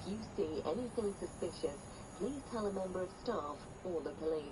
you see anything suspicious, please tell a member of staff or the police.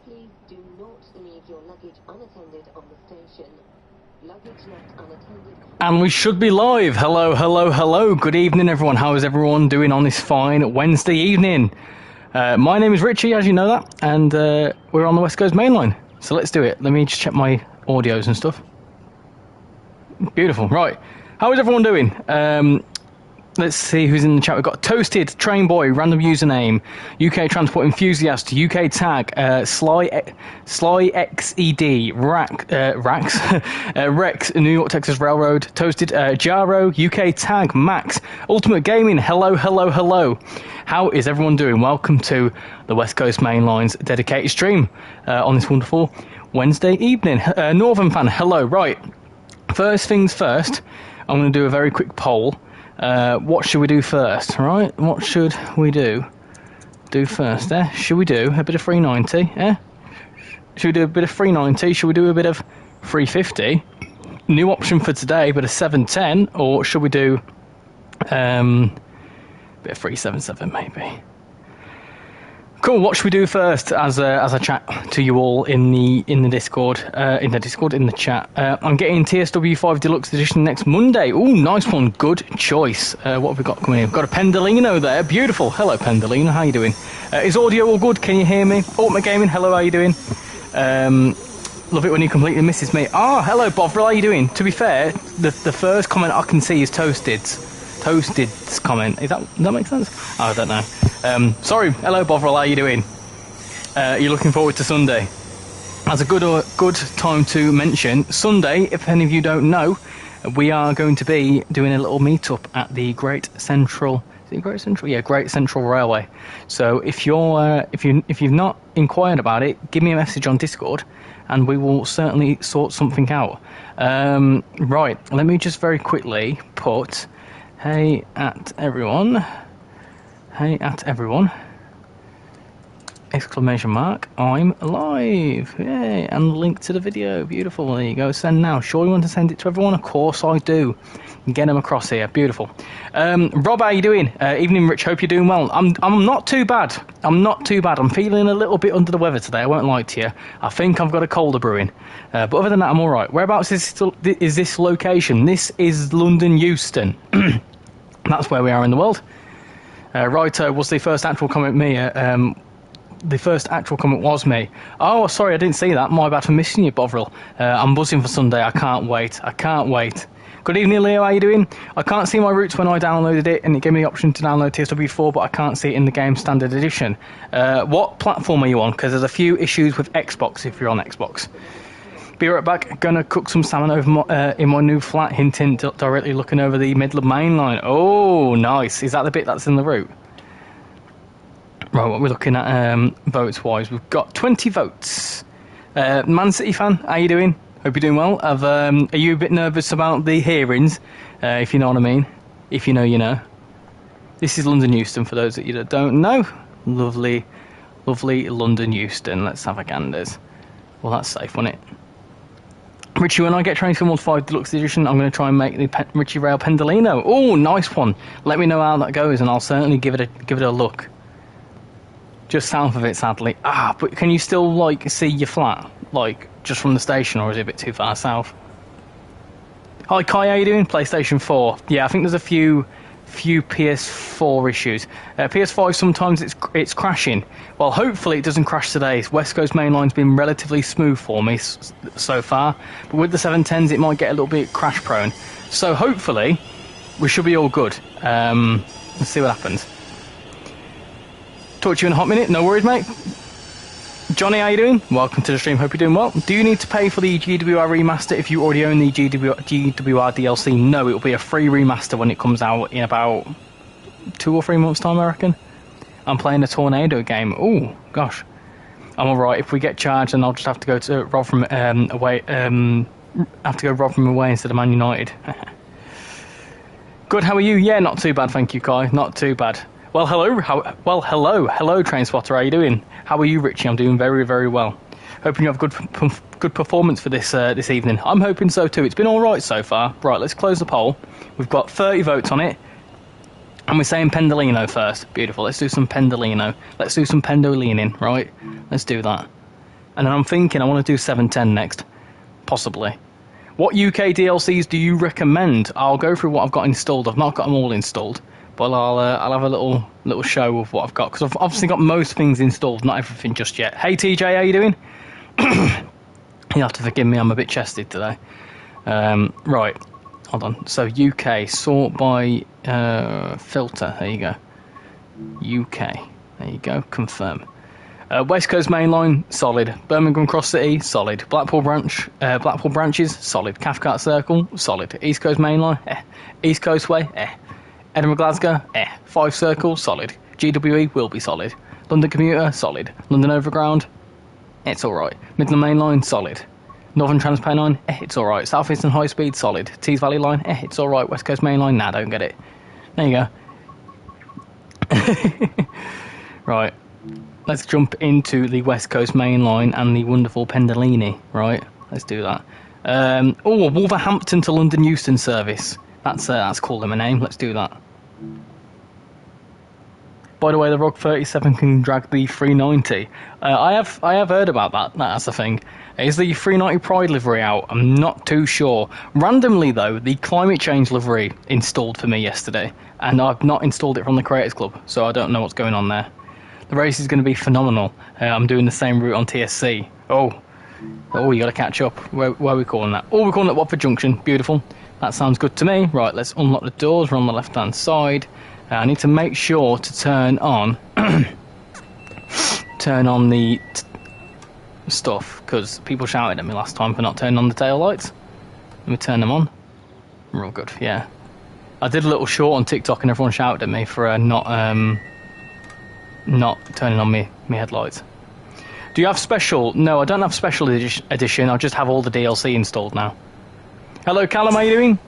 Please do not leave your luggage unattended on the station. Luggage left unattended. And we should be live. Hello, hello, hello. Good evening, everyone. How is everyone doing on this fine Wednesday evening? My name is Richie, as you know that, and we're on the West Coast Main Line. So let's do it. Let me just check my audios and stuff. Beautiful. Right. How is everyone doing? Let's see who's in the chat. We've got Toasted, Train Boy, Random Username, UK Transport Enthusiast, UK Tag, Sly XED, Rex, New York Texas Railroad, Toasted, Jaro, UK Tag, Max, Ultimate Gaming, hello, hello, hello. How is everyone doing? Welcome to the West Coast Main Line's dedicated stream on this wonderful Wednesday evening. Northern Fan, hello. Right, first things first, I'm going to do a very quick poll. What should we do first, right? What should we do first, eh? Should we do a bit of 390, eh? Should we do a bit of 390? Should we do a bit of 350? New option for today, bit of 710, or should we do a bit of 377 maybe? Cool. What should we do first? As I chat to you all in the Discord, in the chat. I'm getting TSW5 Deluxe Edition next Monday. Ooh, nice one. Good choice. What have we got coming in? We've got a Pendolino there. Beautiful. Hello, Pendolino. How you doing? Is audio all good? Can you hear me? Ultimate Gaming. Hello. How you doing? Love it when you completely misses me. Ah, hello, Bovril. How you doing? To be fair, the first comment I can see is Toasted's comment. Does that make sense? Oh, I don't know. Sorry. Hello, Bovril. How you doing? You're looking forward to Sunday. That's a good time to mention. Sunday, if any of you don't know, we are going to be doing a little meet-up at the Great Central. Is it Great Central? Yeah, Great Central Railway. So if you've not inquired about it, give me a message on Discord, and we will certainly sort something out. Right. Let me just very quickly put. Hey at everyone, exclamation mark, I'm live, yay, and link to the video, beautiful, there you go, send now. Sure you want to send it to everyone? Of course I do. Get them across here, beautiful. Rob, how you doing? Evening, Rich, hope you're doing well. I'm not too bad, I'm feeling a little bit under the weather today, I won't lie to you. I think I've got a cold brewing, but other than that I'm alright. Whereabouts is this location? This is London Euston. That's where we are in the world. Right, was the first actual comment me? The first actual comment was me. Oh, sorry, I didn't see that. My bad for missing you, Bovril. I'm buzzing for Sunday. I can't wait. Good evening, Leo. How you doing? I can't see my routes when I downloaded it, and it gave me the option to download TSW4, but I can't see it in the game standard edition. What platform are you on? Because there's a few issues with Xbox if you're on Xbox. Be right back. Gonna cook some salmon in my new flat, hinting directly looking over the Midland Main Line. Oh, nice. Is that the bit that's in the route? Right, what we're looking at votes-wise, we've got 20 votes. Man City fan, how you doing? Hope you're doing well. Are you a bit nervous about the hearings, if you know what I mean? If you know, you know. This is London Euston, for those that you don't know. Lovely Lovely London Euston. Let's have a ganders. Well, that's safe, wasn't it? Richie, when I get Train Sim World 5 Deluxe Edition, I'm going to try and make the RichyRail Pendolino. Oh, nice one. Let me know how that goes, and I'll certainly give it a look. Just south of it, sadly. Ah, but can you still, like, see your flat? Like, just from the station, or is it a bit too far south? Hi, Kai, how you doing? PlayStation 4. Yeah, I think there's a few PS4 issues. PS5, sometimes it's crashing. Well, hopefully it doesn't crash today. West Coast Main Line's been relatively smooth for me so far, but with the 710s it might get a little bit crash prone. So hopefully we should be all good. Let's see what happens. Talk to you in a hot minute. No worries, mate. Johnny, how you doing? Welcome to the stream. Hope you're doing well. Do you need to pay for the GWR remaster if you already own the GWR DLC? No, it'll be a free remaster when it comes out in about 2 or 3 months' time, I reckon. I'm playing a Tornado game. Oh, gosh. I'm alright. If we get charged, then I'll just have to go to Rotherham away. Have to go Rotherham away instead of Man United. Good. How are you? Yeah, not too bad, thank you, Kai. Not too bad. Well, hello. Hello, Train Spotter. How are you doing? How are you, Richie? I'm doing very, very well. Hoping you have good performance for this this evening. I'm hoping so too. It's been all right so far. Right, let's close the poll. We've got 30 votes on it, and we're saying Pendolino first. Beautiful. Let's do some Pendolino. Let's do some Pendolino, right? Let's do that. And then I'm thinking I want to do 710 next, possibly. What UK DLCs do you recommend? I'll go through what I've got installed. I've not got them all installed. But I'll have a little show of what I've got, because I've obviously got most things installed, not everything just yet. Hey TJ, how you doing? You have to forgive me, I'm a bit chested today. Right, hold on. So UK, sort by filter. There you go. UK. There you go. Confirm. West Coast Main Line, solid. Birmingham Cross City, solid. Blackpool branches, solid. Cathcart Circle, solid. East Coast Main Line, East Coast Way, Edinburgh Glasgow, 5 Circle, solid. GWE will be solid. London Commuter, solid. London Overground, it's alright. Midland Main Line, solid. Northern Transpennine, it's alright. South Eastern High Speed, solid. Tees Valley Line, it's alright. West Coast Main Line, nah, don't get it. There you go. Right, let's jump into the West Coast Main Line and the wonderful Pendolini, right? Let's do that. Oh, Wolverhampton to London Euston service. That's called them a name. Let's do that. By the way, the ROG 37 can drag the 390. I have heard about that. That's the thing. Is the 390 Pride livery out? I'm not too sure. Randomly though, the climate change livery installed for me yesterday, and I've not installed it from the Creators Club, so I don't know what's going on there. The race is going to be phenomenal. I'm doing the same route on TSC. Oh, you got to catch up. Where are we calling that? Oh, we're calling it Watford Junction. Beautiful. That sounds good to me. Right, let's unlock the doors. We're on the left-hand side. I need to make sure to turn on the stuff, because people shouted at me last time for not turning on the tail lights. Let me turn them on. Real good, yeah. I did a little short on TikTok and everyone shouted at me for not turning on me headlights. Do you have special? No, I don't have special edition. I just have all the DLC installed now. Hello, Callum, how you doing?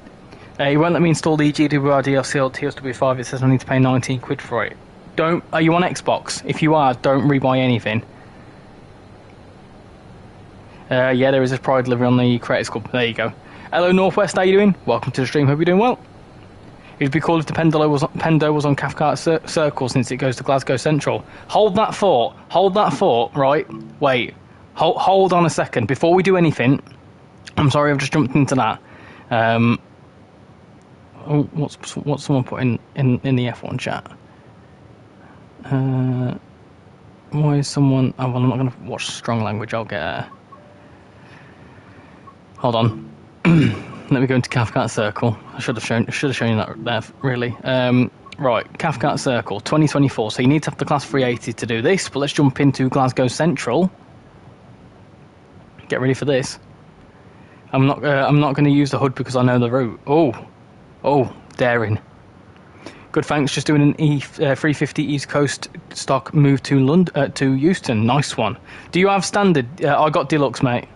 You won't let me install the GWR DLC or TSW5. It says I need to pay 19 quid for it. Are you on Xbox? If you are, don't rebuy anything. Yeah, there is a Pride livery on the Creators Club. There you go. Hello, Northwest, how you doing? Welcome to the stream. Hope you're doing well. It'd be cool if the Pendo was on Cathcart Circle, since it goes to Glasgow Central. Hold that thought. Right? Wait. Hold on a second. Before we do anything, I'm sorry, I've just jumped into that. What's someone put in the F1 chat? Why is someone? Oh, well, I'm not going to watch strong language. I'll get. Hold on. Let me go into Cathcart Circle. I should have shown you that there. Really. Right, Cathcart Circle 2024. So you need to have the Class 380 to do this. But let's jump into Glasgow Central. Get ready for this. I'm not going to use the hood because I know the route. Oh, daring. Good, thanks. Just doing an E350 East Coast stock move to Euston. Nice one. Do you have standard? I got deluxe, mate.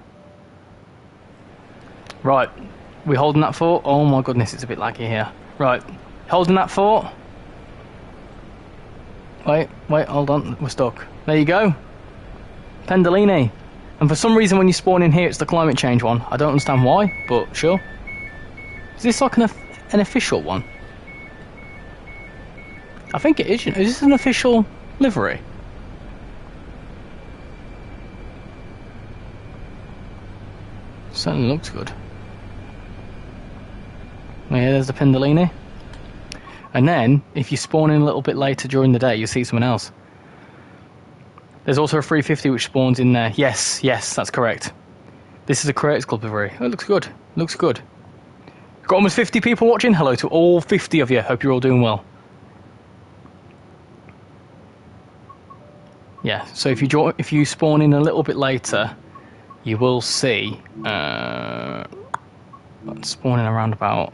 Right, we holding that fort? Oh my goodness, it's a bit laggy here. Right, holding that fort. Wait, hold on, we're stuck. There you go. Pendolino. And for some reason when you spawn in here it's the climate change one. I don't understand why, but sure. Is this like an official one? I think it is. Is this an official livery? Certainly looks good. Yeah, there's the Pendolino. And then, if you spawn in a little bit later during the day, you'll see someone else. There's also a 350 which spawns in there. Yes, that's correct. This is a Creators Club livery. Oh, it looks good. Looks good. Got almost 50 people watching. Hello to all 50 of you. Hope you're all doing well. Yeah, so if you spawn in a little bit later, you will see spawning around about,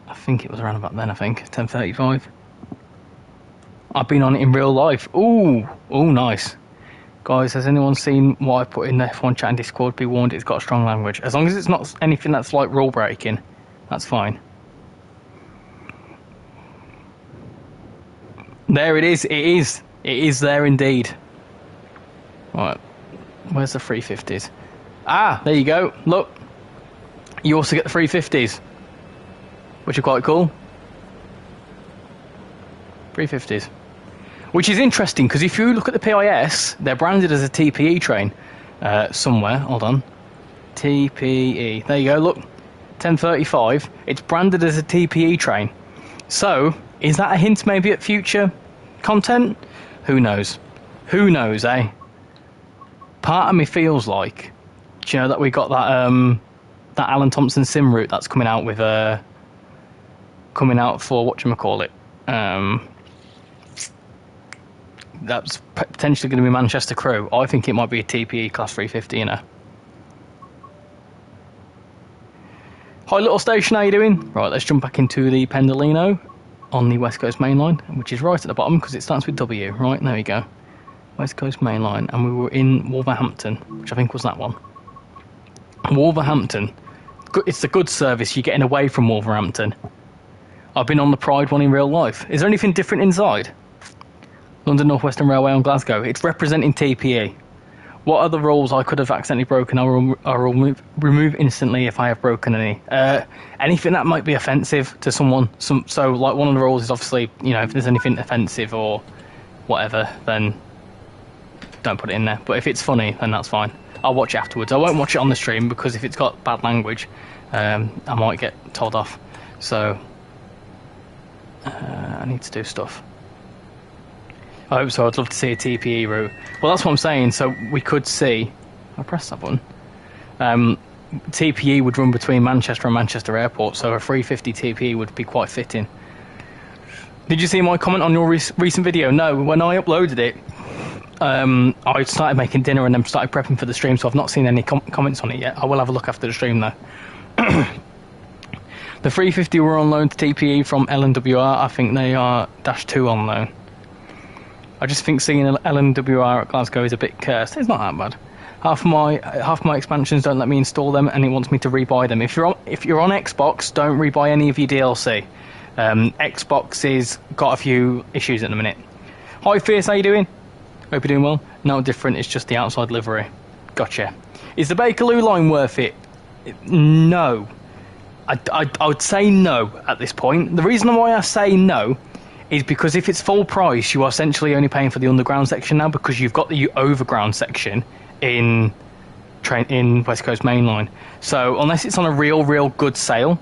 I think it was around about then, 10:35. I've been on it in real life. Ooh, nice. Guys, has anyone seen what I put in the F1 chat and Discord? Be warned, it's got strong language. As long as it's not anything that's like rule breaking, that's fine. There it is, it is there indeed. Right, where's the 350s? Ah, there you go, look. You also get the 350s, which are quite cool. 350s. Which is interesting, because if you look at the PIS, they're branded as a TPE train somewhere. Hold on. TPE. There you go, look. 1035. It's branded as a TPE train. So, is that a hint maybe at future content? Who knows? Who knows, eh? Part of me feels like, do you know that we got that Alan Thompson sim route that's coming out with coming out for whatchamacallit? That's potentially going to be Manchester Crew. I think it might be a TPE Class 350, you know. Hi, little station, how you doing? Right, let's jump back into the Pendolino on the West Coast Main Line, which is right at the bottom because it starts with W. Right, there we go. West Coast Main Line, and we were in Wolverhampton, which I think was that one. Wolverhampton. It's a good service. You're getting away from Wolverhampton. I've been on the Pride one in real life. Is there anything different inside? London North Western Railway on Glasgow. It's representing TPE. What other rules I could have accidentally broken, I'll remove instantly if I have broken any. Anything that might be offensive to someone. So, like, one of the rules is obviously, you know, if there's anything offensive or whatever, then don't put it in there. But if it's funny, then that's fine. I'll watch it afterwards. I won't watch it on the stream because if it's got bad language, I might get told off. So, I need to do stuff. I hope so. I'd love to see a TPE route. Well, that's what I'm saying. So we could see. I pressed that button. TPE would run between Manchester and Manchester Airport, so a 350 TPE would be quite fitting. Did you see my comment on your recent video? No. When I uploaded it, I started making dinner and then started prepping for the stream, so I've not seen any comments on it yet. I will have a look after the stream though. The 350 were on loan to TPE from LNWR. I think they are -2 on loan. I just think seeing LNWR at Glasgow is a bit cursed. It's not that bad. Half of my expansions don't let me install them, and it wants me to rebuy them. If you're on Xbox, don't rebuy any of your DLC. Xbox is got a few issues at the minute. Hi Fierce, how you doing? Hope you're doing well. No different. It's just the outside livery. Gotcha. Is the Bakerloo line worth it? No. I would say no at this point. The reason why I say no is because if it's full price, you are essentially only paying for the underground section now because you've got the overground section in West Coast Main Line. So unless it's on a real good sale,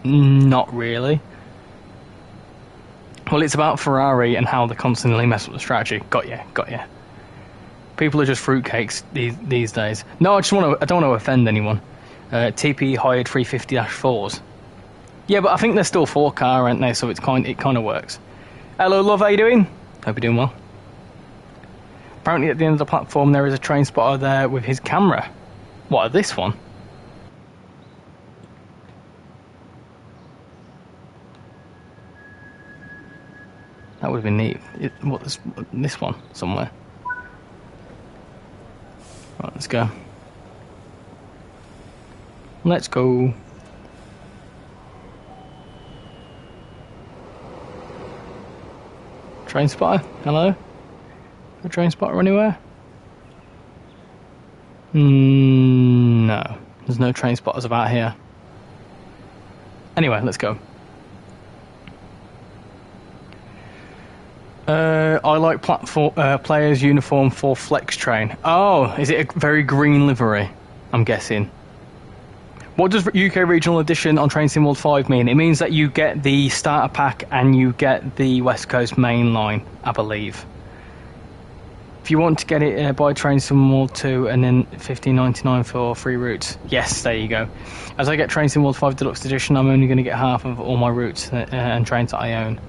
not really. Well, it's about Ferrari and how they constantly mess up the strategy. Got ya. People are just fruitcakes these days. No, I don't want to offend anyone. TP hired 350-4s. Yeah, but I think they're still 4-car, aren't they? So it kind of works. Hello, love, how you doing? Hope you're doing well. Apparently at the end of the platform there is a train spotter there with his camera. What, this one? That would have been neat. This one, somewhere. Right, let's go. Let's go. Train spotter, hello. A train spotter anywhere? No. There's no train spotters about here. Anyway, let's go. I like player's uniform for Flex Train. Oh, is it a very green livery? I'm guessing. What does UK Regional Edition on Train Sim World 5 mean? It means that you get the starter pack and you get the West Coast main line, I believe. If you want to get it, buy Train Sim World 2 and then $15.99 for free routes. Yes, there you go. As I get Train Sim World 5 Deluxe Edition, I'm only going to get half of all my routes and trains that I own.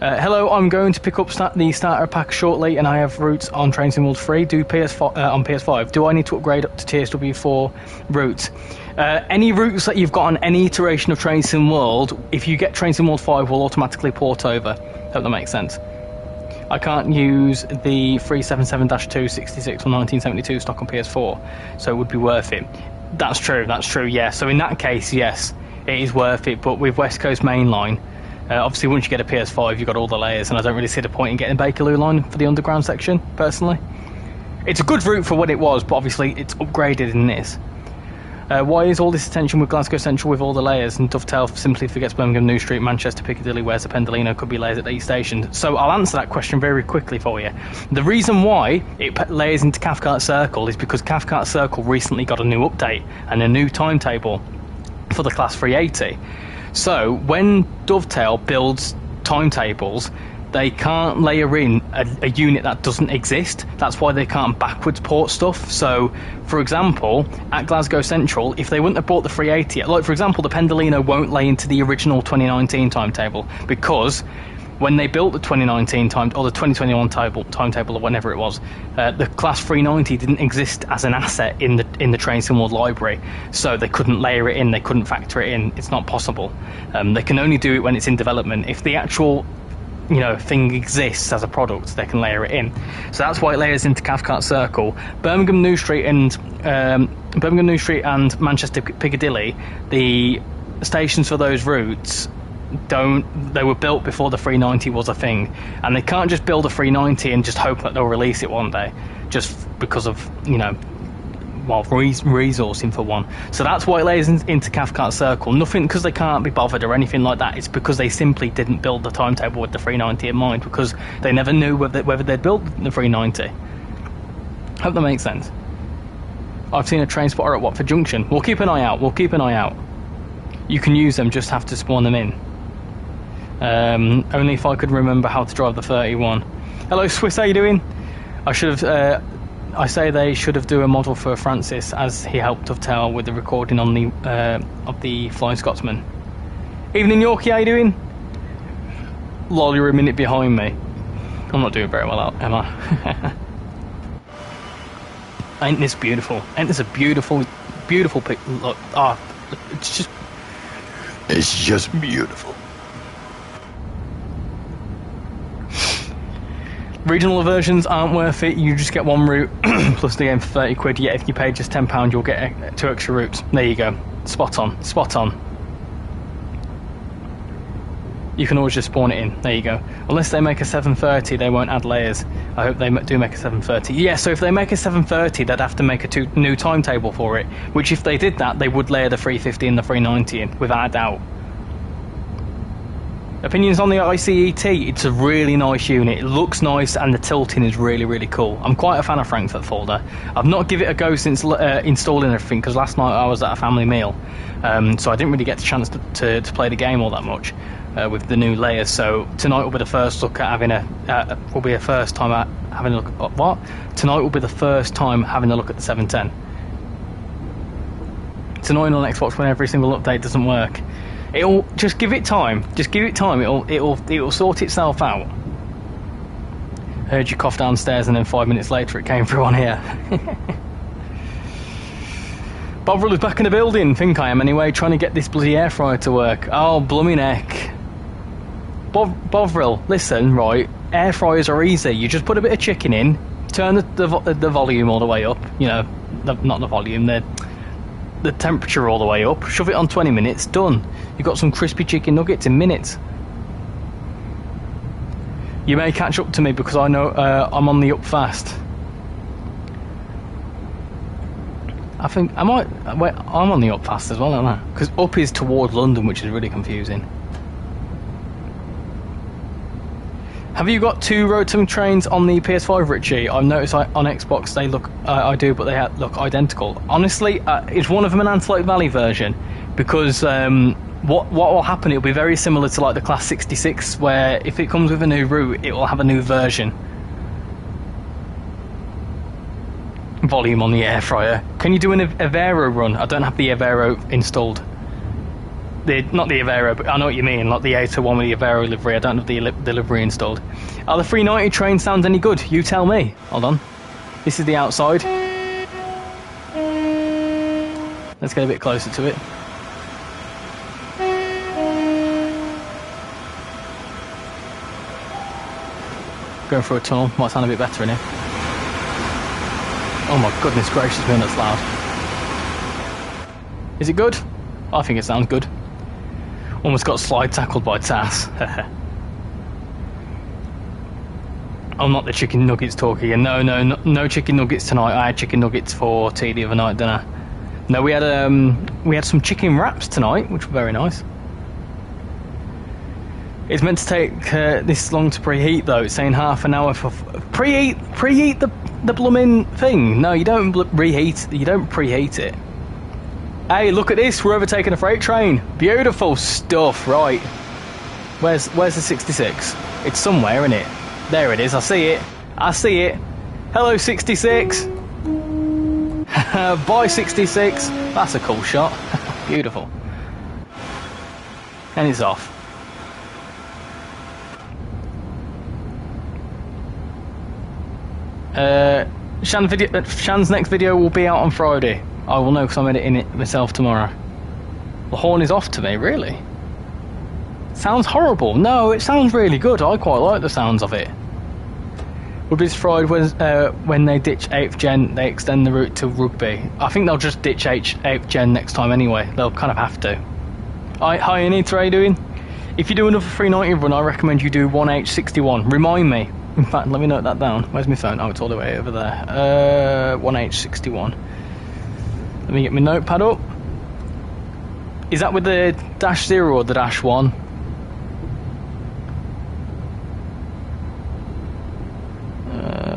Hello, I'm going to pick up the starter pack shortly, and I have routes on Train Sim World 3. On PS5. Do I need to upgrade up to TSW4 routes? Any routes that you've got on any iteration of Train Sim World, if you get Train Sim World 5, will automatically port over. Hope that makes sense. I can't use the 377-2 66 or 1972 stock on PS4, so it would be worth it. That's true, yeah. So in that case, yes, it is worth it, but with West Coast Mainline, obviously once you get a PS5, you've got all the layers, and I don't really see the point in getting Bakerloo line for the underground section, personally. It's a good route for what it was, but obviously it's upgraded in this. Why is all this attention with Glasgow Central with all the layers, and Dovetail simply forgets Birmingham, New Street, Manchester, Piccadilly, where's the Pendolino could be layers at each station? So I'll answer that question very quickly for you. The reason why it layers into Cathcart Circle is because Cathcart Circle recently got a new update and a new timetable for the Class 380. So when Dovetail builds timetables, they can't layer in a unit that doesn't exist. That's why they can't backwards port stuff. So, for example, at Glasgow Central, if they wouldn't have bought the 380, like for example, the Pendolino won't lay into the original 2019 timetable because when they built the 2019 or the 2021 timetable or whenever it was, the Class 390 didn't exist as an asset in the Train Sim World library, so they couldn't layer it in, they couldn't factor it in. It's not possible. They can only do it when it's in development. If the actual thing exists as a product, they can layer it in. So that's why it layers into Cathcart Circle. Birmingham New Street and Manchester Piccadilly, the stations for those routes they were built before the 390 was a thing, and they can't just build a 390 and just hope that they'll release it one day, just because of resourcing for one. So that's why it lays into Cathcart Circle. Nothing because they can't be bothered or anything like that. It's because they simply didn't build the timetable with the 390 in mind, because they never knew whether they'd built the 390. Hope that makes sense. I've seen a train spotter at Watford Junction. We'll keep an eye out. You can use them, just have to spawn them in. Only if I could remember how to drive the 31. Hello Swiss, how you doing? I say they should have do a model for Francis, as he helped Dovetail with the recording on of the Flying Scotsman. Evening Yorkie, how you doing? Lol, you're a minute behind me. I'm not doing very well, am I? Ain't this beautiful? Ain't this a beautiful pic? Look, it's just beautiful. Regional versions aren't worth it. You just get one route plus the game for 30 quid. Yet if you pay just £10, you'll get 2 extra routes. There you go. Spot on. You can always just spawn it in. There you go. Unless they make a 730, they won't add layers. I hope they do make a 730. Yeah, so if they make a 730, they'd have to make a new timetable for it, which if they did that, they would layer the 350 and the 390 in, without a doubt. Opinions on the ICET? It's a really nice unit. It looks nice and the tilting is really, really cool. I'm quite a fan of Frankfurt folder. I've not given it a go since installing everything, because last night I was at a family meal, so I didn't really get the chance to play the game all that much with the new layers. So tonight will be the first look at having having a look at what? Tonight will be the first time having a look at the 710. It's annoying on Xbox when every single update doesn't work. It'll just give it time. It'll sort itself out. Heard you cough downstairs, and then 5 minutes later it came through on here. Bovril is back in the building. Think I am anyway. Trying to get this bloody air fryer to work. Oh, blooming heck. Bovril, listen, right? Air fryers are easy. You just put a bit of chicken in, turn the volume all the way up. Not the volume. The temperature all the way up, shove it on 20 minutes, done. You've got some crispy chicken nuggets in minutes. You may catch up to me because I know I'm on the up fast. I think I'm on the up fast as well, aren't I? Because up is towards London, which is really confusing. Have you got 2 rotating trains on the PS5, Richie? I've noticed on Xbox they look, I do, but they look identical. Honestly, is one of them an Antelope Valley version? Because what will happen, it'll be very similar to like the Class 66, where if it comes with a new route, it will have a new version. Volume on the air fryer. Can you do an Avero run? I don't have the Avero installed. Not the Avero, but I know what you mean, like the 801 with the Avero livery. I don't have the livery installed. Are the 390 train sounds any good? You tell me. Hold on. This is the outside. Let's get a bit closer to it. Going through a tunnel. Might sound a bit better in here. Oh my goodness gracious me, that's loud. Is it good? I think it sounds good. Almost got slide tackled by Tass. I'm not the chicken nuggets talking. And no chicken nuggets tonight. I had chicken nuggets for tea the other night, didn't I? No, we had some chicken wraps tonight, which were very nice. It's meant to take this long to preheat though. It's saying half an hour for preheat the blooming thing. No, you don't reheat. You don't preheat it. Hey, look at this. We're overtaking a freight train. Beautiful stuff. Right. Where's the 66? It's somewhere, isn't it? There it is. I see it. I see it. Hello, 66. Bye, 66. That's a cool shot. Beautiful. And it's off. Shan's next video will be out on Friday. I will know because I'm editing it myself tomorrow. The horn is off to me, really? Sounds horrible. No, it sounds really good. I quite like the sounds of it. Would be surprised when they ditch 8th gen, they extend the route to Rugby. I think they'll just ditch 8th gen next time anyway. They'll kind of have to. Hi Anita, how you doing? If you do another 390 run, I recommend you do 1H61. Remind me. In fact, let me note that down. Where's my phone? Oh, it's all the way over there. 1H61. Let me get my notepad up. Is that with the -0 or the -1?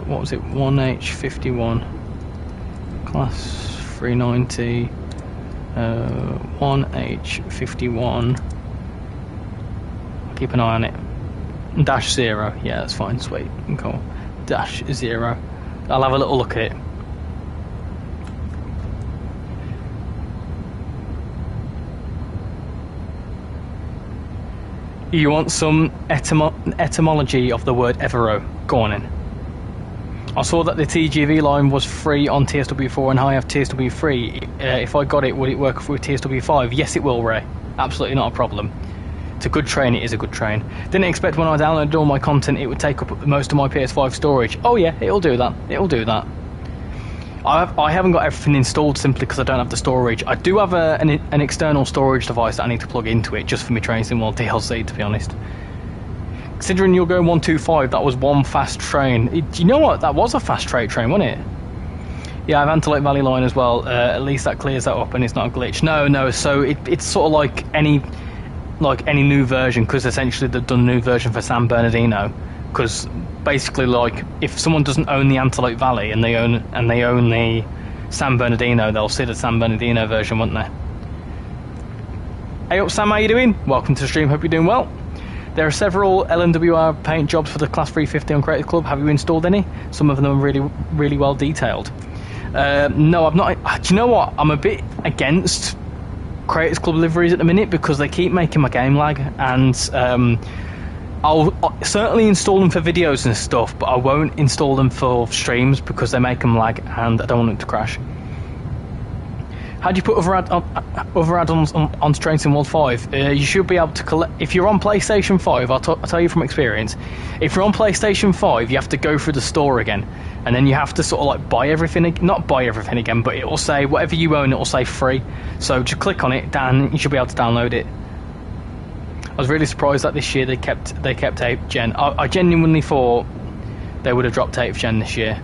What was it? 1H51. Class 390. 1H51. I'll keep an eye on it. -0. Yeah, that's fine. Sweet. Cool. -0. I'll have a little look at it. You want some etymology of the word Evero? Go on in. I saw that the TGV line was free on TSW4 and I have TSW3. If I got it, would it work through TSW5? Yes, it will, Ray. Absolutely not a problem. It's a good train, it is a good train. Didn't expect when I downloaded all my content it would take up most of my PS5 storage. Oh yeah, it'll do that. It'll do that. I haven't got everything installed simply because I don't have the storage. I do have an external storage device that I need to plug into it just for my TrainSimWorld DLC, to be honest. Considering you're going 125, that was one fast train. Do you know what? That was a fast freight train, wasn't it? Yeah, I have Antelope Valley line as well. At least that clears that up and it's not a glitch. No. So it's sort of like any new version, because essentially they've done a new version for San Bernardino. Because basically, like, if someone doesn't own the Antelope Valley and they own the San Bernardino, they'll see the San Bernardino version, won't they? Hey up, Sam, how you doing? Welcome to the stream. Hope you're doing well. There are several LNWR paint jobs for the Class 350 on Creative Club. Have you installed any? Some of them are really, really well detailed. No, I've not. Do you know what? I'm a bit against Creators Club liveries at the minute because they keep making my game lag, and I'll certainly install them for videos and stuff, but I won't install them for streams because they make them lag and I don't want them to crash. How do you put other add-ons onto TrainSimWorld 5? You should be able to collect... If you're on PlayStation 5, I'll tell you from experience, if you're on PlayStation 5, you have to go through the store again, and then you have to sort of like buy everything... Not buy everything again, but it will say, whatever you own, it will say free. So just click on it, Dan, you should be able to download it. I was really surprised that this year they kept 8th gen. I genuinely thought they would have dropped 8th gen this year.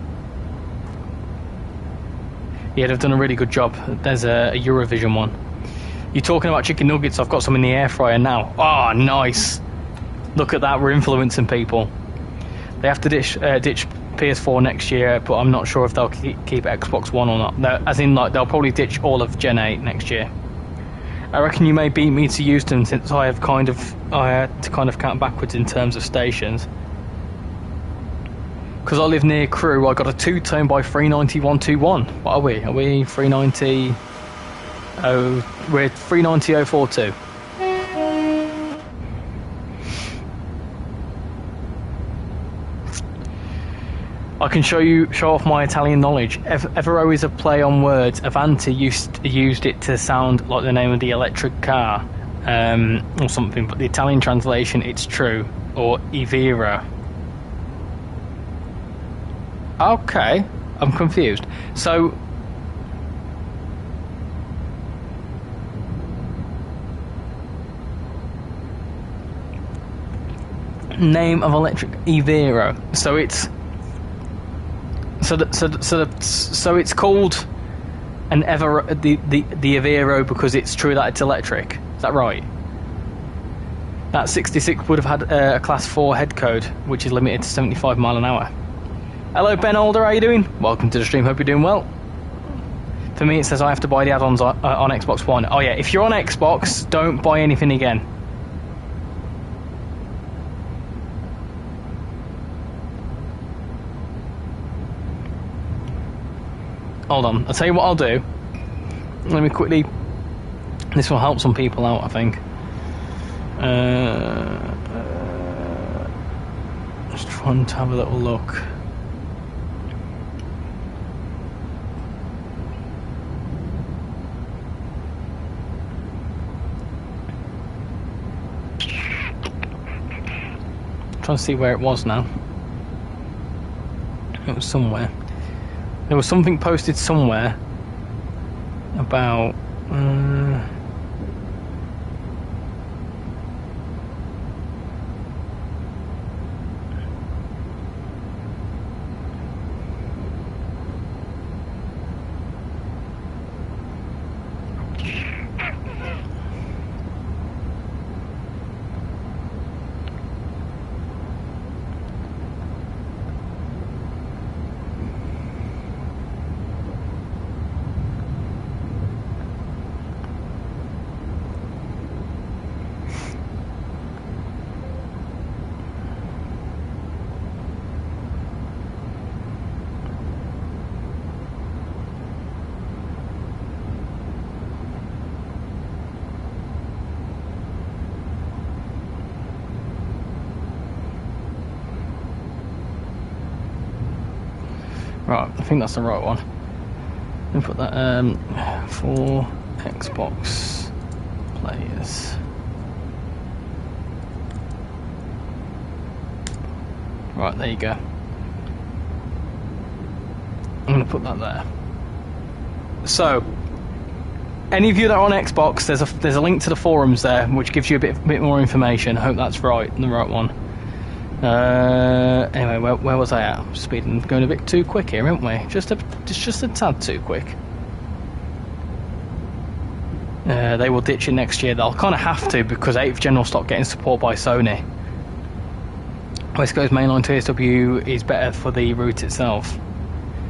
Yeah, they've done a really good job. There's a Eurovision one. You're talking about chicken nuggets. I've got some in the air fryer now. Oh, nice. Look at that. We're influencing people. They have to ditch PS4 next year, but I'm not sure if they'll keep Xbox One or not. No, as in, like, they'll probably ditch all of Gen 8 next year. I reckon you may beat me to use them, since I had to kind of count backwards in terms of stations. Because I live near Crewe, I got a 2-tone by 390-121. What are we? Are we 390? Oh, we're 390-042. I can show off my Italian knowledge. Evero is a play on words. Avanti used it to sound like the name of the electric car, or something. But the Italian translation, it's true, or Evero. Okay, I'm confused. So, name of electric Evero. So it's so it's called an the Evero because it's true that it's electric. Is that right? That 66 would have had a class 4 head code, which is limited to 75 mile an hour. Hello Ben Older, how you doing? Welcome to the stream, hope you're doing well. For me it says I have to buy the add-ons on Xbox One. Oh yeah, if you're on Xbox, don't buy anything again. Hold on, I'll tell you what I'll do. Let me quickly... This will help some people out, I think. Just trying to have a little look. Trying to see where it was now. It was somewhere. There was something posted somewhere about right, I think that's the right one. Let me put that for Xbox players. Right, there you go. I'm going to put that there. So, any of you that are on Xbox, there's a link to the forums there, which gives you a bit more information. I hope that's right, the right one. Anyway, where was I at? Speeding, going a bit too quick here, aren't we? Just a tad too quick. They will ditch it next year. They'll kind of have to, because 8th Gen will stop getting support by Sony. West Coast mainline TSW is better for the route itself.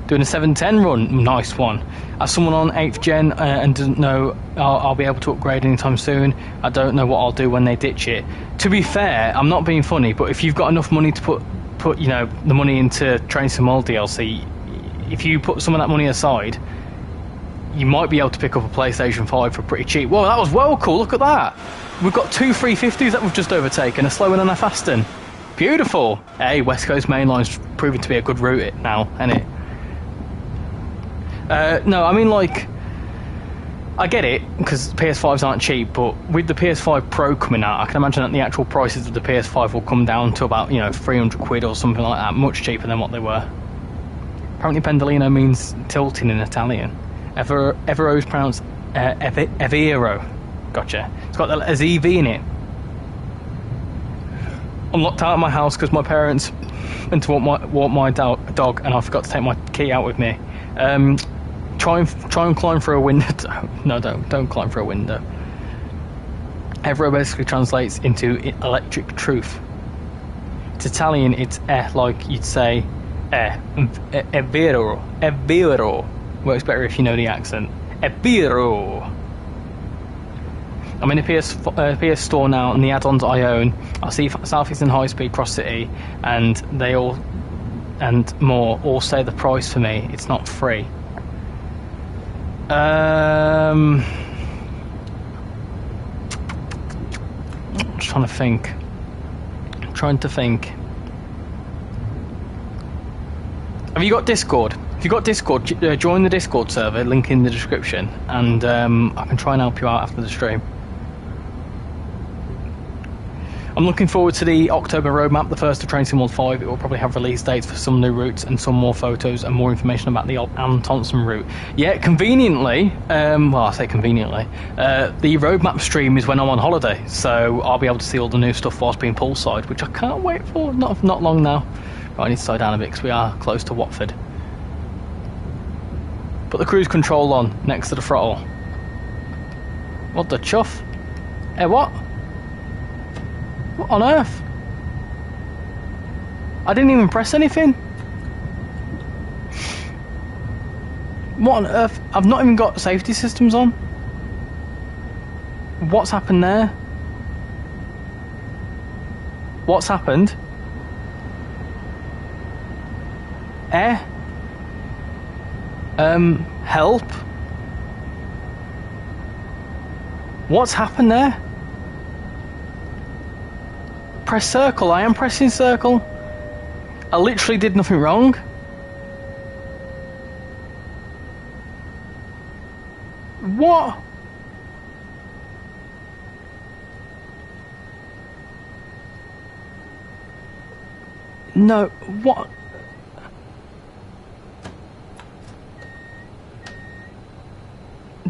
Doing a 710 run, nice one. As someone on 8th Gen and doesn't know I'll be able to upgrade anytime soon, I don't know what I'll do when they ditch it. To be fair, I'm not being funny, but if you've got enough money to put you know, the money into trainsimworld DLC, if you put some of that money aside, you might be able to pick up a PlayStation 5 for pretty cheap. Whoa, that was well cool, look at that. We've got 2 350s that we've just overtaken, a slower and a faster. Beautiful. Hey, West Coast mainline's proving to be a good route now, isn't it? No, I mean, like, I get it, because PS5s aren't cheap, but with the PS5 Pro coming out, I can imagine that the actual prices of the PS5 will come down to about, you know, 300 quid or something like that, much cheaper than what they were. Apparently Pendolino means tilting in Italian. Evero is pronounced Evero. Gotcha. It's got a ZV in it. I'm locked out of my house because my parents went to walk my dog, and I forgot to take my key out with me. Try and climb through a window. No, don't climb through a window. Evero basically translates into electric truth. It's Italian. It's like you'd say è vero. Works better if you know the accent. È vero. I'm in a PS store now, and the add-ons I own. I see South Eastern High Speed, Cross City, and they all and more all say the price for me. It's not free. I'm trying to think. Have you got Discord? If you've got Discord, join the Discord server, link in the description, and I can try and help you out after the stream. I'm looking forward to the October roadmap, the first of Train Sim World 5. It will probably have release dates for some new routes and some more photos and more information about the old Anne Thompson route. Yeah, conveniently, well, I say conveniently, the roadmap stream is when I'm on holiday, so I'll be able to see all the new stuff whilst being poolside, which I can't wait for. Not long now. Right, I need to slow down a bit because we are close to Watford. Put the cruise control on next to the throttle. What the chuff? Eh, what? What on earth? I didn't even press anything. What on earth? I've not even got safety systems on. What's happened there? What's happened? Help? What's happened there? Press circle. I am pressing circle. I literally did nothing wrong. What? No, what?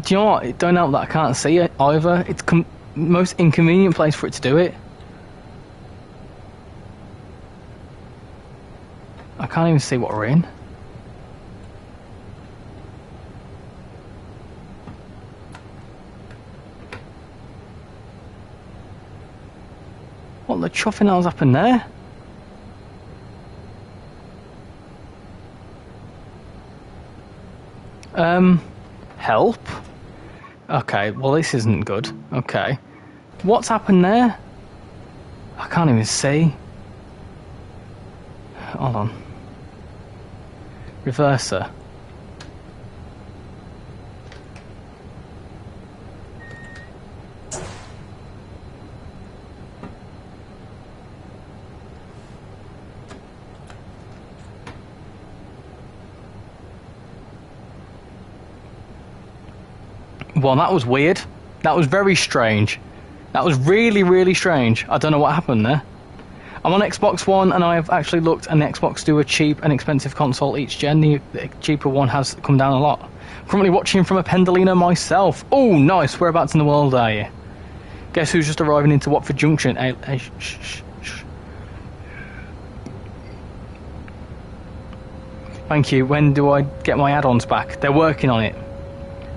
Do you know what? It don't help that I can't see it either. It's the most inconvenient place for it to do it. I can't even see what we're in. What the chuffing hell's happened there? Help? Okay, well this isn't good. Okay. What's happened there? I can't even see. Hold on. Reverser. Well, that was weird. That was very strange. That was really, really strange. I don't know what happened there. I'm on Xbox One, and I have actually looked, and the Xbox do a cheap and expensive console each gen. The cheaper one has come down a lot. Currently watching from a Pendolino myself. Oh, nice. Whereabouts in the world are you? Guess who's just arriving into Watford Junction? Hey, shh. Thank you. When do I get my add-ons back? They're working on it.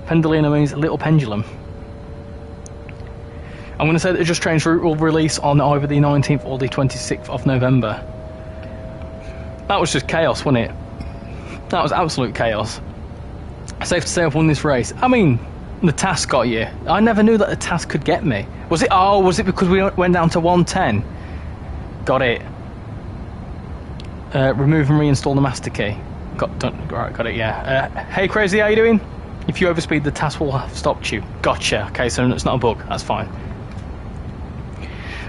Pendolino means a little pendulum. I'm going to say that the Just Trains route will release on either the 19th or the 26th of November. That was just chaos, wasn't it? That was absolute chaos. Safe to say I've won this race. I mean, the task got you. I never knew that the task could get me. Was it? Oh, was it because we went down to 110? Got it. Remove and reinstall the master key. Got it, yeah. Hey, Crazy, how you doing? If you overspeed, the task will have stopped you. Gotcha. Okay, so it's not a bug. That's fine.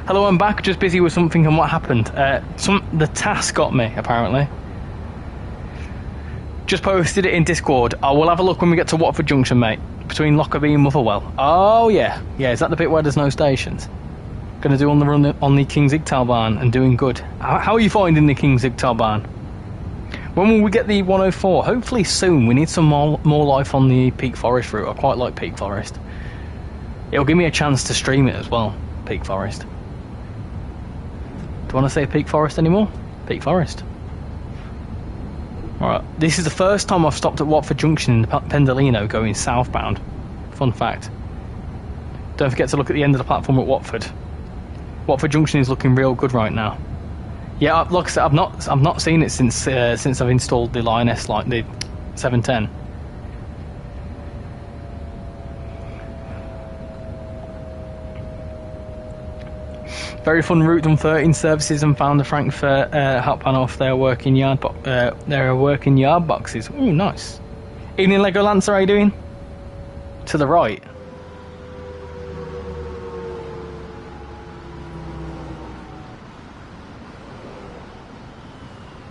Hello, I'm back. Just busy with something, and what happened? The task got me, apparently. Just posted it in Discord. I will have a look when we get to Watford Junction, mate. Between Lockerbie and Motherwell. Oh, yeah. Yeah, is that the bit where there's no stations? Gonna do on the run on the King Zigtalbahn and doing good. How are you finding the King Zigtalbahn? When will we get the 104? Hopefully soon. We need some more life on the Peak Forest route. I quite like Peak Forest. It'll give me a chance to stream it as well, Peak Forest. Do I want to say Peak Forest anymore? Peak Forest. Alright, this is the first time I've stopped at Watford Junction in the Pendolino going southbound. Fun fact. Don't forget to look at the end of the platform at Watford. Watford Junction is looking real good right now. Yeah, like I said, I've not seen it since I've installed the Lioness, like the 710. Very fun route, done 13 services and found the Frankfurt hot panel off their working yard boxes. Ooh, nice. Evening Lego Lancer, how you doing? To the right.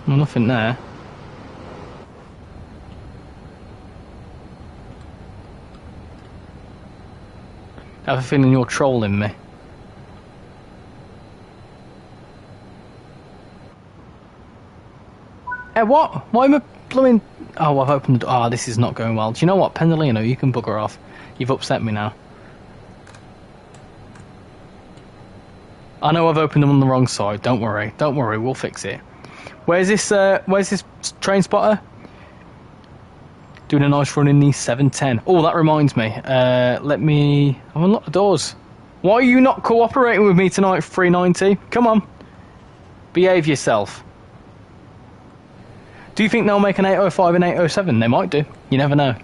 Well, nothing there. I have a feeling you're trolling me. What? Why am I blooming... Oh, I've opened the... Oh, this is not going well. Do you know what, Pendolino, you can bugger off. You've upset me now. I know I've opened them on the wrong side. Don't worry. Don't worry, we'll fix it. Where's this train spotter? Doing a nice run in the 710. Oh, that reminds me. Let me... I've unlocked the doors. Why are you not cooperating with me tonight, 390? Come on. Behave yourself. Do you think they'll make an 805 and 807? They might do. You never know.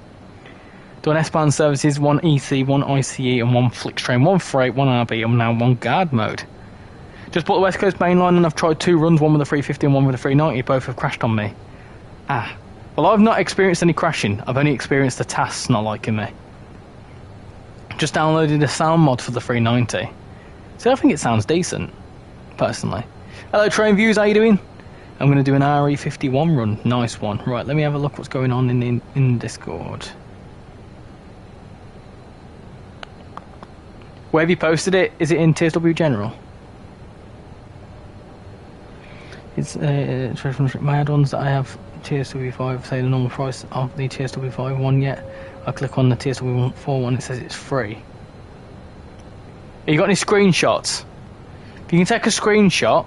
Done S-Bahn services, 1 EC, 1 ICE and 1 Flix train, 1 freight, 1 RB and now 1 guard mode. Just bought the West Coast main line and I've tried 2 runs, one with a 350 and one with a 390. Both have crashed on me. Ah. Well, I've not experienced any crashing. I've only experienced the tasks not liking me. Just downloaded a sound mod for the 390. So I think it sounds decent, personally. Hello, Train Views, how you doing? I'm going to do an RE51 run. Nice one. Right, let me have a look what's going on in Discord. Where have you posted it? Is it in TSW General? It's my add-ons that I have TSW5 say the normal price of the TSW5 one yet. I click on the TSW4 one, it says it's free. Have you got any screenshots? If you can take a screenshot.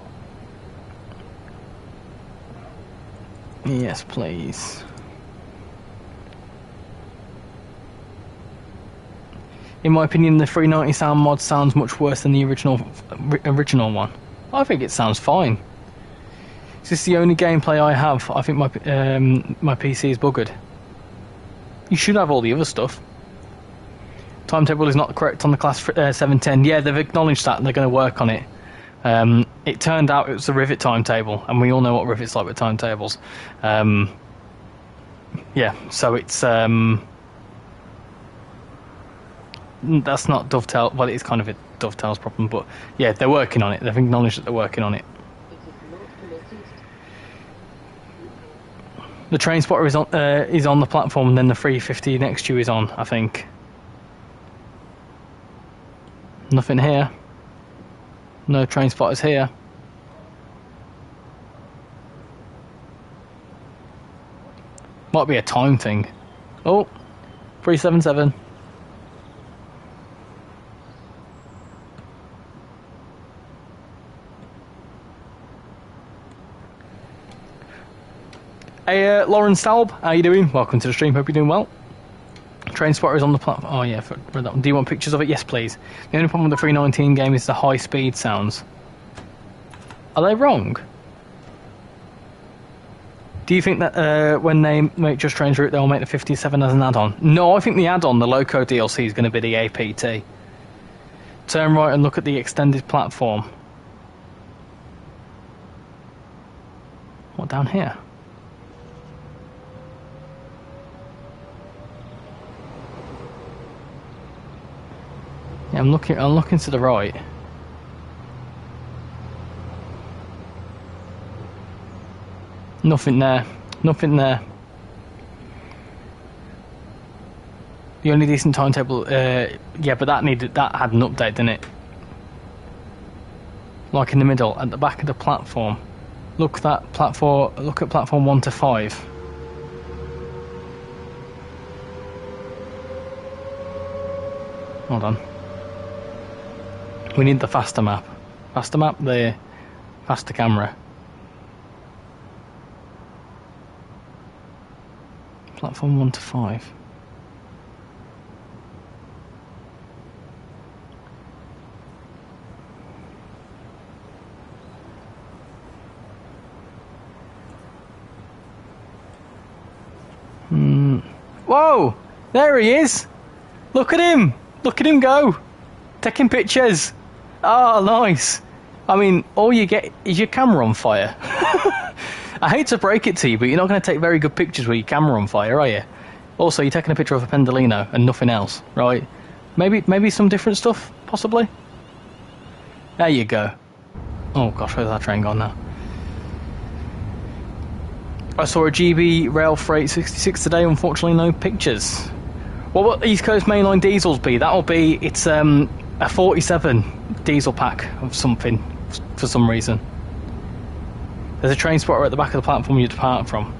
Yes, please. In my opinion, the 390 sound mod sounds much worse than the original one. I think it sounds fine. Is this the only gameplay I have? I think my PC is buggered. You should have all the other stuff. Timetable is not correct on the class 710. Yeah, they've acknowledged that and they're going to work on it. It turned out it was the Rivet timetable, and we all know what Rivet's like with timetables. Yeah, so it's that's not dovetail. Well, it's kind of a dovetails problem, but yeah, they're working on it. They've acknowledged that they're working on it. The train spotter is on the platform, and then the 350 next to you is on, I think. Nothing here. No train spotters here. Might be a time thing. Oh, 377. Hey, Lauren Staub, how you doing? Welcome to the stream, hope you're doing well. Train spotter is on the platform. Oh yeah, for that one. Do you want pictures of it? Yes, please. The only problem with the 319 game is the high speed sounds. Are they wrong? Do you think that when they make Just Trains route, they'll make the 57 as an add-on? No, I think the add-on, the Loco DLC, is going to be the APT. Turn right and look at the extended platform. What, down here? Yeah, I'm looking to the right. Nothing there. Nothing there. The only decent timetable, yeah, but that had an update, didn't it? Like in the middle, at the back of the platform. Look at platform 1 to 5. Hold on. We need the faster map. Faster map, the past the camera. Platform 1 to 5. Whoa! There he is! Look at him! Look at him go! Taking pictures! Oh, nice! I mean, all you get is your camera on fire. I hate to break it to you, but you're not going to take very good pictures with your camera on fire, are you? Also, you're taking a picture of a Pendolino and nothing else, right? Maybe some different stuff, possibly? There you go. Oh gosh, where's that train gone now? I saw a GB Rail Freight 66 today, unfortunately no pictures. What will East Coast Mainline diesels be? That'll be, it's a 47 diesel pack of something, for some reason. There's a train spotter at the back of the platform you depart from.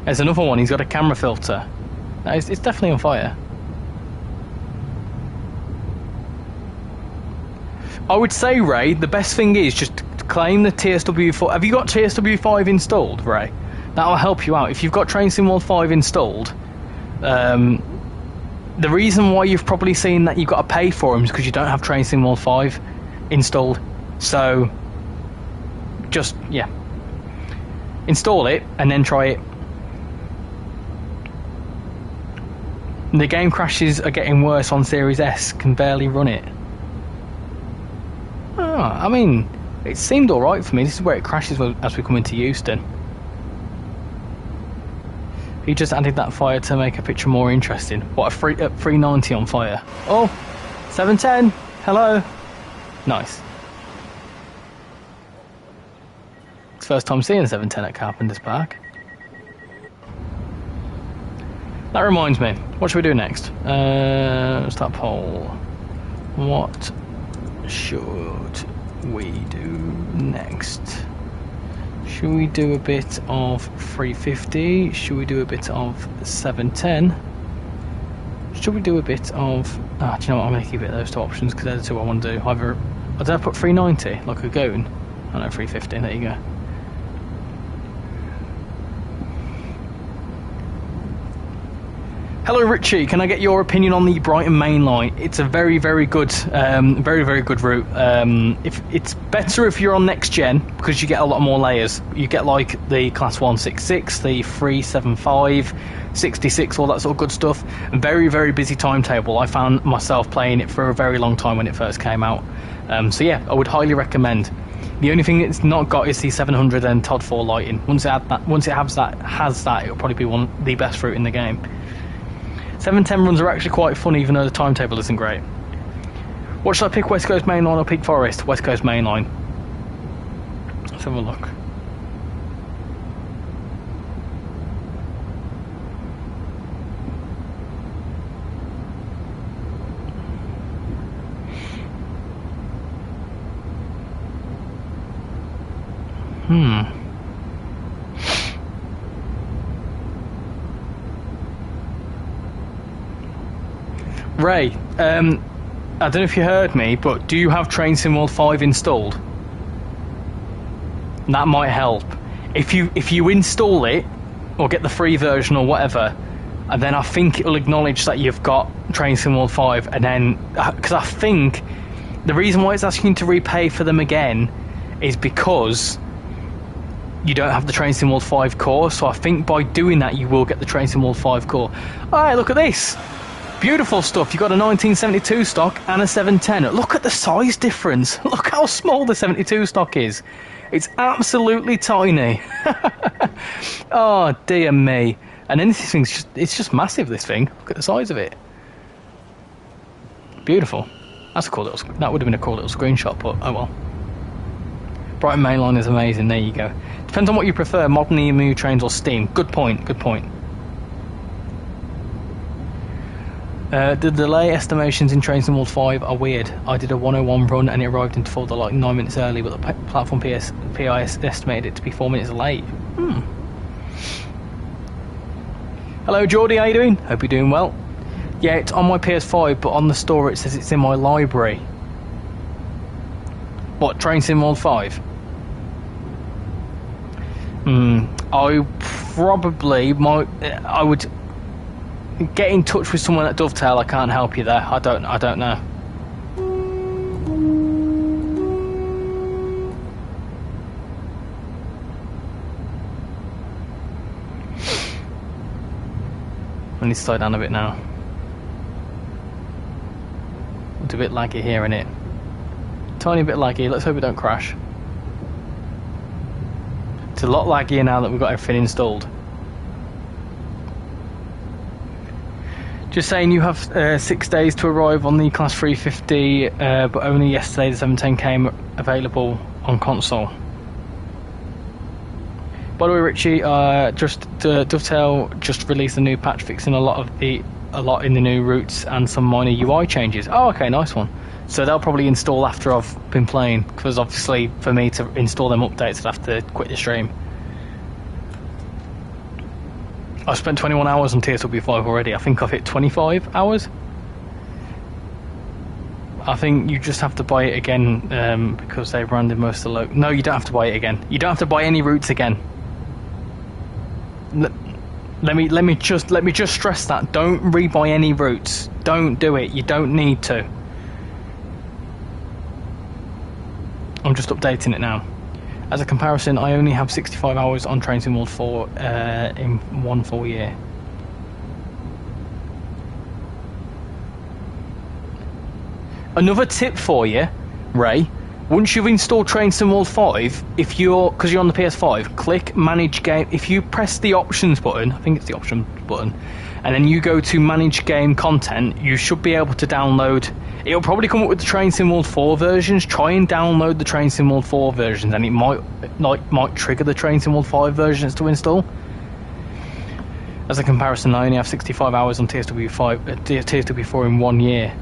There's another one, he's got a camera filter. No, it's definitely on fire. I would say, Ray, the best thing is just claim the TSW4. Have you got TSW5 installed, Ray? That'll help you out. If you've got TrainSimWorld 5 installed, the reason why you've probably seen that you've got to pay for them is because you don't have TrainSimWorld 5 installed. So, just, yeah. Install it and then try it. The game crashes are getting worse on Series S, can barely run it. Oh, I mean, it seemed alright for me. This is where it crashes as we come into Euston. He just added that fire to make a picture more interesting. What, a 390 on fire. Oh, 710. Hello. Nice. It's first time seeing 710 at Carpenter's Park. That reminds me. What should we do next? Start poll. What should we do next? Should we do a bit of 350? Should we do a bit of 710? Should we do a bit of... do you know what? I'm going to keep it those two options because they're the two I want to do. Either... did I put 390 like a goon? Oh no, 350. There you go. Hello Richie, can I get your opinion on the Brighton Main Line? It's a very good route. If it's better if you're on next gen because you get a lot more layers. You get like the class 166, the 375, 66, all that sort of good stuff. Very busy timetable. I found myself playing it for a very long time when it first came out. So yeah, I would highly recommend. The only thing it's not got is the 700 and Todd 4 lighting. Once it has that, it'll probably be one of the best route in the game. 710 runs are actually quite fun even though the timetable isn't great. What should I pick, West Coast Main Line or Peak Forest? West Coast Main Line. Let's have a look. Ray, I don't know if you heard me, but do you have TrainSimWorld 5 installed? That might help. If you install it, or get the free version or whatever, and then I think it'll acknowledge that you've got TrainSimWorld 5, and then, because I think the reason why it's asking you to repay for them again is because you don't have the TrainSimWorld 5 core, so I think by doing that you will get the TrainSimWorld 5 core. Alright, look at this! Beautiful stuff. You've got a 1972 stock and a 710. Look at the size difference. Look how small the 72 stock is. It's absolutely tiny. Oh dear me. And then this thing's it's just massive, this thing. Look at the size of it. Beautiful. That's a cool little, that would have been a cool little screenshot, but oh well. Brighton Main Line is amazing. There you go. Depends on what you prefer, modern EMU trains or steam. Good point, good point. The delay estimations in TrainSimWorld 5 are weird. I did a 101 run and it arrived in Fulda like 9 minutes early, but the platform PIS estimated it to be 4 minutes late. Hello Geordie, how you doing? Hope you're doing well. Yeah, it's on my PS5, but on the store it says it's in my library. What, TrainSimWorld 5? I probably might. I would get in touch with someone at Dovetail. I can't help you there. I don't know. I need to slow down a bit now. It's a bit laggy here, isn't it? Tiny bit laggy. Let's hope it don't crash. It's a lot laggier now that we've got everything installed. Just saying, you have 6 days to arrive on the Class 350, but only yesterday the 710 came available on console. By the way, Richie, Dovetail just released a new patch fixing a lot in the new routes and some minor UI changes. Oh, okay, nice one. So they'll probably install after I've been playing, because obviously for me to install them updates I'd have to quit the stream. I've spent 21 hours on TSW5 already. I think I've hit 25 hours. I think you just have to buy it again because they branded most of the No, you don't have to buy it again. You don't have to buy any routes again. Let me just stress that. Don't rebuy any routes. Don't do it. You don't need to. I'm just updating it now. As a comparison, I only have 65 hours on TrainsimWorld 4 in 1 full year. Another tip for you, Ray. Once you've installed TrainsimWorld 5, because you're on the PS5, click Manage Game. If you press the Options button, I think it's the Options button, and then you go to Manage Game Content, you should be able to download. It'll probably come up with the TrainsimWorld 4 versions. Try and download the TrainsimWorld 4 versions, and it might trigger the TrainsimWorld 5 versions to install. As a comparison, I only have 65 hours on TSW4 in 1 year.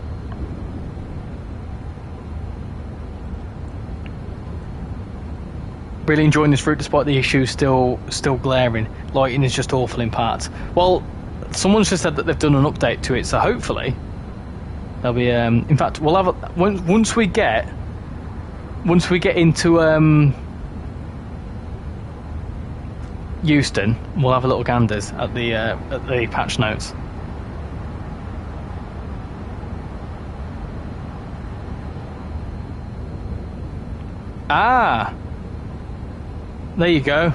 Really enjoying this route despite the issues still glaring. Lighting is just awful in parts. Well, someone's just said that they've done an update to it, so hopefully there'll be. In fact, we'll have once we get into Euston, we'll have a little ganders at the patch notes. Ah. There you go.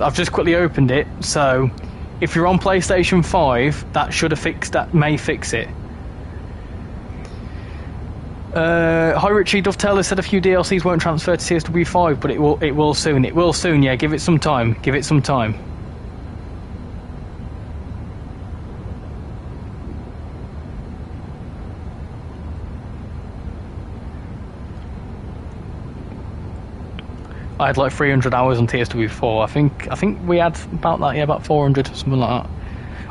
I've just quickly opened it, so if you're on PlayStation 5, that may fix it. Hi Richie, Dovetail has said a few DLCs won't transfer to CSW5, but it will soon. It will soon, yeah, give it some time. Give it some time. I had like 300 hours on TSW4. I think we had about that, yeah, about 400, something like that.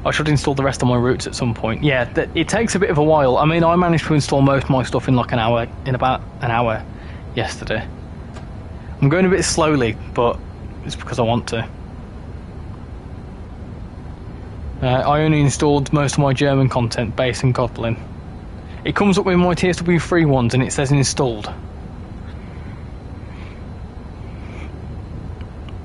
I should install the rest of my routes at some point. Yeah, it takes a bit of a while. I mean, I managed to install most of my stuff in like about an hour yesterday. I'm going a bit slowly, but it's because I want to. I only installed most of my German content, base and Goblin. It comes up with my TSW3 ones and it says installed.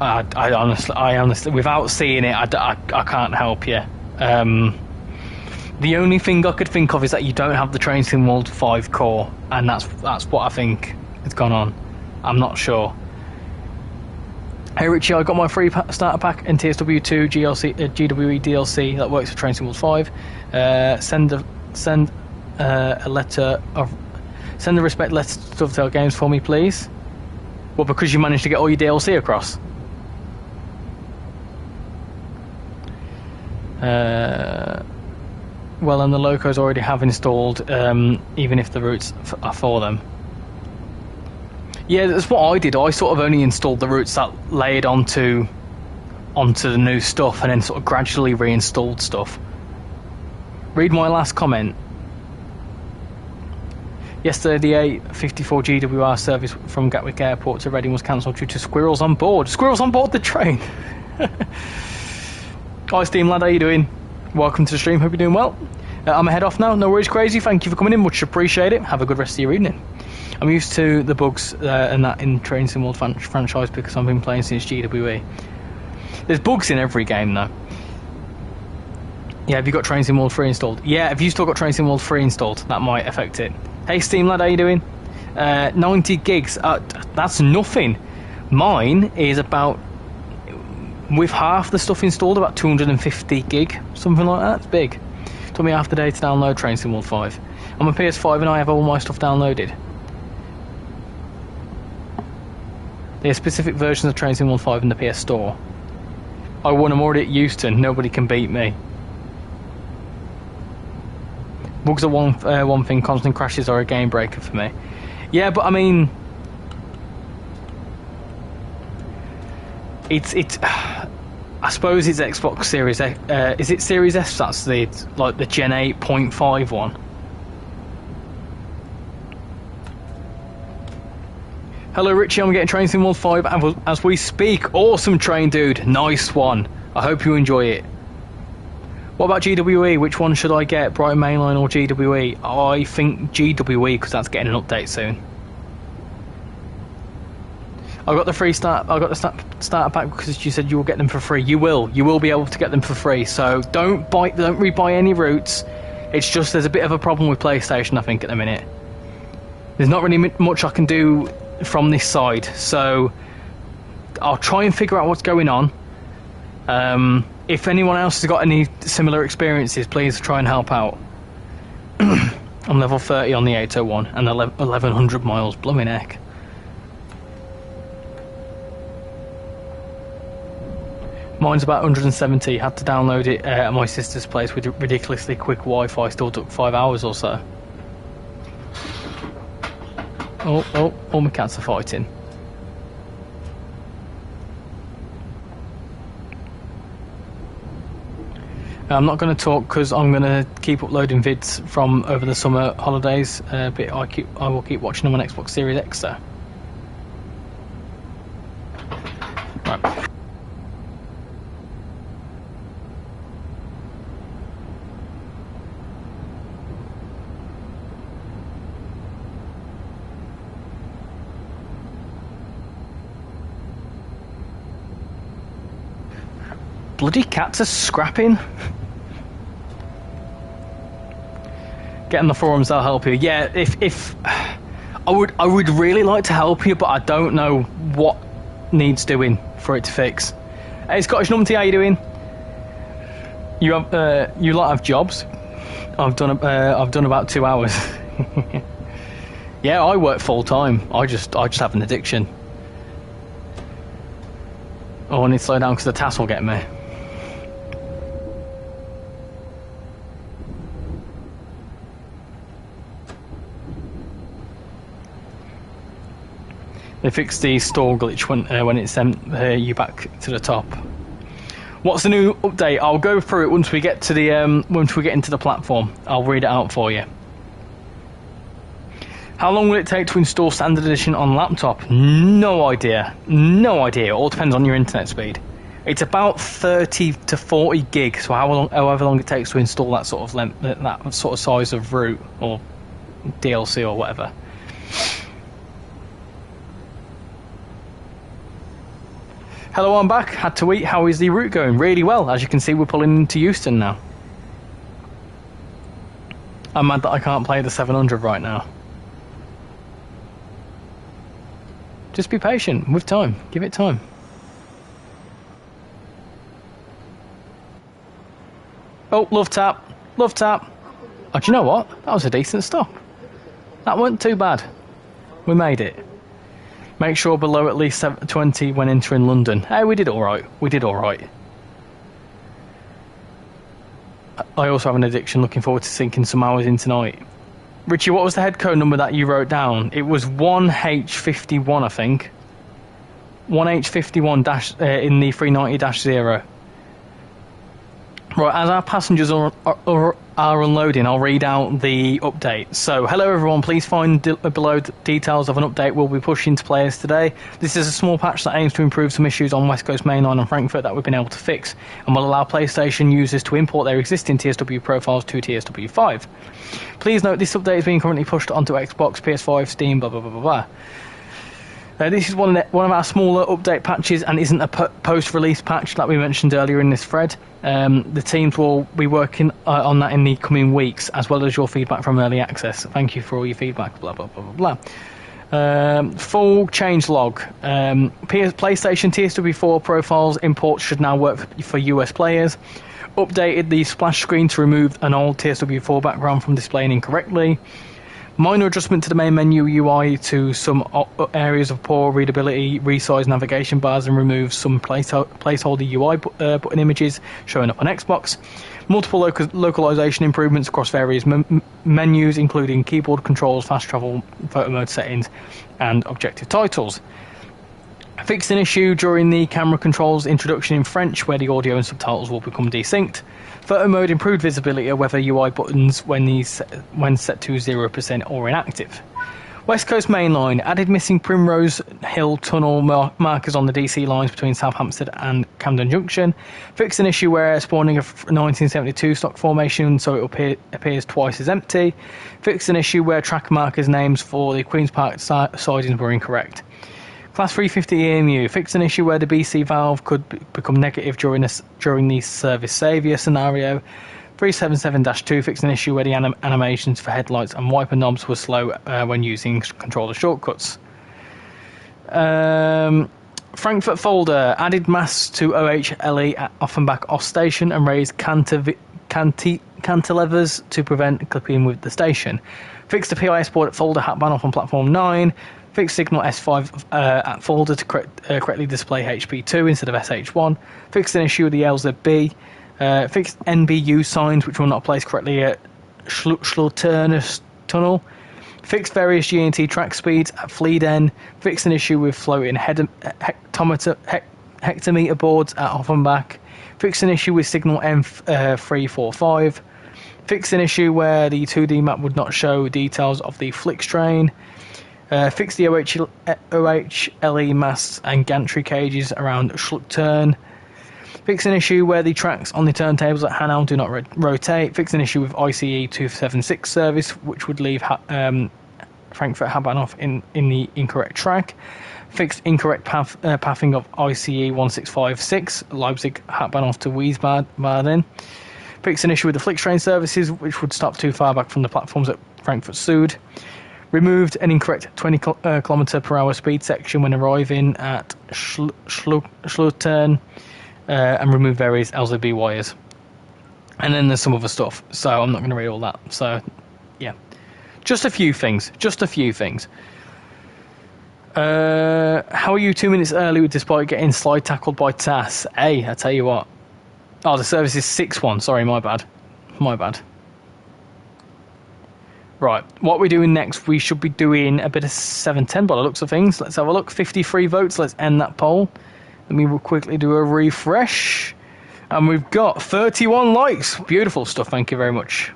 I honestly, without seeing it, I can't help you. The only thing I could think of is that you don't have the TrainsimWorld 5 core, and that's what I think has gone on. I'm not sure. Hey Richie, I got my free starter pack in TSW2 GWE DLC that works for TrainsimWorld 5. Send a respect letter to Dovetail Games for me, please. Well, because you managed to get all your DLC across. Well, and the locos already have installed, even if the routes are for them. Yeah, that's what I did. I sort of only installed the routes that laid onto the new stuff, and then sort of gradually reinstalled stuff. Read my last comment. Yesterday, the 854 GWR service from Gatwick Airport to Reading was cancelled due to squirrels on board. Squirrels on board the train! Hi Steam lad, how you doing? Welcome to the stream, hope you're doing well. I'm ahead off now. No worries, Crazy. Thank you for coming in. Much appreciate it. Have a good rest of your evening. I'm used to the bugs and that in Train Sim World franchise because I've been playing since GWE. There's bugs in every game though. Yeah, have you got Train Sim World 3 installed? Yeah, if you still got Train Sim World 3 installed, that might affect it. Hey Steam lad, how you doing? 90 gigs. That's nothing. Mine is about, with half the stuff installed, about 250 gig, something like that. It's big. Took me half the day to download Train Sim World 5. I'm on PS5 and I have all my stuff downloaded. There's specific versions of Train Sim World 5 in the PS Store. I won. I'm already at Euston. Nobody can beat me. Bugs are one thing. Constant crashes are a game breaker for me. Yeah, but I mean, it's. I suppose it's Xbox Series X. Is it Series S? That's the Gen 8.5 one. Hello, Richie. I'm getting Train Sim World 5 as we speak. Awesome train, dude. Nice one. I hope you enjoy it. What about GWE? Which one should I get? Brighton Mainline or GWE? I think GWE because that's getting an update soon. I got the free start. I got the starter pack because you said you will get them for free. You will. You will be able to get them for free. So don't rebuy any routes. It's just there's a bit of a problem with PlayStation, I think, at the minute. There's not really much I can do from this side, so I'll try and figure out what's going on. If anyone else has got any similar experiences, please try and help out. I'm level 30 on the 801 and 1100 miles. Blooming heck. Mine's about 170. Had to download it at my sister's place with ridiculously quick Wi-Fi. Still took 5 hours or so. Oh, all my cats are fighting. I'm not going to talk because I'm going to keep uploading vids from over the summer holidays. But I will keep watching them on Xbox Series X though. Right. Bloody cats are scrapping. Get on the forums, I'll help you. Yeah, if I would really like to help you, but I don't know what needs doing for it to fix. Hey Scottish Numpty, how you doing? You lot have jobs. I've done about 2 hours. Yeah, I work full time. I just have an addiction. Oh, I need to slow down because the task will get me. They fixed the stall glitch when it sent you back to the top. What's the new update? I'll go through it once we get to the once we get into the platform. I'll read it out for you. How long will it take to install Standard Edition on laptop? No idea. No idea. It all depends on your internet speed. It's about 30 to 40 gig. So however long it takes to install that sort of length, that sort of size of route or DLC or whatever. Hello, I'm back. Had to eat. How is the route going? Really well. As you can see, we're pulling into Euston now. I'm mad that I can't play the 700 right now. Just be patient with time. Give it time. Oh, love tap. Love tap. Oh, do you know what? That was a decent stop. That wasn't too bad. We made it. Make sure below at least 720 when entering London. Hey, we did alright. We did alright. I also have an addiction. Looking forward to sinking some hours in tonight. Richie, what was the head code number that you wrote down? It was 1H51, I think. 1H51 in the 390-0. Right, as our passengers are unloading, I'll read out the update. So, hello everyone, please find below the details of an update we'll be pushing to players today. This is a small patch that aims to improve some issues on West Coast Mainline and Frankfurt that we've been able to fix, and will allow PlayStation users to import their existing TSW profiles to TSW5. Please note this update is being currently pushed onto Xbox, PS5, Steam, blah blah blah blah blah. This is one of our smaller update patches and isn't a post-release patch that we mentioned earlier in this thread. The teams will be working on that in the coming weeks, as well as your feedback from early access. Thank you for all your feedback, blah, blah, blah, blah, blah. Full change log. PlayStation TSW4 profiles imports should now work for US players. Updated the splash screen to remove an old TSW4 background from displaying incorrectly. Minor adjustment to the main menu UI to some areas of poor readability, resize navigation bars and remove some placeholder UI button images showing up on Xbox. Multiple localization improvements across various menus, including keyboard controls, fast travel, photo mode settings, and objective titles. Fixed an issue during the camera controls introduction in French, where the audio and subtitles will become desynced. Photo mode improved visibility of whether UI buttons when set to 0% or inactive. West Coast Mainline added missing Primrose Hill tunnel markers on the DC lines between Southampton and Camden Junction. Fixed an issue where spawning a 1972 stock formation so it appears twice as empty. Fixed an issue where track markers names for the Queen's Park sidings were incorrect. Class 350 EMU fixed an issue where the BC valve could become negative during the service saviour scenario. 377-2 fixed an issue where the animations for headlights and wiper knobs were slow when using controller shortcuts. Frankfurt folder added masts to OHLE at Offenbach off station and raised cantilevers to prevent clipping with the station. Fixed the PIS board at folder hat ban off on platform 9. Fixed signal S5 at folder to correctly display HP2 instead of SH1. Fixed an issue with the LZB. Fixed NBU signs which were not placed correctly at Schlotternus Tunnel. Fixed various GNT track speeds at Fleeden. Fixed an issue with floating hectometer boards at Offenbach. Fixed an issue with signal M345. Fixed an issue where the 2D map would not show details of the Flix train. Fixed the OHLE masts and gantry cages around Schluttern. Fixed an issue where the tracks on the turntables at Hanau do not rotate. Fixed an issue with ICE 276 service, which would leave Frankfurt Habanhof in the incorrect track. Fixed incorrect pathing of ICE 1656, Leipzig Habanhof to Wiesbaden. Fixed an issue with the Flix train services, which would stop too far back from the platforms at Frankfurt Süd. Removed an incorrect 20 km per hour speed section when arriving at Schluttern, and removed various LZB wires. And then there's some other stuff, so I'm not going to read all that. So, yeah. Just a few things. How are you 2 minutes early despite getting slide tackled by TAS? Hey, I tell you what. Oh, the service is 6-1. Sorry, my bad. Right, what we're doing next, we should be doing a bit of 710 by the looks of things. Let's have a look. 53 votes. Let's end that poll. Let me quickly do a refresh. And we've got 31 likes. Beautiful stuff. Thank you very much.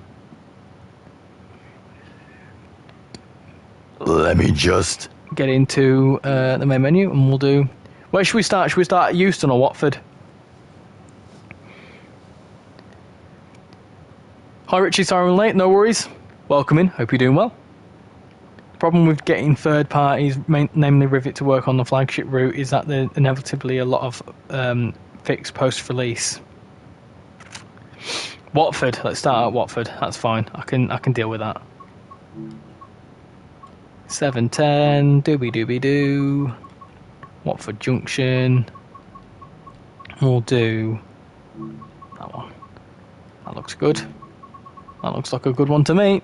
Let me just get into the main menu and we'll do... Where should we start? Should we start at Euston or Watford? Hi Richie, sorry I'm late. No worries. Welcome in, hope you're doing well. The problem with getting third parties, namely Rivet, to work on the flagship route is that there's inevitably a lot of fixed post-release. Watford, let's start at Watford, that's fine, I can deal with that. 710, dooby-dooby-doo. Watford Junction. We'll do that one. That looks good. That looks like a good one to me.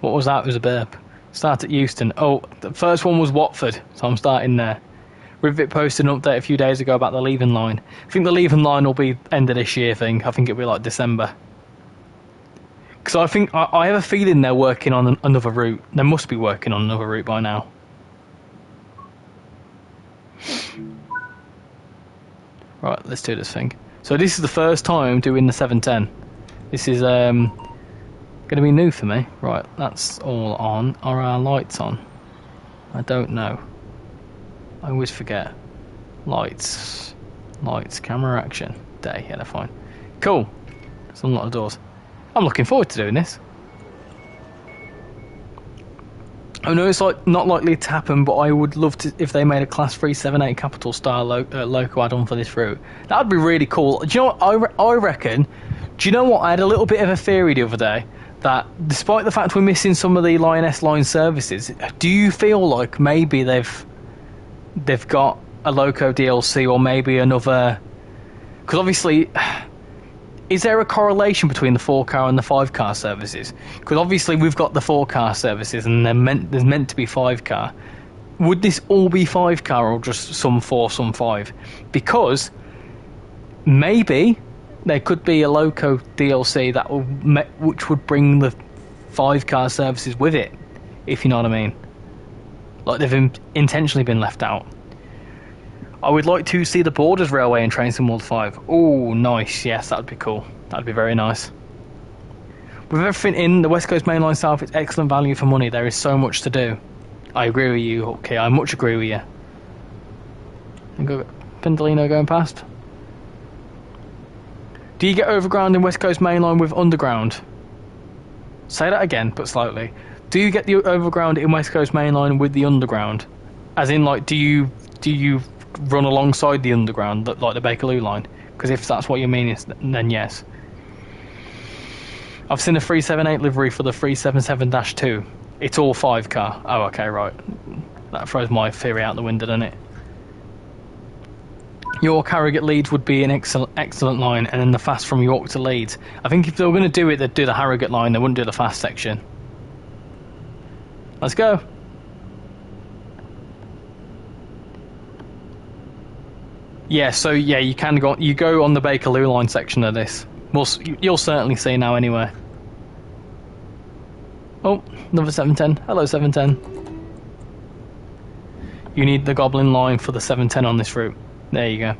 What was that? It was a burp. Start at Euston. Oh, the first one was Watford, so I'm starting there. Rivet posted an update a few days ago about the leaving line. I think the leaving line will be end of this year thing. I think it'll be like December. Because I think I have a feeling they're working on another route. They must be working on another route by now. Right, let's do this thing. So this is the first time doing the 710. This is going to be new for me. Right, that's all on. Are our lights on? I don't know. I always forget. Lights, camera action, day. Yeah, they're fine. Cool. Let's unlock the doors. I'm looking forward to doing this. I know it's not likely to happen, but I would love to if they made a Class 378 Capital style loco add-on for this route. That would be really cool. Do you know what I reckon? Do you know what? I had a little bit of a theory the other day that despite the fact we're missing some of the Lioness Line services, do you feel like maybe they've got a loco DLC or maybe another? Because obviously, is there a correlation between the 4-car and the 5-car services? Because obviously we've got the 4-car services and there's meant to be 5-car. Would this all be 5-car or just some 4, some 5? Because maybe there could be a loco DLC which would bring the 5-car services with it, if you know what I mean. Like they've intentionally been left out. I would like to see the Borders Railway in Train Sim World 5. Oh, nice. Yes, that would be cool. That would be very nice. With everything in the West Coast Main Line South, it's excellent value for money. There is so much to do. I agree with you. Okay, I much agree with you. Pendolino going past. Do you get overground in West Coast Main Line with underground? Say that again, but slowly. Do you get the overground in West Coast Main Line with the underground? As in, like, do you run alongside the underground, like the Bakerloo line? Because if that's what you mean, then yes. I've seen a 378 livery for the 377-2. It's all 5-car. Oh, okay, right. That throws my theory out the window, doesn't it? York, Harrogate, Leeds would be an excellent line, and then the fast from York to Leeds. I think if they were going to do it, they'd do the Harrogate line. They wouldn't do the fast section. Let's go. Yeah, so yeah, you can go on the Bakerloo line section of this. You'll certainly see now anyway. Oh, another 710. Hello, 710. You need the Goblin line for the 710 on this route. There you go.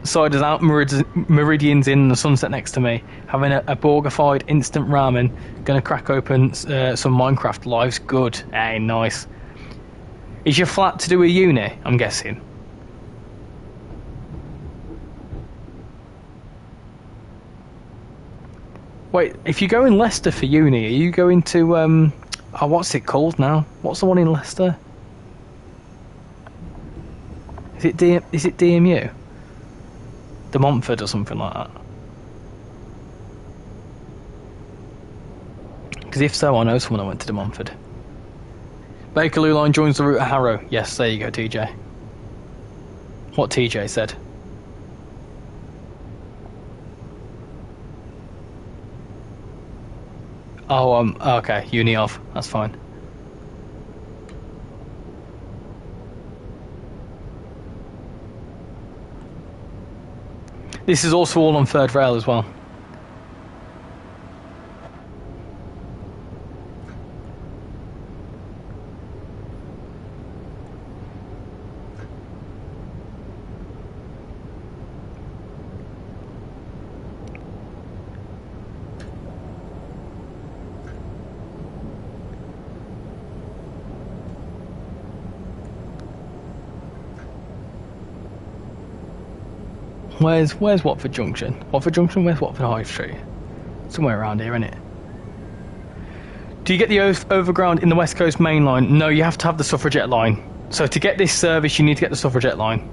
Ciders out, Meridian's in, the sunset next to me. Having a Borgified instant ramen. Gonna crack open some Minecraft lives. Good. Hey, nice. Is your flat to do a uni, I'm guessing? Wait, if you go in Leicester for uni, are you going to, oh, what's it called now? What's the one in Leicester? Is it DMU? De Montfort or something like that? Because if so, I know someone that went to De Montfort. Bakerloo line joins the route at Harrow. Yes, there you go, TJ. What TJ said. Oh, okay, uni off. That's fine. This is also all on third rail as well. Where's Watford Junction? Watford Junction? Where's Watford High Street? Somewhere around here, isn't it? Do you get the overground in the West Coast Main Line? No, you have to have the Suffragette line. So to get this service, you need to get the Suffragette line.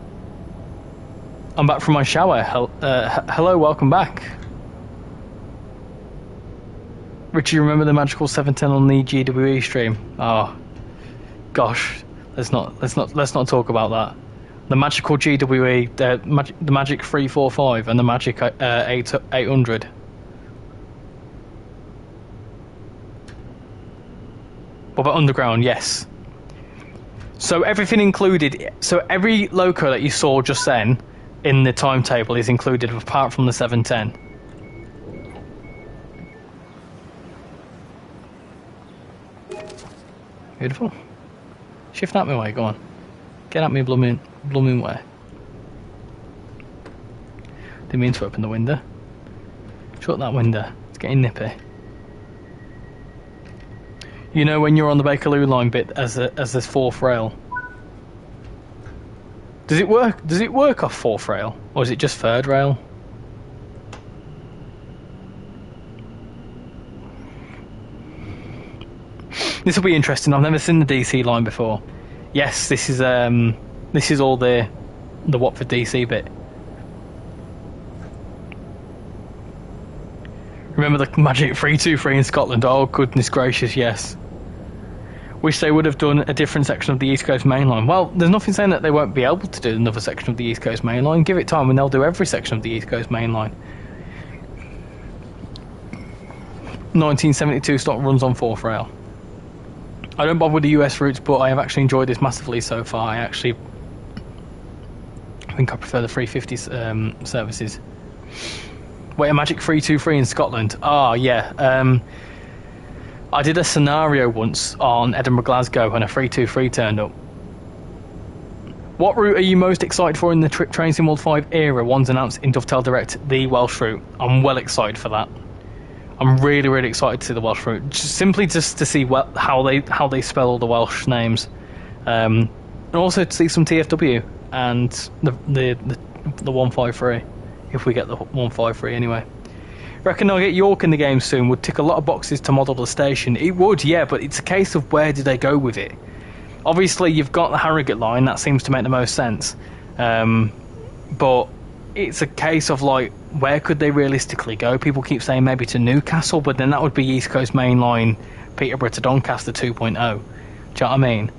I'm back from my shower. Hello, welcome back. Richie, remember the magical 710 on the GWE stream? Oh, gosh, let's not talk about that. The magical GWE, the magic 345 and the magic 800. What about underground? Yes. So everything included. So every loco that you saw just then in the timetable is included, apart from the 710. Beautiful. Shift out my way. Go on. Get at me, blooming way. Didn't mean to open the window. Shut that window. It's getting nippy. You know when you're on the Bakerloo line bit as this fourth rail. Does it work? Does it work off fourth rail, or is it just third rail? This will be interesting. I've never seen the DC line before. Yes, this is all the Watford DC bit. Remember the magic 323 in Scotland? Oh goodness gracious, yes. Wish they would have done a different section of the East Coast Main Line. Well, there's nothing saying that they won't be able to do another section of the East Coast Main Line. Give it time and they'll do every section of the East Coast Main Line. 1972 stock runs on fourth rail. I don't bother with the US routes, but I have actually enjoyed this massively so far. I think I prefer the 350 services. Wait, a magic 323 in Scotland? Oh, yeah. I did a scenario once on Edinburgh Glasgow and a 323 turned up. What route are you most excited for in the Train Sim World 5 era? One's announced in Dovetail Direct, the Welsh route. I'm well excited for that. I'm really, really excited to see the Welsh route. Simply just to see how they spell all the Welsh names. And also to see some TFW and the 153. If we get the 153 anyway. Reckon I'll get York in the game soon. Would tick a lot of boxes to model the station. It would, yeah, but it's a case of where do they go with it. Obviously you've got the Harrogate line, that seems to make the most sense, but it's a case of like, where could they realistically go? People keep saying maybe to Newcastle, but then that would be East Coast Main Line Peterborough to Doncaster 2.0. Do you know what I mean?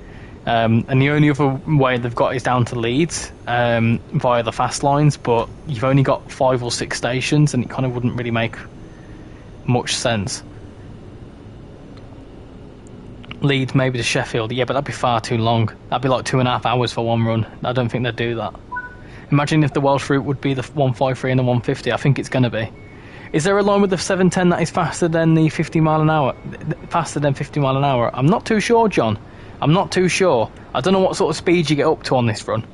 And the only other way they've got is down to Leeds via the fast lines, but you've only got 5 or 6 stations and it kind of wouldn't really make much sense. Leeds maybe to Sheffield, yeah, but that'd be far too long. That'd be like 2.5 hours for one run. I don't think they'd do that. Imagine if the Welsh route would be the 153 and the 150. I think it's going to be. Is there a line with the 710 that is faster than the 50 mile an hour? Faster than 50 mile an hour? I'm not too sure, John. I'm not too sure. I don't know what sort of speed you get up to on this run.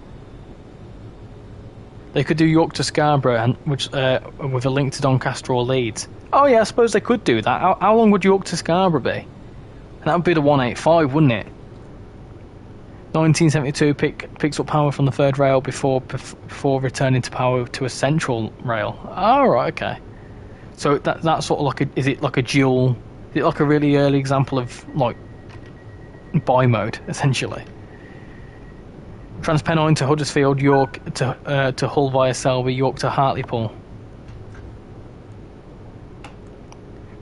They could do York to Scarborough, and with a link to Doncaster or Leeds. Oh yeah, I suppose they could do that. How long would York to Scarborough be? And that would be the 185, wouldn't it? 1972 picks up power from the third rail before returning to power to a central rail. Oh right, okay. So that's sort of like is it like a dual? Is it like a really early example of like bi-mode essentially? Transpennine to Huddersfield, York to Hull via Selby, York to Hartlepool.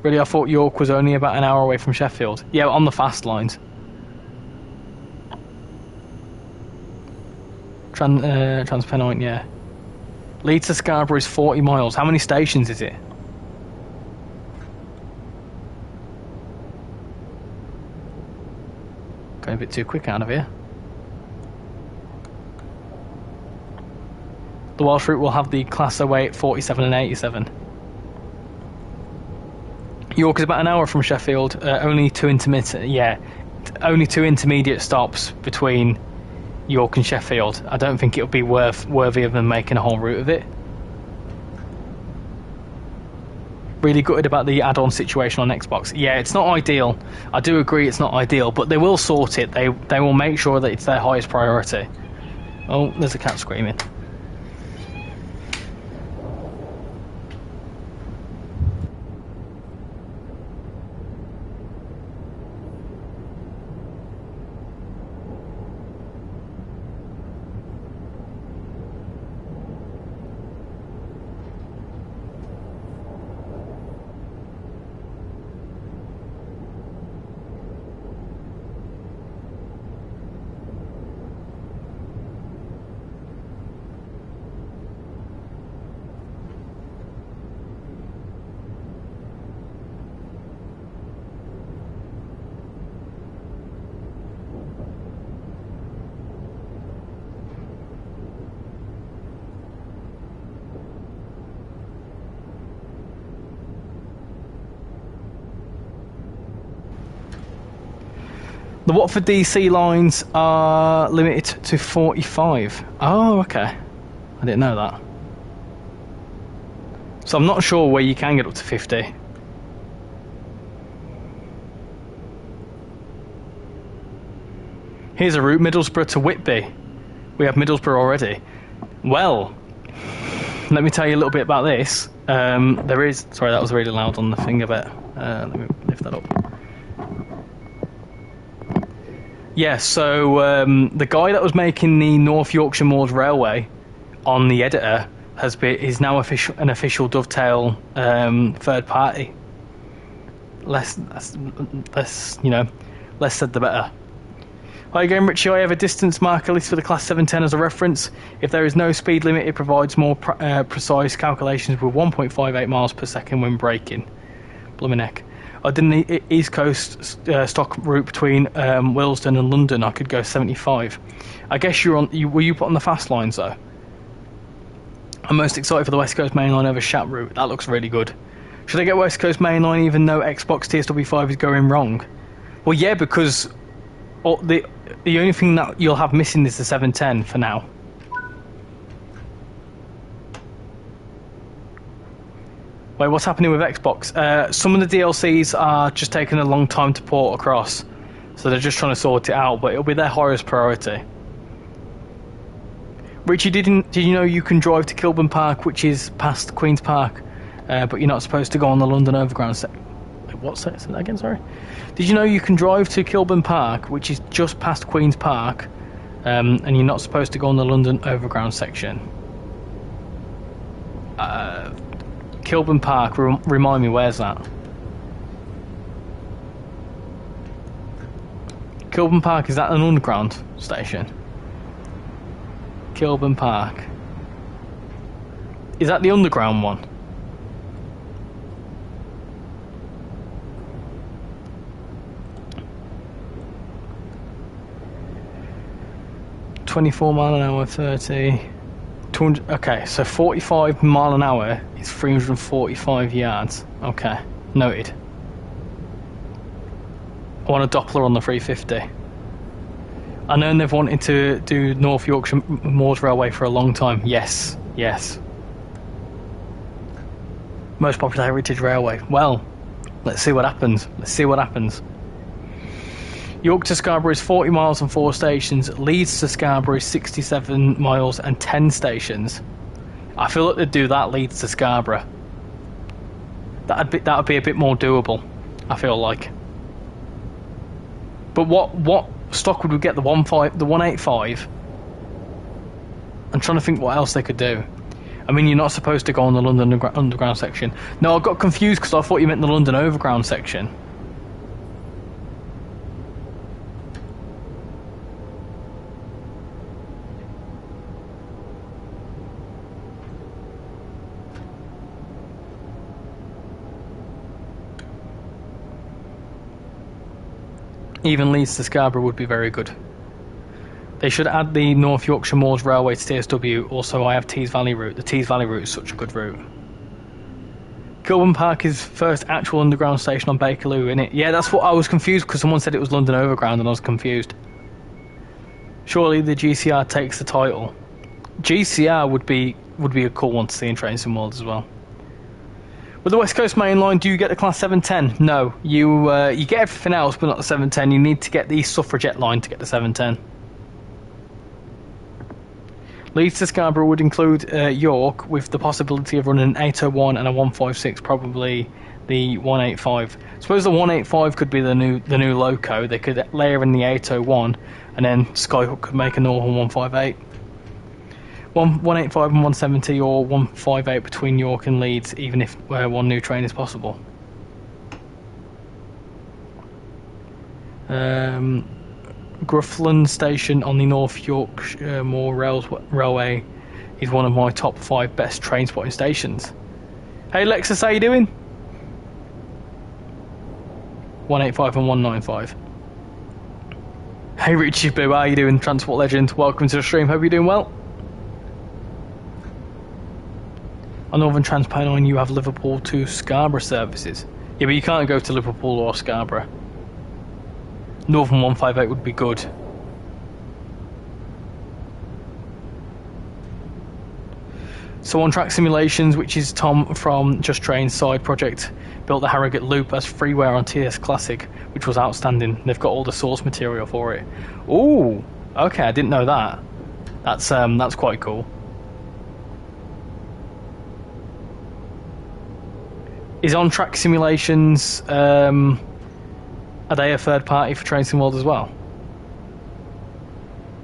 Really, I thought York was only about an hour away from Sheffield. Yeah, on the fast lines. Transpennine, yeah. Leeds to Scarborough is 40 miles. How many stations is it? Going a bit too quick out of here. The Welsh route will have the class away at 47 and 87. York is about an hour from Sheffield. Only two intermediate stops between York and Sheffield. I don't think it'll be worthy of them making a whole route of it. Really gutted about the add-on situation on Xbox. Yeah, it's not ideal. I do agree it's not ideal, but they will sort it. They will make sure that it's their highest priority. Oh, there's a cat screaming. The Watford DC lines are limited to 45. Oh, okay. I didn't know that. So I'm not sure where you can get up to 50. Here's a route, Middlesbrough to Whitby. We have Middlesbrough already. Well, let me tell you a little bit about this. There is... Sorry, that was really loud on the thing of it. Let me lift that up. Yeah, so the guy that was making the North Yorkshire Moors Railway on the editor is now an official Dovetail third party. Less said the better. Hi again, Richie. I have a distance marker list for the Class 710 as a reference. If there is no speed limit, it provides more precise calculations with 1.58 miles per second when braking. Blooming heck. I did the East Coast stock route between Willesden and London. I could go 75. I guess were you put on the fast lines though? I'm most excited for the West Coast Main Line over Shat route. That looks really good. Should I get West Coast Main Line even though Xbox TSW5 is going wrong? Well, yeah, because the only thing that you'll have missing is the 710 for now. Wait, what's happening with Xbox? Some of the DLCs are just taking a long time to port across, so they're just trying to sort it out, but it'll be their highest priority. Richie, did you know you can drive to Kilburn Park, which is past Queen's Park, but you're not supposed to go on the London Overground set? What's that? Say that again, sorry. Did you know you can drive to Kilburn Park, which is just past Queen's Park, and you're not supposed to go on the London Overground section? Kilburn Park, remind me, where's that? Kilburn Park, is that an underground station? Kilburn Park. Is that the underground one? $24 mile an hour, 30, 200. Okay, so 45 mile an hour is 345 yards. Okay, noted. I want a Doppler on the 350. I know they've wanted to do North Yorkshire Moors Railway for a long time. Yes, yes. Most popular heritage railway. Well, let's see what happens. Let's see what happens. York to Scarborough is 40 miles and 4 stations. Leeds to Scarborough is 67 miles and 10 stations. I feel like they'd do that, Leeds to Scarborough. That'd be a bit more doable, I feel like. But what stock would we get? The 185? I'm trying to think what else they could do. I mean, you're not supposed to go on the London Underground section. No, I got confused because I thought you meant the London Overground section. Even Leeds to Scarborough would be very good. They should add the North Yorkshire Moors Railway to TSW. Also, I have Tees Valley route. The Tees Valley route is such a good route. Kilburn Park is first actual underground station on Bakerloo, innit? Yeah, that's what I was confused because someone said it was London Overground and I was confused. Surely the GCR takes the title. GCR would be a cool one to see in TrainsimWorld as well. With the West Coast Main Line, do you get the Class 710? No, you get everything else, but not the 710. You need to get the Suffragette line to get the 710. Leeds to Scarborough would include York, with the possibility of running an 801 and a 156, probably the 185. Suppose the 185 could be the new loco. They could layer in the 801, and then Skyhook could make a Northern 158. 185 and 170 or 158 between York and Leeds, even if one new train is possible. Grufflin Station on the North Yorkshire Moor Railway is one of my top 5 best train spotting stations. Hey Lexus, how you doing? 185 and 195. Hey Richie Boo, how you doing? Transport Legend, welcome to the stream, hope you're doing well. On Northern Transport Line, you have Liverpool to Scarborough services. Yeah, but you can't go to Liverpool or Scarborough. Northern 158 would be good. So on Track Simulations, which is Tom from Just Train's side project, built the Harrogate Loop as freeware on TS Classic, which was outstanding. They've got all the source material for it. Ooh, okay, I didn't know that. That's quite cool. Is On Track Simulations, are they a third party for TrainsimWorld as well?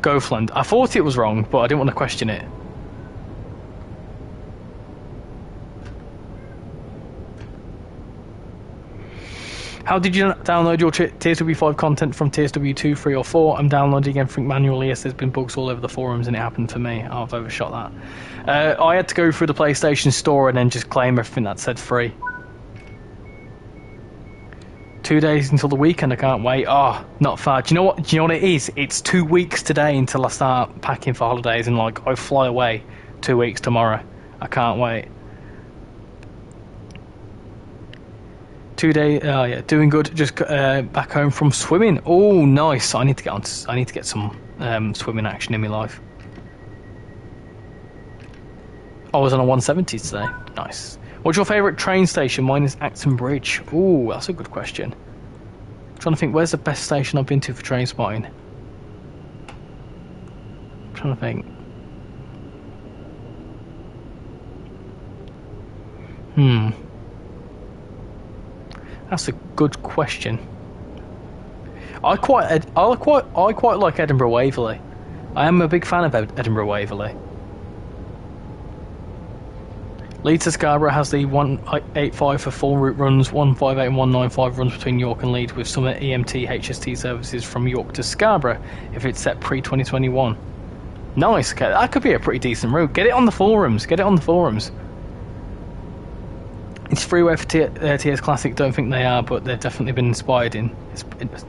Gofland. I thought it was wrong, but I didn't want to question it. How did you download your TSW5 content from TSW2, 3 or 4? I'm downloading everything manually. Yes, there's been bugs all over the forums and it happened for me. Oh, I've overshot that. I had to go through the PlayStation Store and then just claim everything that said free. 2 days until the weekend, I can't wait. Oh, not far. Do you know what it is? It's 2 weeks today until I start packing for holidays, and like I fly away 2 weeks tomorrow. I can't wait. 2 days, oh yeah, doing good. Just back home from swimming. Oh, nice. I need to get some swimming action in my life. I was on a 170 today. Nice. What's your favourite train station? Mine is Acton Bridge. Ooh, that's a good question. I'm trying to think, where's the best station I've been to for train spotting? I'm trying to think. That's a good question. I quite like Edinburgh Waverley. I am a big fan of Edinburgh Waverley. Leeds to Scarborough has the 185 for full route runs, 158 and 195 runs between York and Leeds, with some EMT HST services from York to Scarborough if it's set pre-2021. Nice, okay, that could be a pretty decent route. Get it on the forums, It's freeware for TS Classic, don't think they are, but they've definitely been inspired in.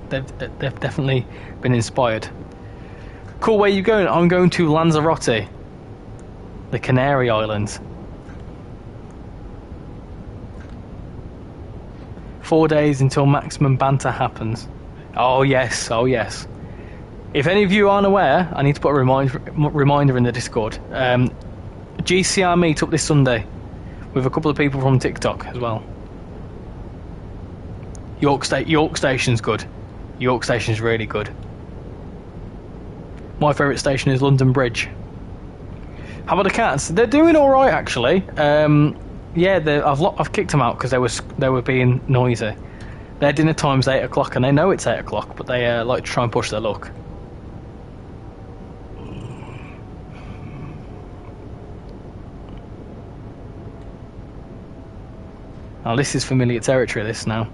They've definitely been inspired. Cool, where are you going? I'm going to Lanzarote, the Canary Islands. 4 days until maximum banter happens. Oh yes, oh yes. If any of you aren't aware, I need to put a reminder in the Discord. GCR meet up this Sunday with a couple of people from TikTok as well. York Station's good. York Station's really good. My favourite station is London Bridge. How about the cats? They're doing all right actually. Yeah, I've kicked them out because they were being noisy. Their dinner time's 8 o'clock, and they know it's 8 o'clock, but they like to try and push their luck. Oh, this is familiar territory, this now.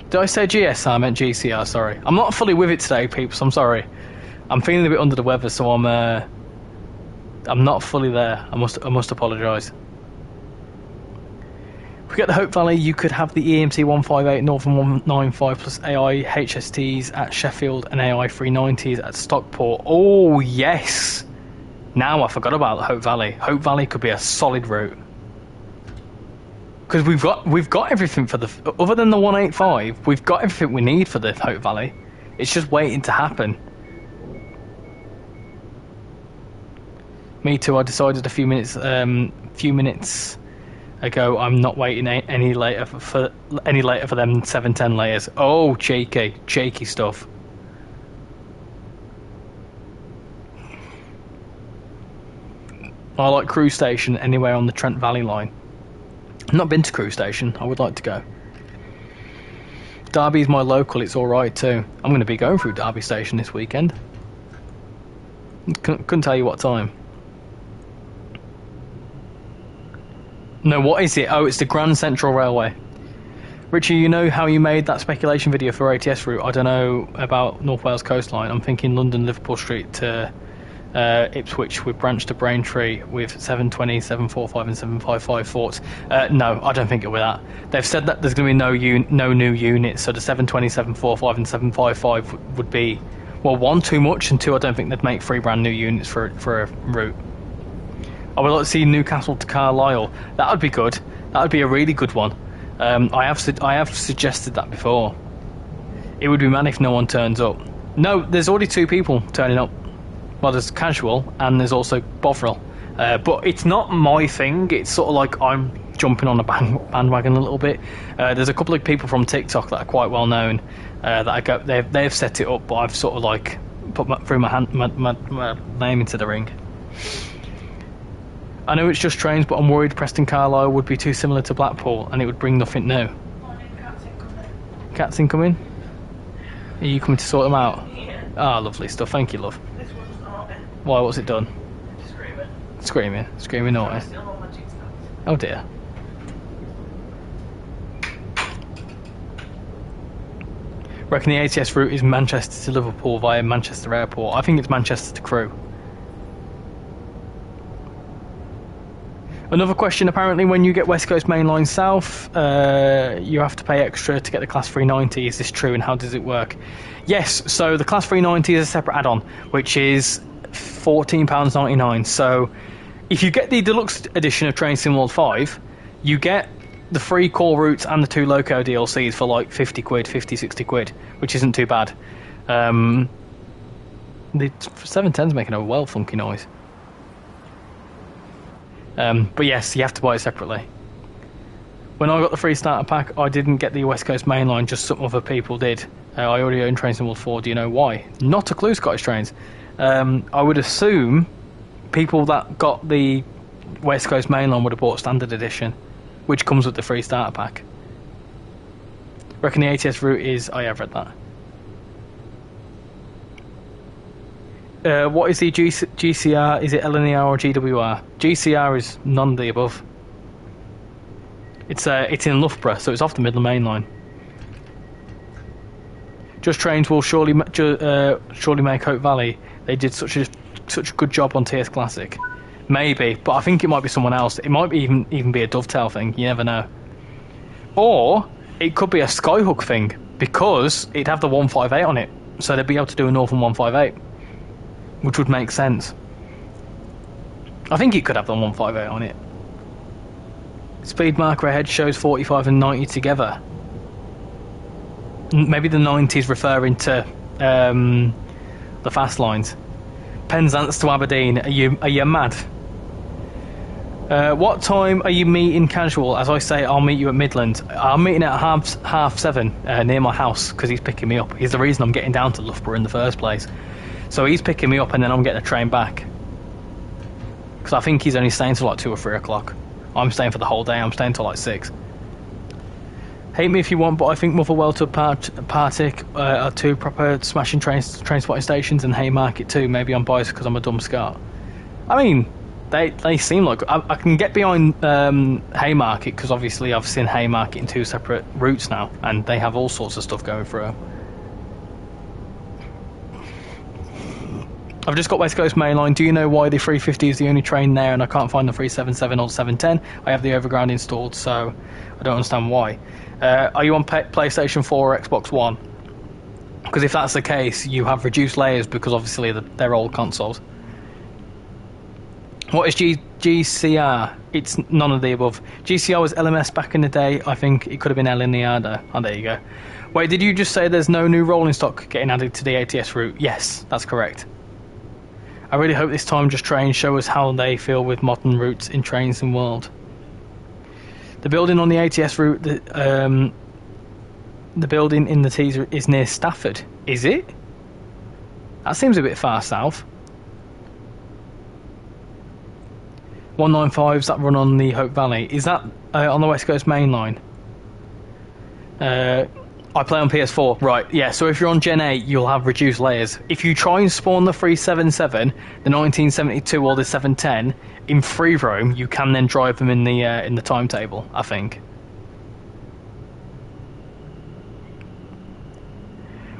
Did I say GS? I meant GCR, sorry. I'm not fully with it today, peeps, I'm sorry. I'm feeling a bit under the weather, so I'm not fully there. I must apologise. If we get the Hope Valley, you could have the EMT 158 Northern 195 plus AI HSTs at Sheffield and AI 390s at Stockport. Oh yes! Now I forgot about the Hope Valley. Hope Valley could be a solid route. Because we've got everything for the, other than the 185, we've got everything we need for the Hope Valley. It's just waiting to happen. Me too. I decided a few minutes ago I'm not waiting any later for them 710 layers. Oh, cheeky stuff. I like Crew Station anywhere on the Trent Valley line. I've not been to Crew Station. I would like to go. Derby's my local. It's all right too. I'm going to be going through Derby Station this weekend. Couldn't tell you what time. No, what is it? Oh, it's the Grand Central Railway. Richie, you know how you made that speculation video for ATS route? I don't know about North Wales coastline. I'm thinking London, Liverpool Street to Ipswich with branch to Braintree with 720, 745 and 755 thoughts. No, I don't think it'll be that. They've said that there's going to be no new units, so the 720, 745 and 755 would be, well, one, too much, and two, I don't think they'd make 3 brand new units for a route. I would like to see Newcastle to Carlisle. That would be good. That would be a really good one. I have suggested that before. It would be mad if no one turns up. No, there's already 2 people turning up. Well, there's casual and there's also Bovril. But it's not my thing. It's sort of like I'm jumping on a bandwagon a little bit. There's a couple of people from TikTok that are quite well known that I go. They've set it up, but I've sort of like threw my name into the ring. I know it's just trains, but I'm worried Preston Carlisle would be too similar to Blackpool and it would bring nothing new. Cat's incoming? Are you coming to sort them out? Yeah. Ah, lovely stuff. Thank you, love. This one's not in. Why? What's it done? Screaming. Screaming naughty. Still on my cheeks. Oh dear. Reckon the ATS route is Manchester to Liverpool via Manchester Airport. I think it's Manchester to Crewe. Another question, apparently when you get West Coast Main Line South, you have to pay extra to get the Class 390. Is this true and how does it work? Yes, so the Class 390 is a separate add-on, which is £14.99. So if you get the deluxe edition of Train Sim World 5, you get the 3 core routes and the 2 loco DLCs for like 50 quid, 50, 60 quid, which isn't too bad. The 710's making a well funky noise. But yes, you have to buy it separately. When I got the free starter pack, I didn't get the West Coast Main Line, just some other people did. I already own Trains in World 4, do you know why? Not a clue, Scottish Trains. I would assume people that got the West Coast Main Line would have bought Standard Edition, which comes with the free starter pack. Reckon the ATS route is... I have read that. What is the GCR? Is it LNER or GWR? GCR is none of the above. It's in Loughborough, so it's off the Midland Main Line. Just Trains will surely make Hope Valley. They did such a good job on TS Classic. Maybe, but I think it might be someone else. It might be even be a Dovetail thing. You never know. Or it could be a Skyhook thing because it'd have the 158 on it, so they'd be able to do a Northern 158. Which would make sense. I think it could have the 158 on it. Speed marker ahead shows 45 and 90 together. Maybe the 90 is referring to the fast lines. Penzance to Aberdeen. Are you mad? What time are you meeting casual? As I say, I'll meet you at Midland. I'm meeting at half 7 near my house because he's picking me up. He's the reason I'm getting down to Loughborough in the first place. So he's picking me up and then I'm getting a train back. Because I think he's only staying till like 2 or 3 o'clock. I'm staying for the whole day. I'm staying till like 6. Hate me if you want, but I think Motherwell to Partick are 2 proper smashing train spotting stations, and Haymarket too. Maybe I'm biased because I'm a dumb Scot. I mean, they seem like... I can get behind Haymarket because obviously I've seen Haymarket in 2 separate routes now, and they have all sorts of stuff going through. I've just got West Coast Main Line. Do you know why the 350 is the only train there and I can't find the 377 or the 710? I have the overground installed, so I don't understand why. Are you on PlayStation 4 or Xbox One? Because if that's the case, you have reduced layers because obviously they're old consoles. What is GCR? It's none of the above. GCR was LMS back in the day. I think it could have been LNER though. Oh, there you go. Wait, did you just say there's no new rolling stock getting added to the ATS route? Yes, that's correct. I really hope this time Just Trains show us how they feel with modern routes in Trains and World. The building on the ATS route, the building in the teaser is near Stafford. Is it? That seems a bit far south. 195s that run on the Hope Valley. Is that on the West Coast Main Line? I play on PS4, right, yeah, so if you're on Gen 8, you'll have reduced layers. If you try and spawn the 377, the 1972 or the 710, in free roam, you can then drive them in the timetable, I think.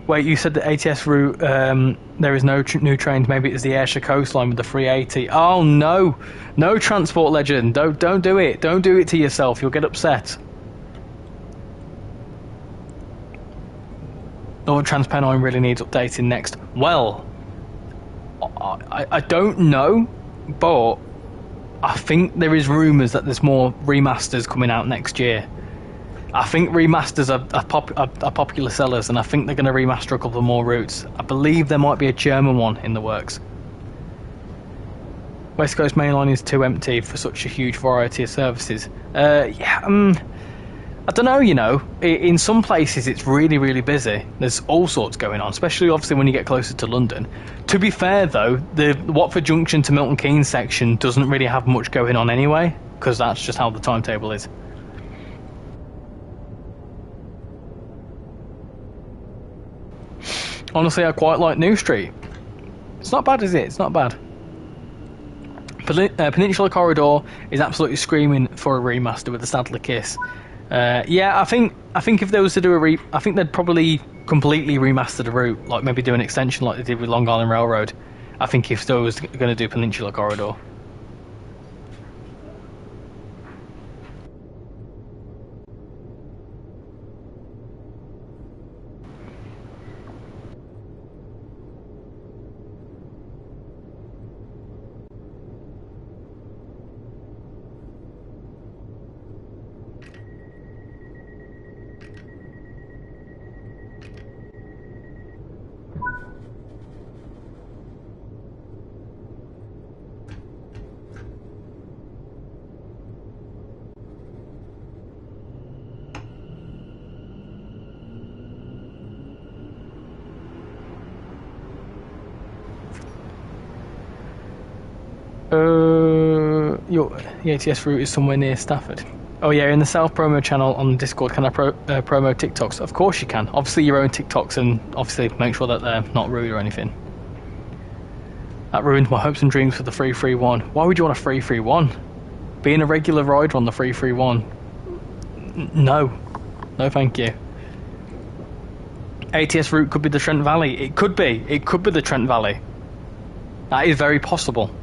Wait, you said the ATS route, there is no new trains, maybe it's the Ayrshire coastline with the 380. Oh no, no Transport Legend, don't do it, don't do it to yourself, you'll get upset. Northern Transpennine really needs updating next. Well, I don't know, but I think there is rumours that there's more remasters coming out next year. I think remasters are popular sellers, and I think they're going to remaster a couple more routes. I believe there might be a German one in the works. West Coast Main Line is too empty for such a huge variety of services. I don't know, you know. In some places it's really, really busy. There's all sorts going on, especially obviously when you get closer to London. To be fair though, the Watford Junction to Milton Keynes section doesn't really have much going on anyway, because that's just how the timetable is. Honestly, I quite like New Street. It's not bad, is it? It's not bad. Peninsula Corridor is absolutely screaming for a remaster with a Sadler Kiss. Yeah, I think if they was to do I think they'd probably completely remaster the route, like maybe do an extension like they did with Long Island Railroad. I think if they was going to do Peninsula Corridor. The ATS route is somewhere near Stafford. Oh yeah, in the South promo channel on Discord, can I promo TikToks? Of course you can. Obviously your own TikToks, and obviously make sure that they're not rude or anything. That ruined my hopes and dreams for the 331. Why would you want a 331? Being a regular rider on the 331? No. No thank you. ATS route could be the Trent Valley. It could be. It could be the Trent Valley. That is very possible.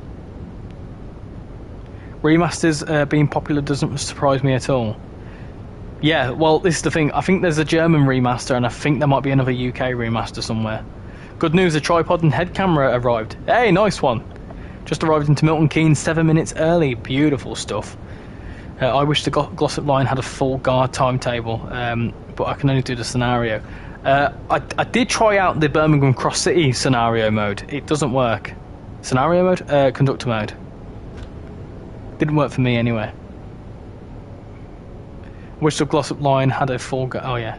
Remasters being popular doesn't surprise me at all. Yeah, well, this is the thing. I think there's a German remaster, and I think there might be another UK remaster somewhere. Good news, a tripod and head camera arrived. Hey, nice one. Just arrived into Milton Keynes 7 minutes early. Beautiful stuff. I wish the Glossop line had a full guard timetable, but I can only do the scenario. I did try out the Birmingham Cross City scenario mode. It doesn't work. Scenario mode? Conductor mode. Didn't work for me anyway. Wish the Glossop line had a full oh yeah.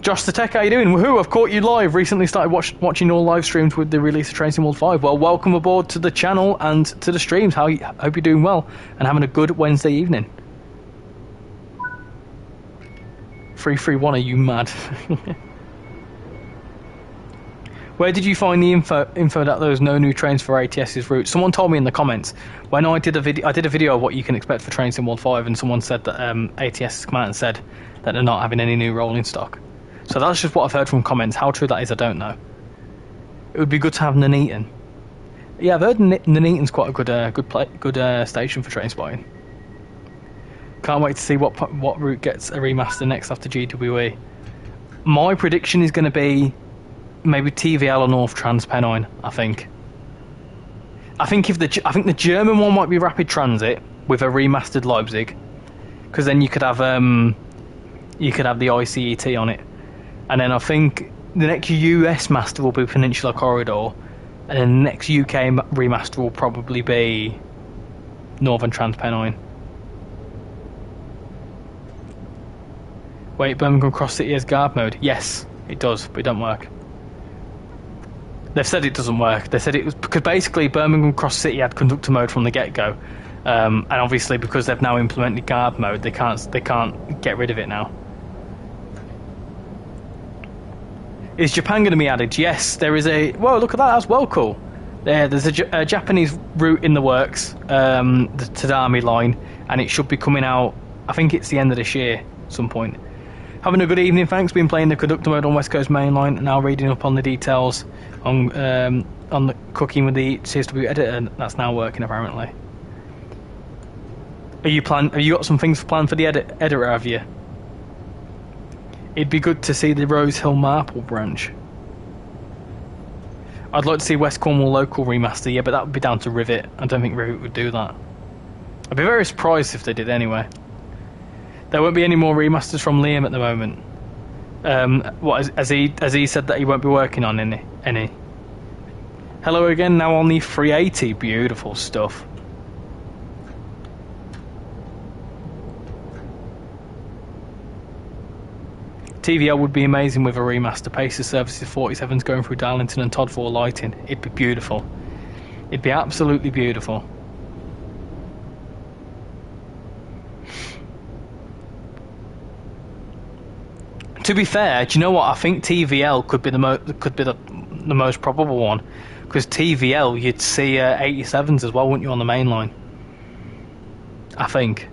Josh the Tech, how you doing? Woohoo, I've caught you live. Recently started watching all live streams with the release of Trainsimworld 5. Well, welcome aboard to the channel and to the streams. Hope you're doing well and having a good Wednesday evening. 331, are you mad? Where did you find the info that there was no new trains for ATS's route? Someone told me in the comments when I did a video of what you can expect for Trainsimworld 5, and someone said that ATS has come out and said that they're not having any new rolling stock. So that's just what I've heard from comments. How true that is, I don't know. It would be good to have Nuneaton. Yeah, I've heard Nuneaton's quite a good station for train spotting. Can't wait to see what route gets a remaster next after GWE. My prediction is going to be maybe TVL or North Transpennine. I think the German one might be Rapid Transit with a remastered Leipzig, because then you could have the ICET on it, and then I think the next US master will be Peninsula Corridor, and then the next UK remaster will probably be Northern Transpennine. Wait, Birmingham Cross City has guard mode? Yes, it does, but it don't work. They've said it doesn't work. They said it was because basically Birmingham Cross City had conductor mode from the get-go, and obviously because they've now implemented guard mode, they can't get rid of it now. Is Japan going to be added? Yes, there is a. Whoa, look at that! That's well cool. There's a Japanese route in the works, the Tadami line, and it should be coming out. I think it's the end of this year, at some point. Having a good evening, thanks. Been playing the conductor mode on West Coast Main Line, and now reading up on the details on the cooking with the CSW editor. That's now working apparently. Have you got some things planned for the editor? Have you? It'd be good to see the Rose Hill Marple branch. I'd like to see West Cornwall local remaster, yeah, but that would be down to Rivet. I don't think Rivet would do that. I'd be very surprised if they did anyway. There won't be any more remasters from Liam at the moment. What has he said that he won't be working on any? Hello again, now on the 380. Beautiful stuff. TVL would be amazing with a remaster. Pacer services 47s going through Darlington and Todd for lighting. It'd be beautiful. It'd be absolutely beautiful. To be fair, do you know what? I think TVL could be the most probable one, because TVL you'd see 87s as well, wouldn't you, on the main line? I think.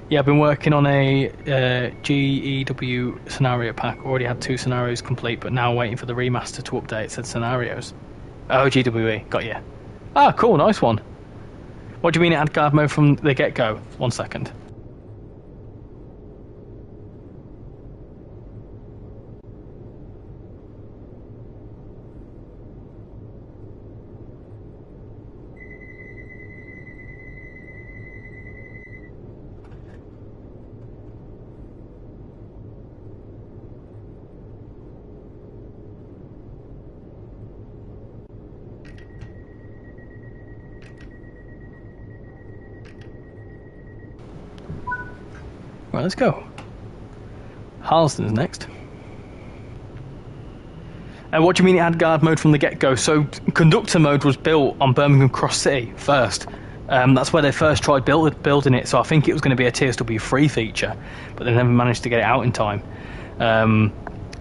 Yeah, I've been working on a GEW scenario pack. Already had 2 scenarios complete, but now waiting for the remaster to update said scenarios. Oh, GWE, got you. Ah, cool, nice one. What do you mean it had guard mode from the get-go? 1 second. Right, let's go. Harleston's next. What do you mean it had guard mode from the get-go? So conductor mode was built on Birmingham Cross City first. That's where they first tried building it, so I think it was going to be a TSW3 feature, but they never managed to get it out in time.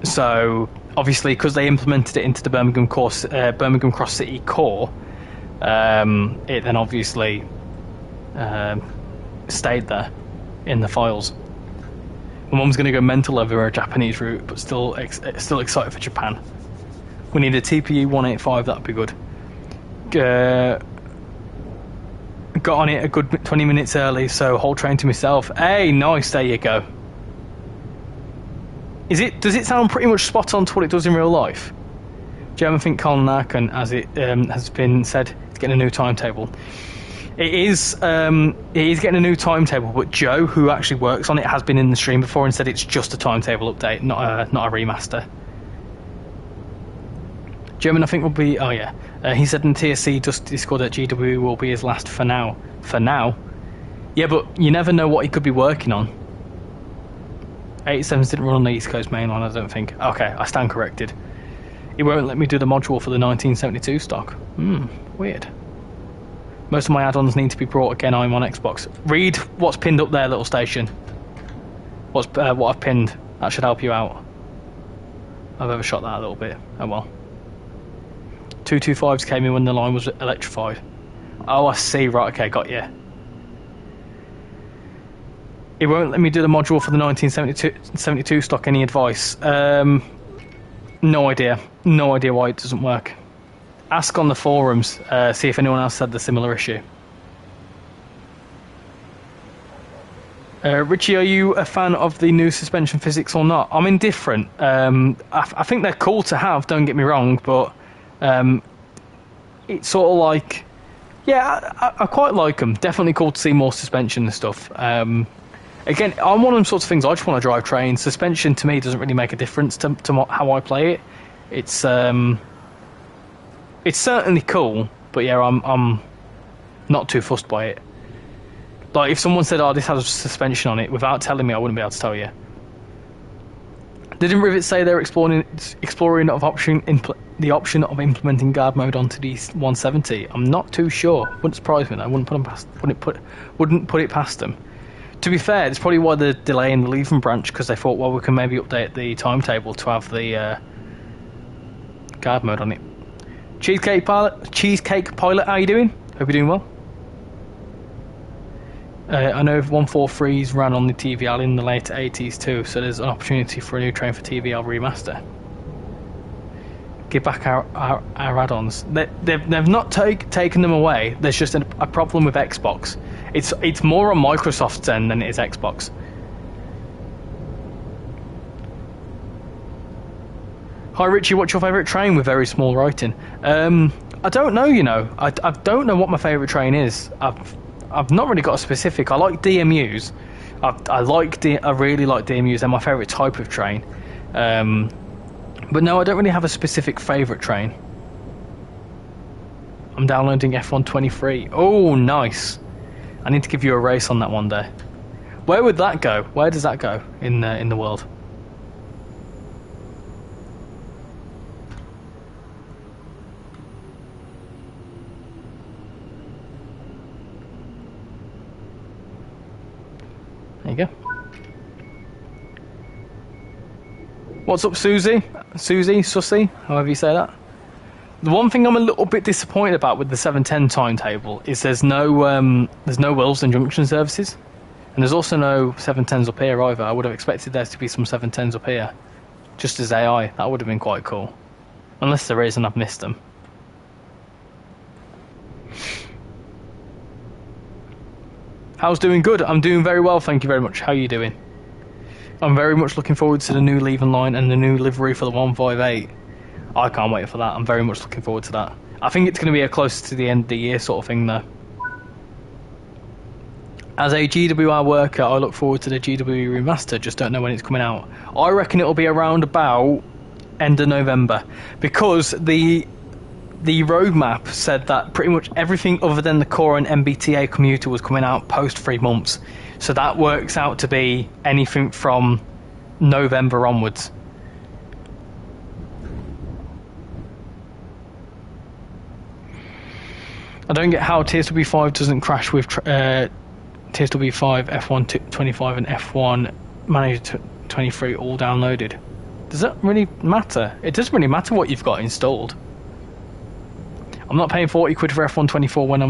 So obviously, because they implemented it into the Birmingham Cross City core, it then obviously stayed there in the files. My mum's going to go mental over a Japanese route, but still excited for Japan. We need a TPU 185, that'd be good. Got on it a good 20 minutes early, so whole train to myself. Hey, nice, there you go. Does it sound pretty much spot on to what it does in real life? Do you ever think Colin Narken, as it has been said, is getting a new timetable? It is getting a new timetable, but Joe, who actually works on it, has been in the stream before and said it's just a timetable update, not a remaster. German, I think, will be... Oh, yeah. He said in TSC Discord that GW will be his last for now. For now? Yeah, but you never know what he could be working on. 87s didn't run on the East Coast mainline, I don't think. Okay, I stand corrected. He won't let me do the module for the 1972 stock. Weird. Most of my add-ons need to be brought again. I'm on Xbox. Read what's pinned up there, little station. What I've pinned. That should help you out. I've overshot that a little bit. Oh well. 225s came in when the line was electrified. Oh, I see. Right, okay, got you. It won't let me do the module for the 1972 stock. Any advice? No idea. No idea why it doesn't work. Ask on the forums, see if anyone else had the similar issue. Richie, are you a fan of the new suspension physics or not? I'm indifferent. I think they're cool to have, don't get me wrong, but it's sort of like... Yeah, I quite like them. Definitely cool to see more suspension and stuff. Again, I'm one of them sorts of things, I just want to drive trains. Suspension, to me, doesn't really make a difference to how I play it. It's certainly cool, but yeah, I'm not too fussed by it. Like, if someone said, oh, this has suspension on it, without telling me, I wouldn't be able to tell you. Didn't Rivet say they're exploring the option of implementing guard mode onto the 170? I'm not too sure. Wouldn't surprise me. I wouldn't put it past them. To be fair, it's probably why they're delaying the leaving branch, because they thought, well, we can maybe update the timetable to have the guard mode on it. Cheesecake Pilot, how you doing? Hope you're doing well. I know 143s ran on the TVL in the late 80s too, so there's an opportunity for a new train for TVL remaster. Give back our add-ons. They've not taken them away. There's just a problem with Xbox. It's more on Microsoft's end than it is Xbox. Hi Richie, what's your favourite train with very small writing? I don't know, you know. I don't know what my favourite train is. I've not really got a specific. I like DMUs. I really like DMUs. They're my favourite type of train. But no, I don't really have a specific favourite train. I'm downloading F123. Oh, nice. I need to give you a race on that one day. Where would that go? Where does that go in the world? There you go. What's up, Susie? Sussy, however you say that. The one thing I'm a little bit disappointed about with the 710 timetable is there's no Willesden Junction services, and there's also no 710s up here either. I would have expected there to be some 710s up here, just as AI. That would have been quite cool, unless there is and I've missed them. How's doing? Good. I'm doing very well, thank you very much. How are you doing? I'm very much looking forward to the new leaving line and the new livery for the 158. I can't wait for that. I'm very much looking forward to that. I think it's going to be a closer to the end of the year sort of thing though. As a GWR worker, I look forward to the GW remaster, just don't know when it's coming out. I reckon it'll be around about end of November, because the roadmap said that pretty much everything other than the core and MBTA commuter was coming out post 3 months. So that works out to be anything from November onwards. I don't get how TSW5 doesn't crash with TSW5, F125 and F1 Manager 23 all downloaded. Does that really matter? It doesn't really matter what you've got installed. I'm not paying 40 quid for F124 when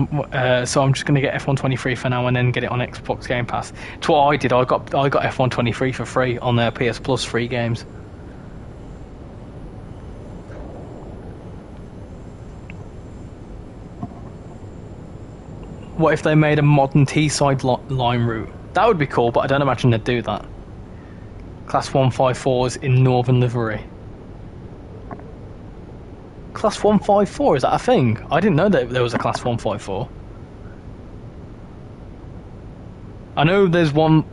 so I'm just going to get F123 for now and then get it on Xbox Game Pass. It's what I did. I got F123 for free on their PS Plus free games. What if they made a modern T-side line route? That would be cool, but I don't imagine they'd do that. Class 154s in Northern livery. Class 154, is that a thing? I didn't know that there was a Class 154. I know there's I know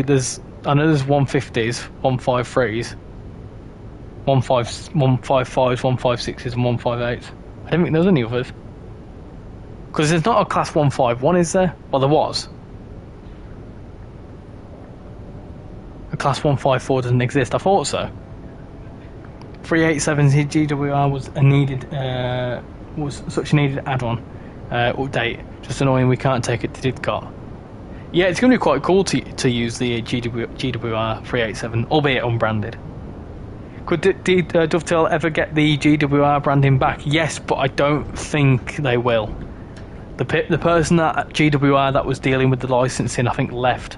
there's 150s, 153s, 155s, 156s and 158s. I didn't think there was any others. Because there's not a Class 151, is there? Well, there was. A Class 154 doesn't exist, I thought so. 387 GWR was a needed, was such a needed add-on update. Just annoying we can't take it to Didcot. Yeah, it's going to be quite cool to use the GWR 387, albeit unbranded. Could Dovetail ever get the GWR branding back? Yes, but I don't think they will. The person at GWR that was dealing with the licensing, I think, left,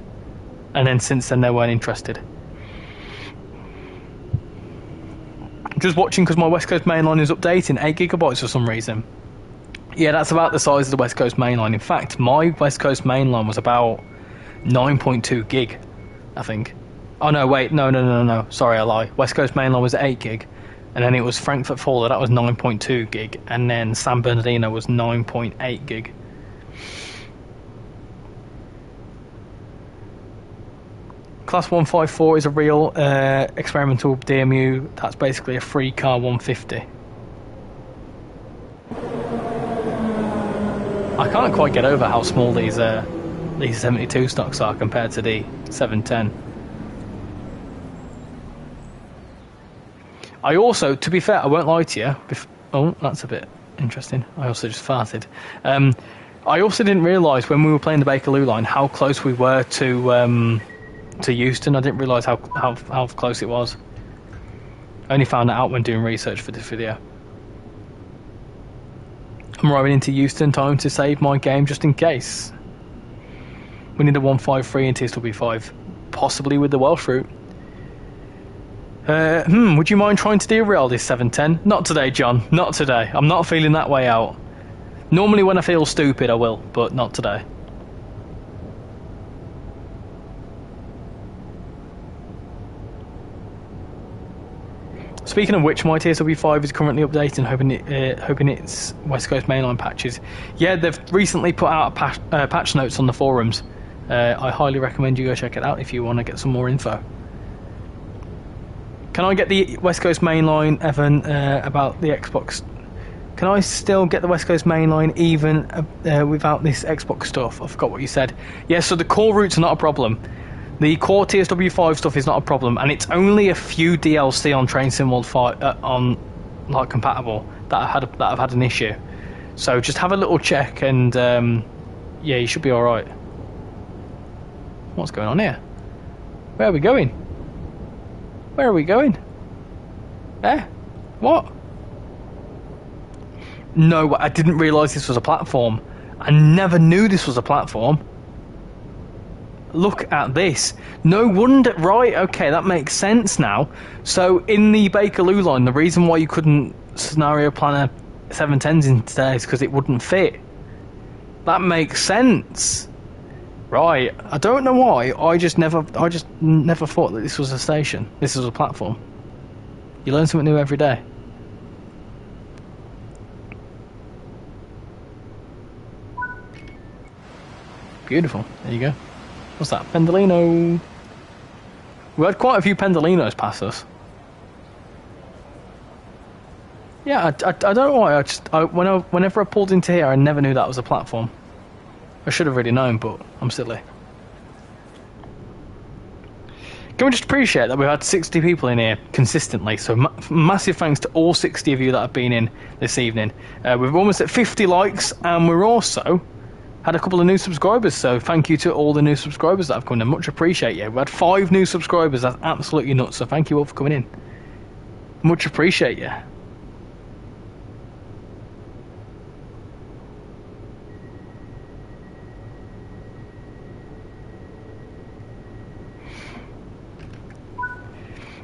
and then since then they weren't interested. Just watching because my West Coast mainline is updating 8 gigabytes for some reason. Yeah, that's about the size of the West Coast mainline. In fact, my West Coast mainline was about 9.2 gig, I think. Oh no, wait, no. Sorry, I lie. West Coast mainline was 8 gig, and then it was Frankfurt Fuller, that was 9.2 gig, and then San Bernardino was 9.8 gig. Class 154 is a real experimental DMU. That's basically a free car 150. I can't quite get over how small these 72 stocks are compared to the 710. I also, to be fair, I won't lie to you. Oh, that's a bit interesting. I also just farted. I also didn't realise when we were playing the Bakerloo line how close we were to Euston. I didn't realise how close it was. I only found that out when doing research for this video. I'm arriving into Euston, time to save my game just in case. We need a 153 and TSW5, possibly with the Welsh route. Would you mind trying to derail this 710? Not today, John. Not today. I'm not feeling that way out. Normally when I feel stupid I will, but not today. Speaking of which, my TSW5 is currently updating, hoping it's West Coast mainline patches. Yeah, they've recently put out patch notes on the forums. I highly recommend you go check it out if you want to get some more info. Can I get the West Coast Main Line, Evan, about the Xbox? Can I still get the West Coast Main Line even without this Xbox stuff? I forgot what you said. Yeah, so the core routes are not a problem. The core TSW5 stuff is not a problem, and it's only a few DLC on Train Sim World 5 on like compatible that I've had an issue. So just have a little check, and yeah, you should be all right. What's going on here? Where are we going? Where are we going? Eh? What? No, I didn't realise this was a platform. I never knew this was a platform. Look at this. No wonder. Right, okay, that makes sense now. So in the Bakerloo line, the reason why you couldn't scenario planner 710s in today is because it wouldn't fit. That makes sense. Right, I don't know why. I just never thought that this was a station. This was a platform. You learn something new every day. Beautiful. There you go. What's that? Pendolino. We had quite a few Pendolinos pass us. Yeah, I don't know why. Whenever I pulled into here, I never knew that was a platform. I should have really known, but I'm silly. Can we just appreciate that we've had 60 people in here consistently? So massive thanks to all 60 of you that have been in this evening. We've almost at 50 likes, and we're also had a couple of new subscribers. So thank you to all the new subscribers that have come in. Much appreciate you. We had 5 new subscribers. That's absolutely nuts. So thank you all for coming in. Much appreciate you.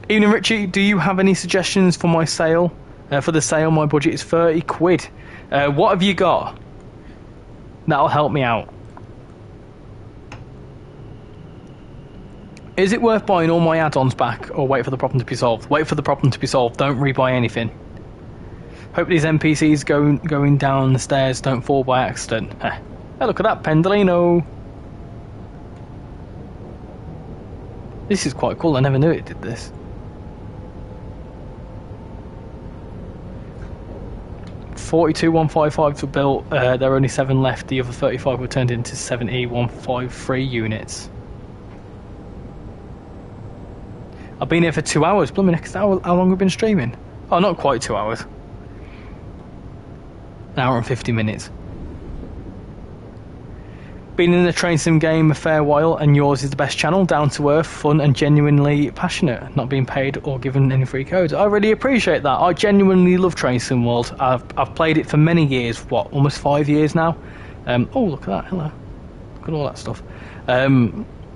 Evening, Richie. Do you have any suggestions for my sale? For the sale, my budget is 30 quid. What have you got? That'll help me out. Is it worth buying all my add-ons back, or wait for the problem to be solved? Wait for the problem to be solved. Don't rebuy anything. Hope these NPCs going down the stairs don't fall by accident. Hey, look at that, Pendolino. This is quite cool. I never knew it did this. 42,155 were built, there are only 7 left, the other 35 were turned into 70,153 units. I've been here for 2 hours, blooming next hour. How long have we been streaming? Oh, not quite 2 hours. An hour and 50 minutes. Been in the train sim game a fair while, and yours is the best channel, down to earth, fun and genuinely passionate, not being paid or given any free codes. I really appreciate that. I genuinely love Train Sim World. I've played it for many years, what, almost 5 years now. Oh, look at that, hello. Look at all that stuff.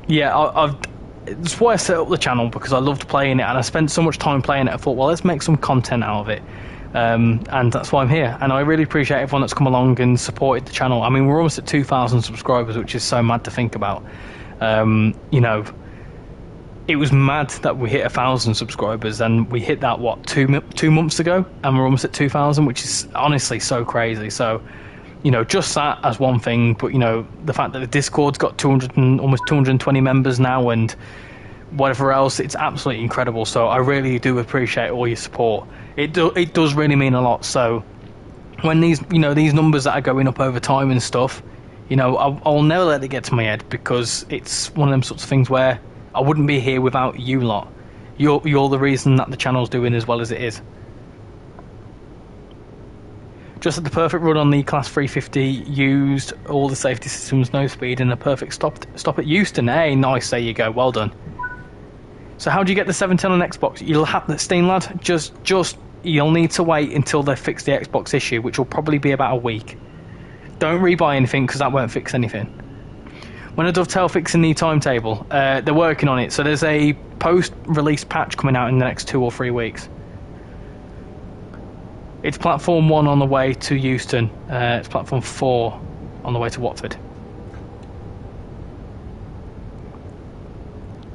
Yeah, that's why I set up the channel, because I loved playing it, and I spent so much time playing it, I thought, well, let's make some content out of it. And that's why I'm here, and I really appreciate everyone that's come along and supported the channel. I mean, we're almost at 2,000 subscribers, which is so mad to think about. You know, it was mad that we hit 1,000 subscribers, and we hit that, what, two months ago, and we're almost at 2,000, which is honestly so crazy. So, you know, just that as one thing, but, you know, the fact that the Discord's got almost 220 members now, and whatever else, it's absolutely incredible. So I really do appreciate all your support. It does really mean a lot. So when these numbers that are going up over time and stuff, you know, I'll never let it get to my head, because it's one of them sorts of things where I wouldn't be here without you lot. You're the reason that the channel's doing as well as it is. Just had the perfect run on the Class 350, used all the safety systems, no speed, and a perfect stop at Euston. Hey, nice, there you go, well done. So how do you get the 710 on Xbox? You'll have that, Steen lad, just you'll need to wait until they fix the Xbox issue, which will probably be about a week. Don't rebuy anything, because that won't fix anything. When a Dovetail fixing the timetable, they're working on it, so there's a post-release patch coming out in the next 2 or 3 weeks. It's platform 1 on the way to Euston, it's platform 4 on the way to Watford.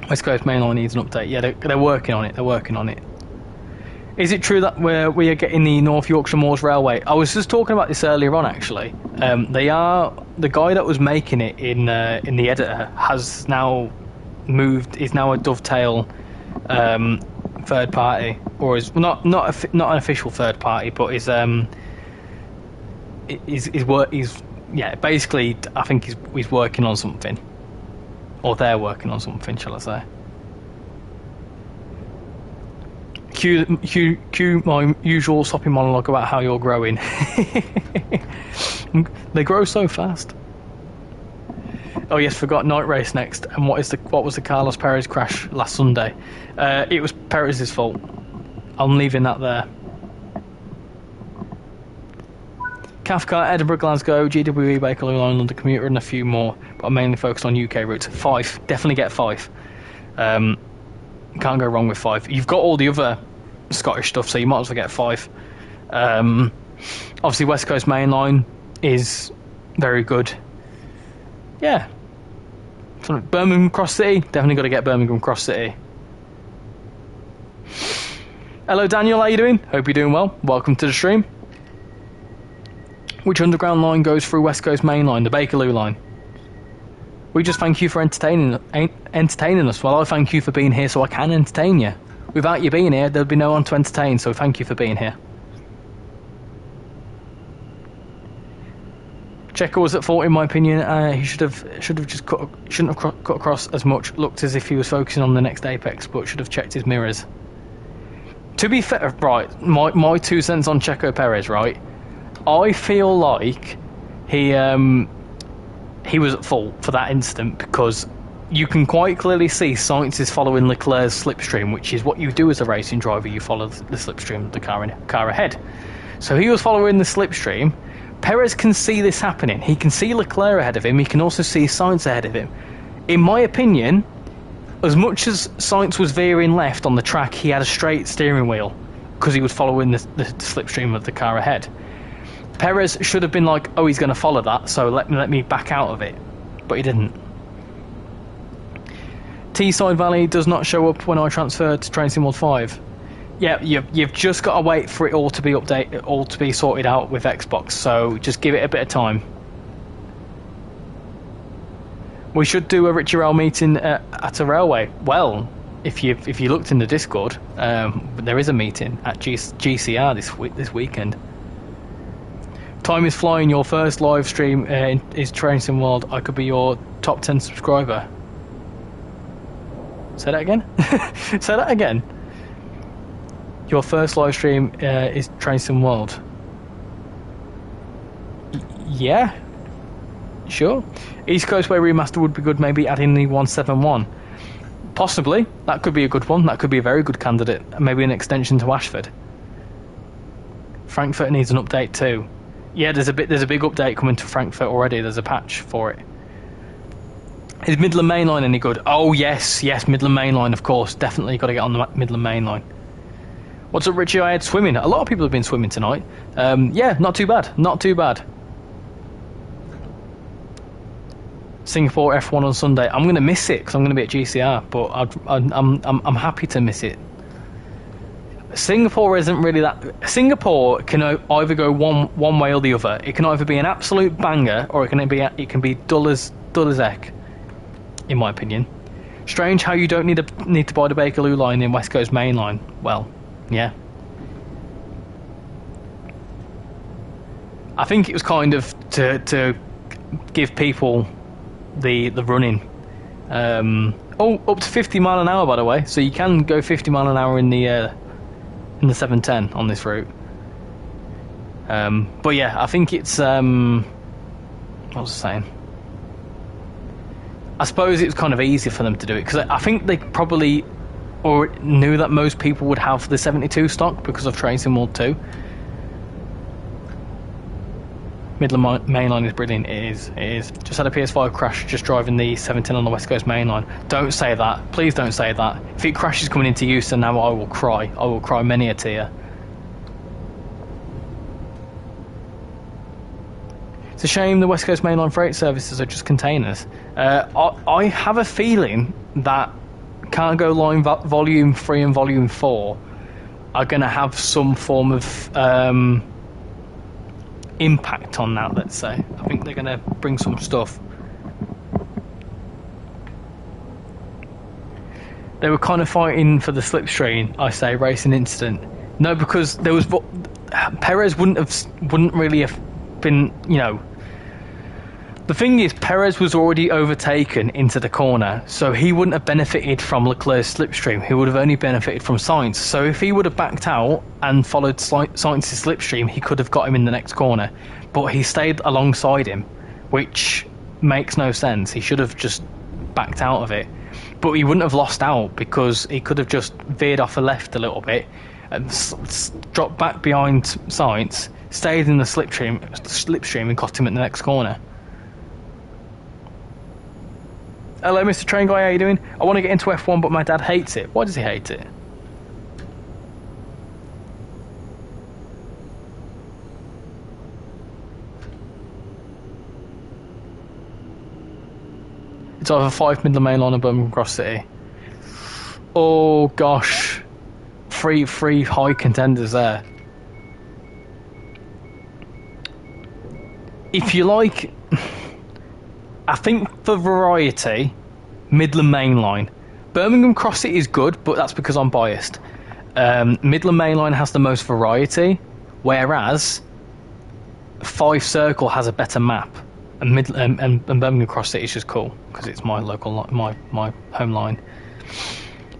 West Coast Main Line needs an update. Yeah, they're working on it. They're working on it. Is it true that we are getting the North Yorkshire Moors Railway? I was just talking about this earlier on, actually. The guy that was making it in the editor has now moved. Is now a Dovetail third party, or is not an official third party, but is basically I think he's working on something, or they're working on something, shall I say. Cue my usual soppy monologue about how you're growing. They grow so fast. Oh yes, forgot night race next. And what was the Carlos Perez crash last Sunday? It was Perez's fault. I'm leaving that there. Cathcart, Edinburgh, Glasgow, GWE, Bakerloo Line, London Commuter, and a few more. But I'm mainly focused on UK routes. Fife, definitely get Fife. Can't go wrong with Fife. You've got all the other Scottish stuff, so you might as well get Fife. Obviously, West Coast Main Line is very good. Yeah. So Birmingham Cross City, definitely got to get Birmingham Cross City. Hello Daniel, how you doing? Hope you're doing well. Welcome to the stream. Which underground line goes through West Coast Main Line? The Bakerloo line. We just thank you for entertaining us. Well, I thank you for being here so I can entertain you. Without you being here, there'd be no one to entertain, so thank you for being here. Checo was at fault in my opinion. He should have just shouldn't have cut across as much. Looked as if he was focusing on the next apex, but should have checked his mirrors. To be fair, right, my 2 cents on Checo Perez, right? I feel like he was at fault for that incident because you can quite clearly see Sainz is following Leclerc's slipstream, which is what you do as a racing driver. You follow the slipstream of the car ahead. So he was following the slipstream. Perez can see this happening. He can see Leclerc ahead of him. He can also see Sainz ahead of him. In my opinion, as much as Sainz was veering left on the track, he had a straight steering wheel because he was following the slipstream of the car ahead. Perez should have been like, oh, he's going to follow that, so let me back out of it. But he didn't. Teesside Valley does not show up when I transfer to TrainSimWorld 5. Yeah, you've just got to wait for it all to be sorted out with Xbox, so just give it a bit of time. We should do a RichyRail meeting at a railway. Well, if you looked in the Discord, there is a meeting at GCR this weekend. Time is flying. Your first live stream is TrainSimWorld. I could be your top 10 subscriber. Say that again? Say that again. Your first live stream is TrainSimWorld. Yeah. Sure. East Coast Way Remaster would be good, maybe adding the 171. Possibly. That could be a good one. That could be a very good candidate. Maybe an extension to Ashford. Frankfurt needs an update too. Yeah, there's a big update coming to Frankfurt already. There's a patch for it. Is Midland Main Line any good? Oh yes, Midland Main Line, of course. Definitely got to get on the Midland Main Line. What's up, Richie? I had swimming. A lot of people have been swimming tonight. Yeah, not too bad. Not too bad. Singapore F1 on Sunday. I'm going to miss it because I'm going to be at GCR, but I'm happy to miss it. Singapore isn't really that. Singapore can either go one way or the other. It can either be an absolute banger or it can be dull as heck, in my opinion. Strange how you don't need to buy the Bakerloo line in West Coast Main Line. Well, yeah. I think it was kind of to give people the running. Up to 50 mile an hour, by the way. So you can go 50 mile an hour in the 710 on this route. But yeah, I think it's what was I saying? I suppose it was kind of easy for them to do it because I think they probably knew that most people would have the 72 stock because of TrainSimWorld 2. Midland Main Line is brilliant. It is. Just had a PS5 crash just driving the 710 on the West Coast Main Line. Don't say that. Please don't say that. If it crashes coming into Euston now, I will cry. I will cry many a tear. It's a shame the West Coast Main Line freight services are just containers. I have a feeling that Cargo Line Volume 3 and Volume 4 are going to have some form of impact on that, let's say. I think they're going to bring some stuff. They were kind of fighting for the slipstream, I say, racing incident. No, because there was... Perez wouldn't really have been, you know... The thing is, Perez was already overtaken into the corner, so he wouldn't have benefited from Leclerc's slipstream. He would have only benefited from Sainz. So if he would have backed out and followed Sainz's slipstream, he could have got him in the next corner. But he stayed alongside him, which makes no sense. He should have just backed out of it. But he wouldn't have lost out, because he could have just veered off the left a little bit and dropped back behind Sainz, stayed in the slipstream and got him at the next corner. Hello, Mr. Train Guy, how you doing? I want to get into F1, but my dad hates it. Why does he hate it? It's either 5 Midland Main Line or Birmingham Cross City. Oh gosh, three high contenders there. If you like, I think for variety, Midland Main Line. Birmingham Cross City is good, but that's because I'm biased. Midland Main Line has the most variety, whereas Five Circle has a better map. And Birmingham Cross City is just cool because it's my local my home line.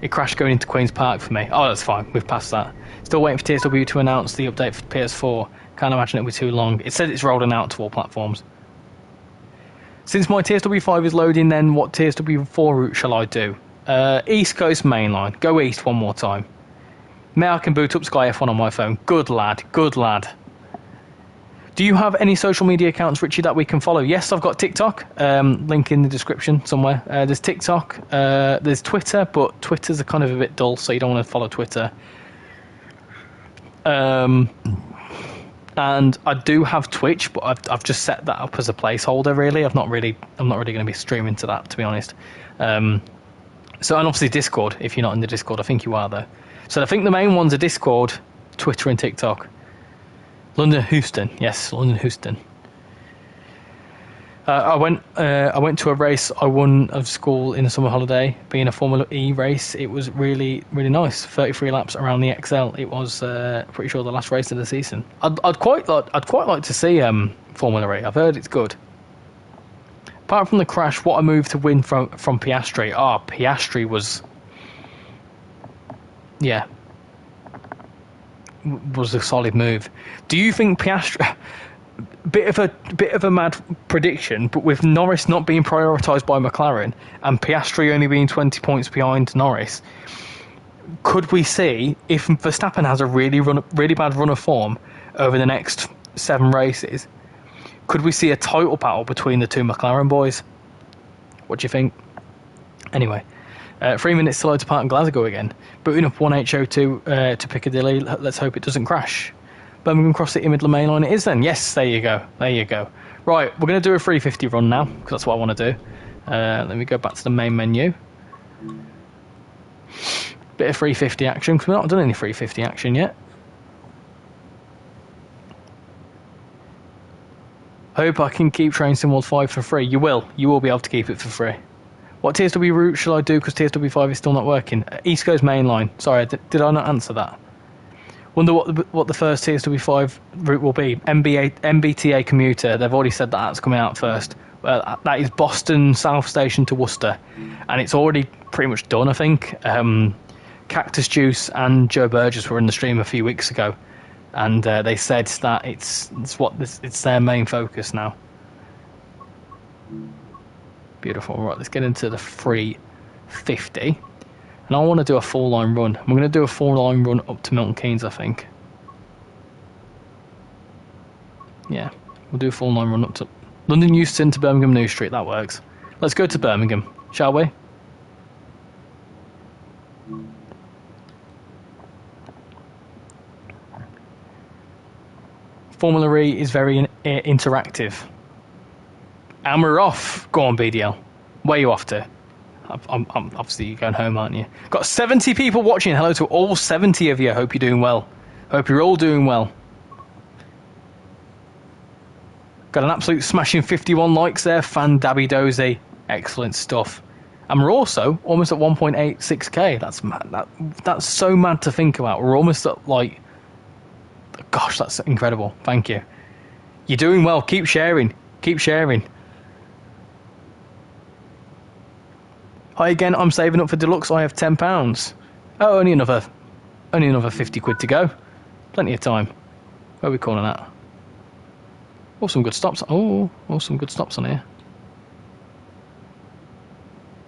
It crashed going into Queen's Park for me. Oh, that's fine. We've passed that. Still waiting for TSW to announce the update for PS4. Can't imagine it'll be too long. It said it's rolling out to all platforms. Since my TSW5 is loading, then what TSW4 route shall I do? East Coast Main Line. Go east one more time. May I can boot up Sky F1 on my phone. Good lad. Good lad. Do you have any social media accounts, Richie, that we can follow? Yes, I've got TikTok. Link in the description somewhere. There's TikTok. There's Twitter, but Twitter's kind of a bit dull, so you don't want to follow Twitter. And I do have Twitch, but I've just set that up as a placeholder. Really, I'm not really going to be streaming to that, to be honest. So, and obviously Discord. If you're not in the Discord, I think you are though. So I think the main ones are Discord, Twitter, and TikTok. London Houston, yes, London Houston. I went to a race I won of school in the summer holiday, being a Formula E race. It was really, really nice. 33 laps around the XL. It was pretty sure the last race of the season. I'd quite like to see Formula E. I've heard it's good. Apart from the crash, what a move to win from Piastri. Piastri was, yeah, was a solid move. Do you think Piastri? Bit of a mad prediction, but with Norris not being prioritised by McLaren and Piastri only being 20 points behind Norris, could we see, if Verstappen has a really bad run of form over the next 7 races, could we see a title battle between the two McLaren boys? What do you think? Anyway, 3 minutes to load to part in Glasgow again. Booting up 1H02 to Piccadilly. Let's hope it doesn't crash. Birmingham Cross City Midland Main Line it is then. Yes, there you go. There you go. Right, we're going to do a 350 run now, because that's what I want to do. Let me go back to the main menu. Bit of 350 action, because we've not done any 350 action yet. Hope I can keep Train SimWorld 5 for free. You will be able to keep it for free. What TSW route shall I do, because TSW5 is still not working? East Coast Main Line. Sorry, did I not answer that? Wonder what the first TSW5 route will be. MBTA commuter. They've already said that's coming out first. That is Boston South Station to Worcester, and it's already pretty much done, I think. Cactus Juice and Joe Burgess were in the stream a few weeks ago, and they said that it's their main focus now. Beautiful. Right, let's get into the 350. And I want to do a 4-line run. I'm going to do a 4-line run up to Milton Keynes, I think. Yeah, we'll do a 4-line run up to London Euston to Birmingham New Street. That works. Let's go to Birmingham, shall we? Formula E is very interactive. And we're off. Go on, BDL. Where are you off to? I'm obviously you're going home, aren't you? Got 70 people watching. Hello to all 70 of you. Hope you're doing well. Hope you're all doing well. Got an absolute smashing 51 likes there. Fan Dabby Dozy. Excellent stuff. And we're also almost at 1.86k. That's mad. That's so mad to think about. We're almost at, like, gosh, that's incredible. Thank you. You're doing well. Keep sharing. Keep sharing. Hi again. I'm saving up for deluxe. I have £10. Oh, only another 50 quid to go. Plenty of time. Where are we calling that? Oh, some good stops. Oh, some good stops on here.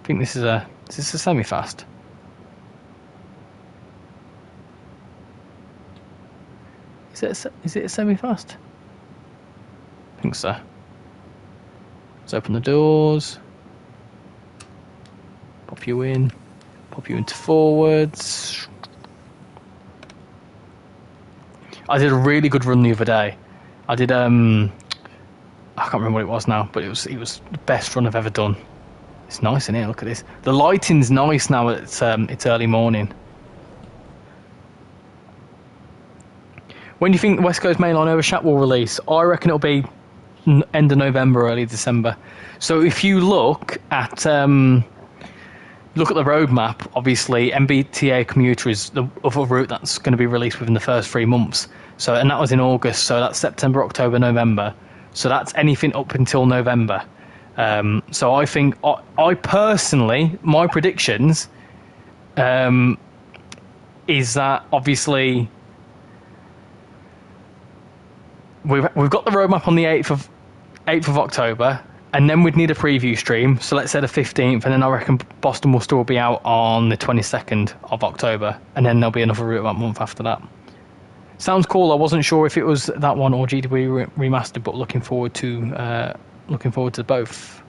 I think this is a semi-fast. Is it a semi-fast? I think so. Let's open the doors. Pop you into forwards. I did a really good run the other day. I did I can't remember what it was now, but it was the best run I've ever done. It's nice in here. Look at this. The lighting's nice now. It's early morning. When do you think the West Coast Mainline Overshat will release? I reckon it'll be end of November, early December. So if you look at the roadmap, obviously MBTA commuter is the other route that's going to be released within the first 3 months. So, and that was in August. So that's September, October, November. So that's anything up until November. So I think, I personally, my predictions is that obviously we've got the roadmap on the 8th of October, and then we'd need a preview stream. So let's say the 15th, and then I reckon Boston will still be out on the 22nd of October, and then there'll be another route about a month after that. Sounds cool. I wasn't sure if it was that one or GW remastered, but looking forward to both.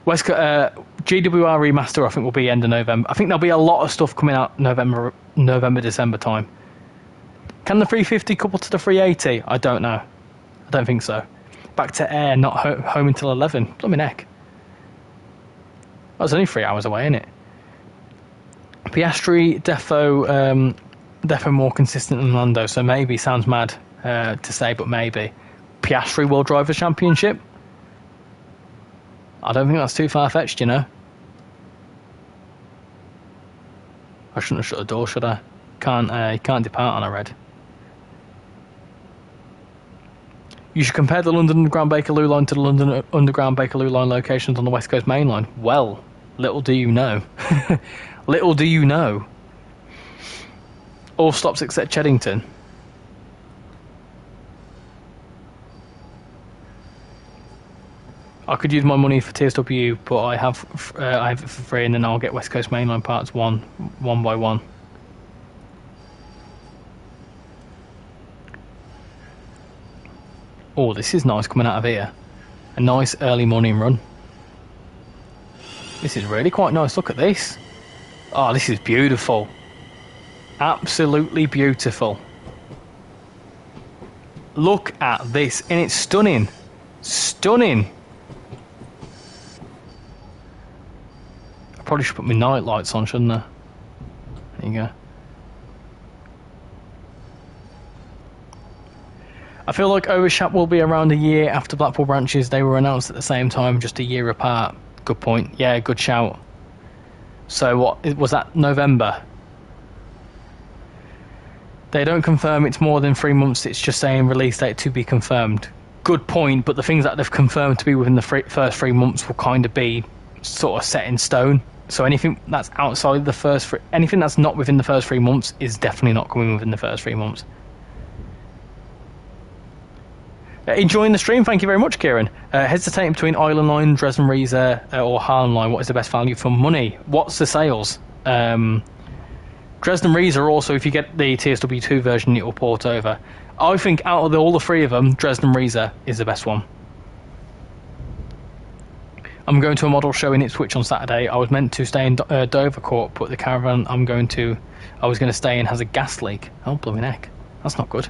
GWR remaster, I think, will be end of November. I think there'll be a lot of stuff coming out November, December time. Can the 350 couple to the 380? I don't know. I don't think so. Back to air, not home until 11. Blooming heck. That was only 3 hours away, innit? Piastri, Defo more consistent than Lando, so maybe, sounds mad to say, but maybe. Piastri will drive the championship? I don't think that's too far-fetched, you know? I shouldn't have shut the door, should I? You can't depart on a red. You should compare the London Underground Bakerloo line to the London Underground Bakerloo line locations on the West Coast Main Line. Well, little do you know. Little do you know. All stops except Cheddington. I could use my money for TSW, but I have it for free, and then I'll get West Coast Mainline parts one by one. Oh, this is nice coming out of here. A nice early morning run. This is really quite nice. Look at this. Oh, this is beautiful. Absolutely beautiful. Look at this, and it's stunning. Stunning. I probably should put my night lights on, shouldn't I? There you go. I feel like Overshat will be around a year after Blackpool branches. They were announced at the same time, just a year apart. Good point. Yeah, good shout. So what was that? November? They don't confirm it's more than 3 months. It's just saying release date to be confirmed. Good point, but the things that they've confirmed to be within the first 3 months will kind of be sort of set in stone. So anything that's outside the first anything that's not within the first 3 months is definitely not coming within the first 3 months. Enjoying the stream, thank you very much, Kieran. Hesitating between Island Line, Dresden Riesa, or Harlem Line. What is the best value for money? What's the sales? Dresden Riesa also, if you get the TSW2 version, it will port over. I think out of all the three of them, Dresden Riesa is the best one. I'm going to a model show in Ipswich on Saturday. I was meant to stay in Dovercourt, but the caravan I was going to stay in has a gas leak. Oh, blooming heck. That's not good.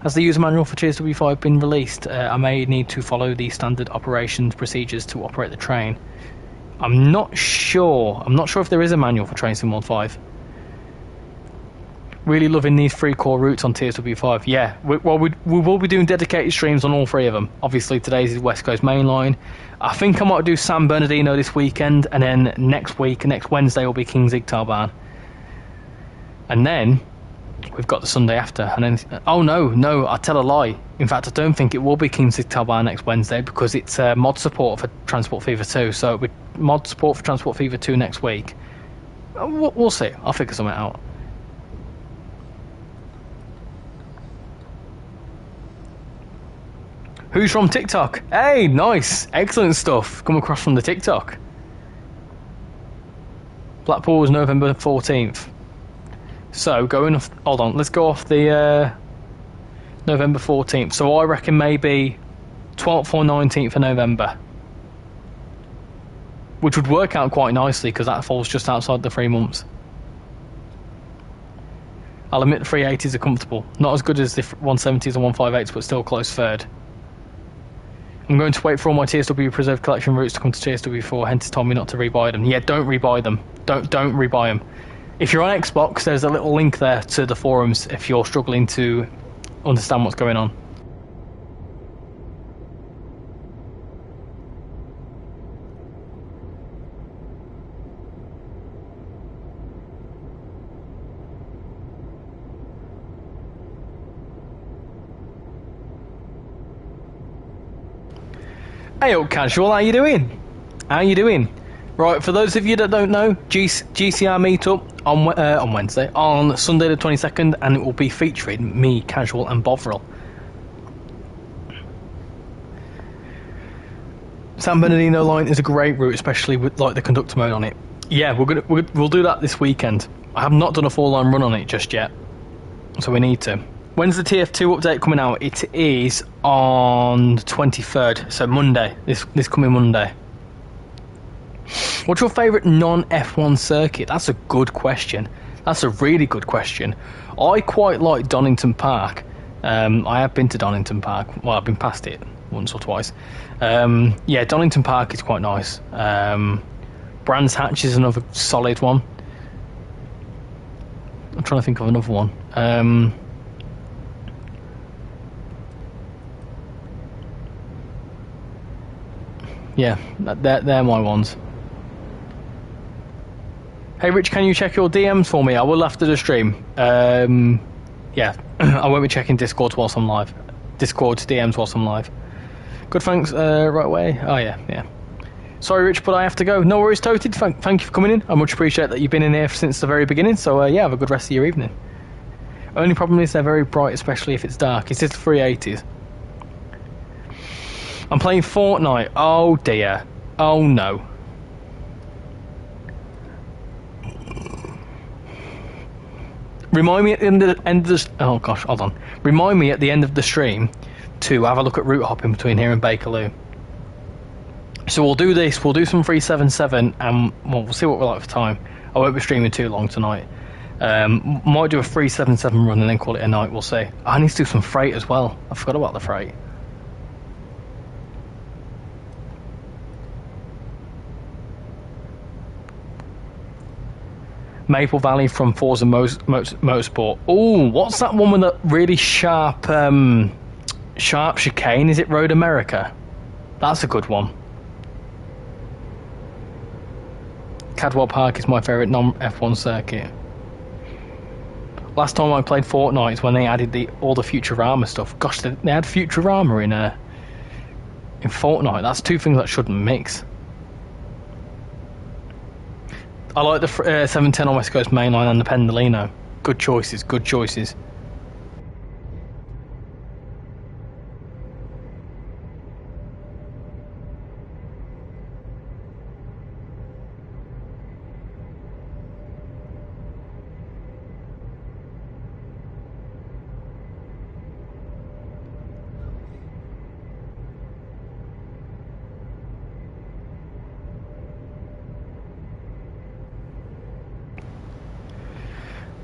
Has the user manual for TSW5 been released? I may need to follow the standard operations procedures to operate the train. I'm not sure. I'm not sure if there is a manual for TrainSimWorld 5. Really loving these 3 core routes on TSW5. Yeah, we will be doing dedicated streams on all 3 of them. Obviously, today's is West Coast Mainline. I think I might do San Bernardino this weekend, and then next Wednesday, will be King Zigtarbahn. And then we've got the Sunday after. And then, oh no, I tell a lie. In fact, I don't think it will be King Zigtarbahn next Wednesday, because it's mod support for Transport Fever 2. So it'll be mod support for Transport Fever 2 next week. We'll see. I'll figure something out. Who's from TikTok? Hey, nice. Excellent stuff. Come across from the TikTok. Blackpool was November 14th. So, going off... Hold on, let's go off the November 14th. So I reckon maybe 12th or 19th of November. Which would work out quite nicely, because that falls just outside the 3 months. I'll admit the 380s are comfortable. Not as good as the 170s and 158s, but still close third. I'm going to wait for all my TSW Preserved Collection routes to come to TSW4, hence told me not to rebuy them. Yeah, don't rebuy them. Don't rebuy them. If you're on Xbox, there's a little link there to the forums if you're struggling to understand what's going on. Hey up Casual, how you doing? How you doing? Right, for those of you that don't know, GCR meetup on Wednesday, on Sunday the 22nd, and it will be featuring me, Casual, and Bovril. San Bernardino line is a great route, especially with like the conductor mode on it. Yeah, we'll do that this weekend. I have not done a full line run on it just yet, so we need to. When's the TF2 update coming out? It is on the 23rd, so Monday, this coming Monday. What's your favourite non-F1 circuit? That's a good question. That's a really good question. I quite like Donington Park. I have been to Donington Park. Well, I've been past it once or twice. Yeah, Donington Park is quite nice. Brands Hatch is another solid one. I'm trying to think of another one. Yeah, they're my ones. Hey Rich, can you check your DMs for me? I will after the stream. Yeah, I won't be checking Discord whilst I'm live. Discord's DMs whilst I'm live. Good, thanks. Right away. Oh yeah. Sorry Rich, but I have to go. No worries, Toted. Thank you for coming in. I much appreciate that you've been in here since the very beginning. So yeah, have a good rest of your evening. Only problem is they're very bright, especially if it's dark. It's just 380s. I'm playing Fortnite. Oh dear. Oh no. Remind me at the end of the oh gosh, hold on. Remind me at the end of the stream to have a look at route hopping between here and Bakerloo. So we'll do this. We'll do some 377, and we'll see what we're like for time. I won't be streaming too long tonight. Might do a 377 run and then call it a night. We'll see. I need to do some freight as well. I forgot about the freight. Maple Valley from Forza Motorsport. Oh, what's that one with that really sharp chicane? Is it Road America? That's a good one. Cadwell Park is my favourite non-F1 circuit. Last time I played Fortnite is when they added all the Futurama stuff. Gosh, they had Futurama in Fortnite. That's two things that shouldn't mix. I like the 710 on West Coast Mainline and the Pendolino. Good choices, good choices.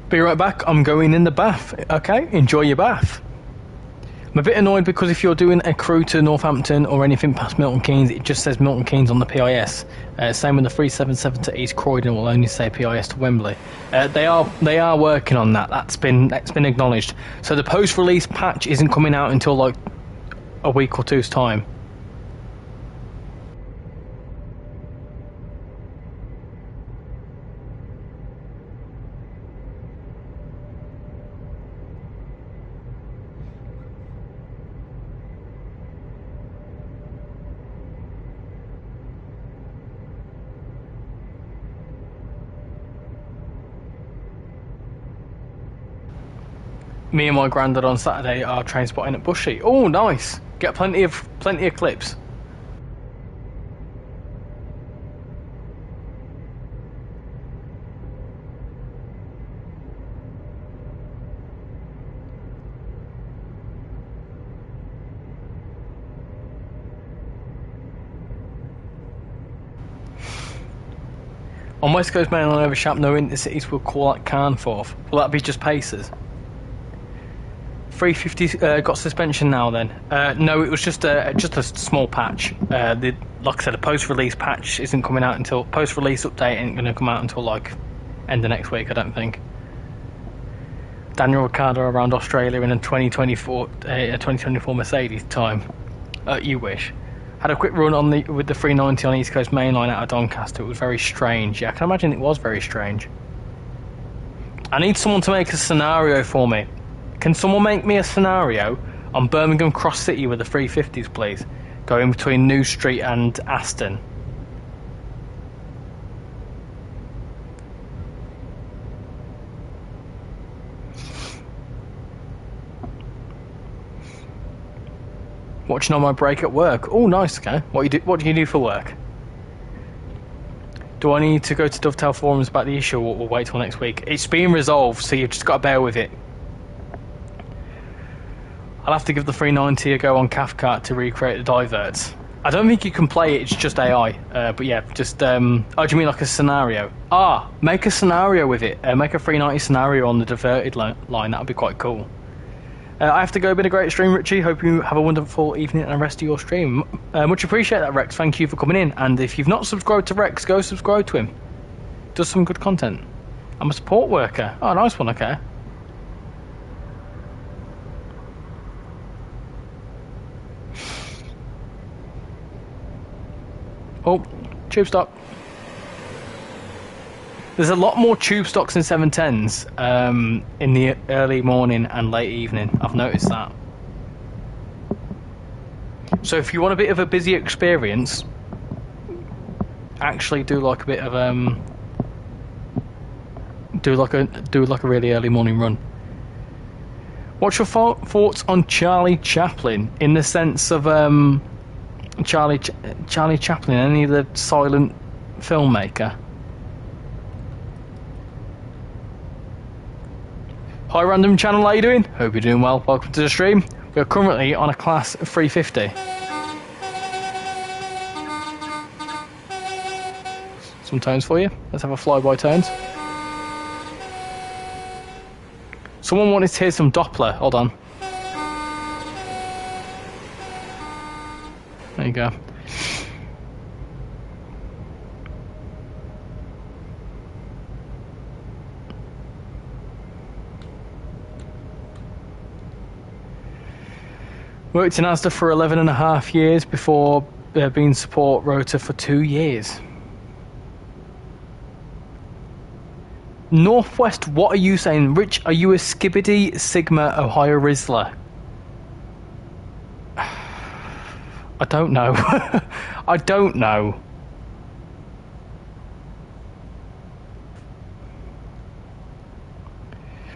Be right back. I'm going in the bath. Okay, enjoy your bath. I'm a bit annoyed because if you're doing a crew to Northampton or anything past Milton Keynes, it just says Milton Keynes on the PIS. Same with the 377 to East Croydon, will only say PIS to Wembley. They are working on that. That's been acknowledged. So the post-release patch isn't coming out until like a week or two's time. Me and my granddad on Saturday are train spotting at Bushy. Oh, nice! Get plenty of clips. On West Coast Main Line over Shap, no intercities will call at Carnforth. Will that be just Pacers? 350 got suspension now then? No, it was just a small patch. Like I said, a post-release patch isn't coming out until... Post-release update ain't going to come out until like end of next week, I don't think. Daniel Ricciardo around Australia in a 2024 Mercedes time. You wish. Had a quick run with the 390 on East Coast Main Line out of Doncaster. It was very strange. Yeah, I can imagine it was very strange. I need someone to make a scenario for me. Can someone make me a scenario on Birmingham Cross City with the 350s, please? Going between New Street and Aston. Watching on my break at work. Oh, nice, okay. What do you do for work? Do I need to go to Dovetail Forums about the issue, or we'll wait till next week? It's being resolved, so you've just got to bear with it. I'll have to give the 390 a go on Cathcart to recreate the diverts. I don't think you can play it, it's just AI. But yeah, just... oh, do you mean like a scenario? Make a scenario with it. Make a 390 scenario on the diverted line. That would be quite cool. I have to go. Been a great stream, Richie. Hope you have a wonderful evening and the rest of your stream. Much appreciate that, Rex. Thank you for coming in. And if you've not subscribed to Rex, go subscribe to him. Does some good content. I'm a support worker. Oh, nice one, okay. Oh, tube stock. There's a lot more tube stocks in 710s in the early morning and late evening. I've noticed that. So if you want a bit of a busy experience, actually do like a bit of do like a really early morning run. What's your thoughts on Charlie Chaplin in the sense of Charlie Chaplin, any of the silent filmmaker? Hi random channel, how you doing? Hope you're doing well. Welcome to the stream. We're currently on a class 350. Some tones for you. Let's have a flyby tones. Someone wanted to hear some Doppler. Hold on. There you go. Worked in Asda for 11.5 years before being support rota for 2 years. Northwest, what are you saying? Rich, are you a Skibbity Sigma Ohio Rizzler? I don't know. I don't know.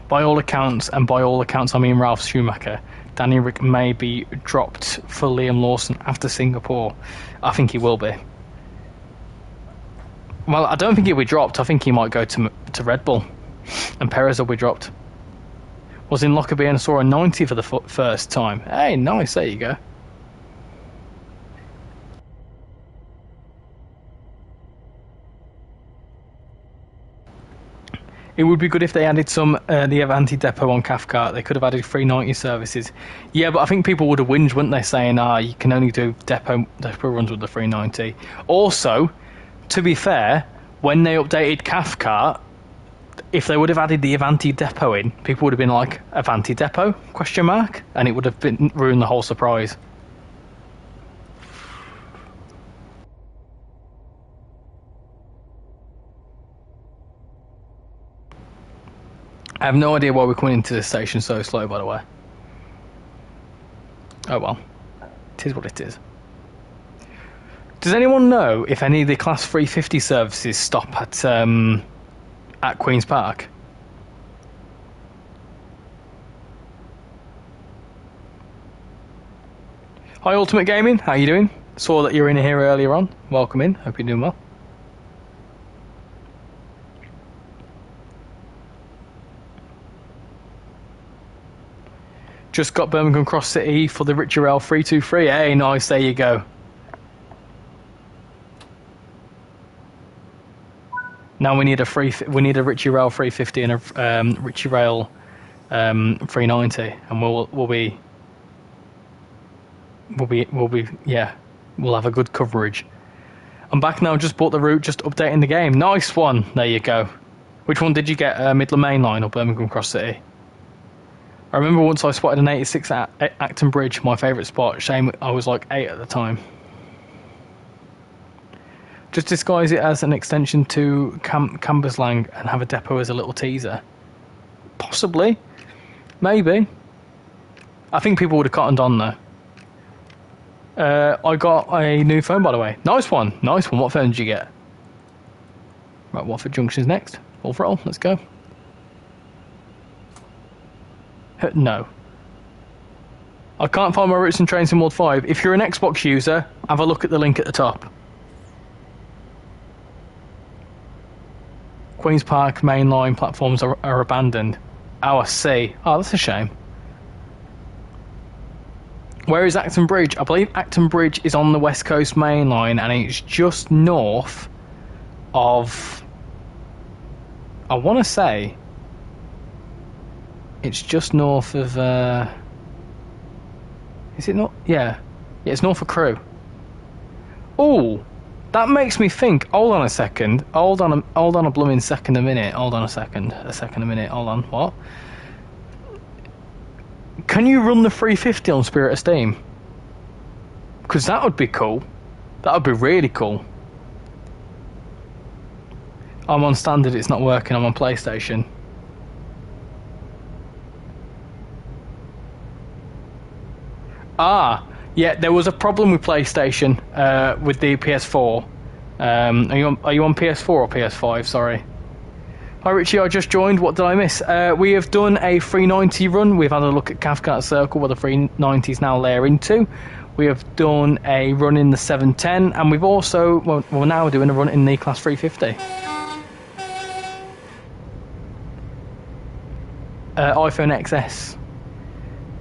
By all accounts, and by all accounts I mean Ralph Schumacher, Danny Rick may be dropped for Liam Lawson after Singapore. I think he will be. Well, I don't think he'll be dropped. I think he might go to Red Bull. And Perez will be dropped. Was in Lockerbie and saw a 90 for the first time. Hey, nice. There you go. It would be good if they added some the Avanti depot on Cathcart. They could have added 390 services. Yeah, but I think people would have whinged, wouldn't they, saying, you can only do depot runs with the 390. Also, to be fair, when they updated Cathcart, if they would have added the Avanti depot in, people would have been like, Avanti depot? ? And it would have ruined the whole surprise. I have no idea why we're coming into this station so slow, by the way. Oh well. It is what it is. Does anyone know if any of the Class 350 services stop at Queen's Park? Hi Ultimate Gaming, how you doing? Saw that you were in here earlier on. Welcome in, hope you're doing well. Just got Birmingham Cross City for the RichyRail 323. Hey, nice, there you go. Now we need a RichyRail 350 and a RichyRail 390, and we'll have a good coverage. I'm back now. Just bought the route, just updating the game. Nice one. There you go. Which one did you get? Midland Main Line or Birmingham Cross City? I remember once I spotted an 86 at Acton Bridge, my favourite spot. Shame I was like 8 at the time. Just disguise it as an extension to Cambuslang and have a depot as a little teaser. Possibly. Maybe. I think people would have cottoned on though. I got a new phone, by the way. Nice one. Nice one. What phone did you get? Right, Watford Junction's next. All throttle. Let's go. No. I can't find my routes in Train Sim World 5. If you're an Xbox user, have a look at the link at the top. Queen's Park main line platforms are abandoned. Oh, I see. Oh, that's a shame. Where is Acton Bridge? I believe Acton Bridge is on the West Coast main line, and it's just north of... I want to say... It's just north of... Is it not? Yeah. Yeah, it's north of Crewe. Oh, that makes me think. Hold on a second. Hold on a blooming second a minute. Hold on a second. A second a minute. Hold on. What? Can you run the 350 on Spirit of Steam? Because that would be cool. That would be really cool. I'm on standard. It's not working. I'm on PlayStation. Ah, yeah, there was a problem with PlayStation with the PS4. Are you on PS4 or PS5? Sorry. Hi Richie, I just joined. What did I miss? We have done a 390 run. We've had a look at Cathcart Circle, where the 390 is now layer into. We have done a run in the 710, and we've also, well, now we're doing a run in the Class 350. iPhone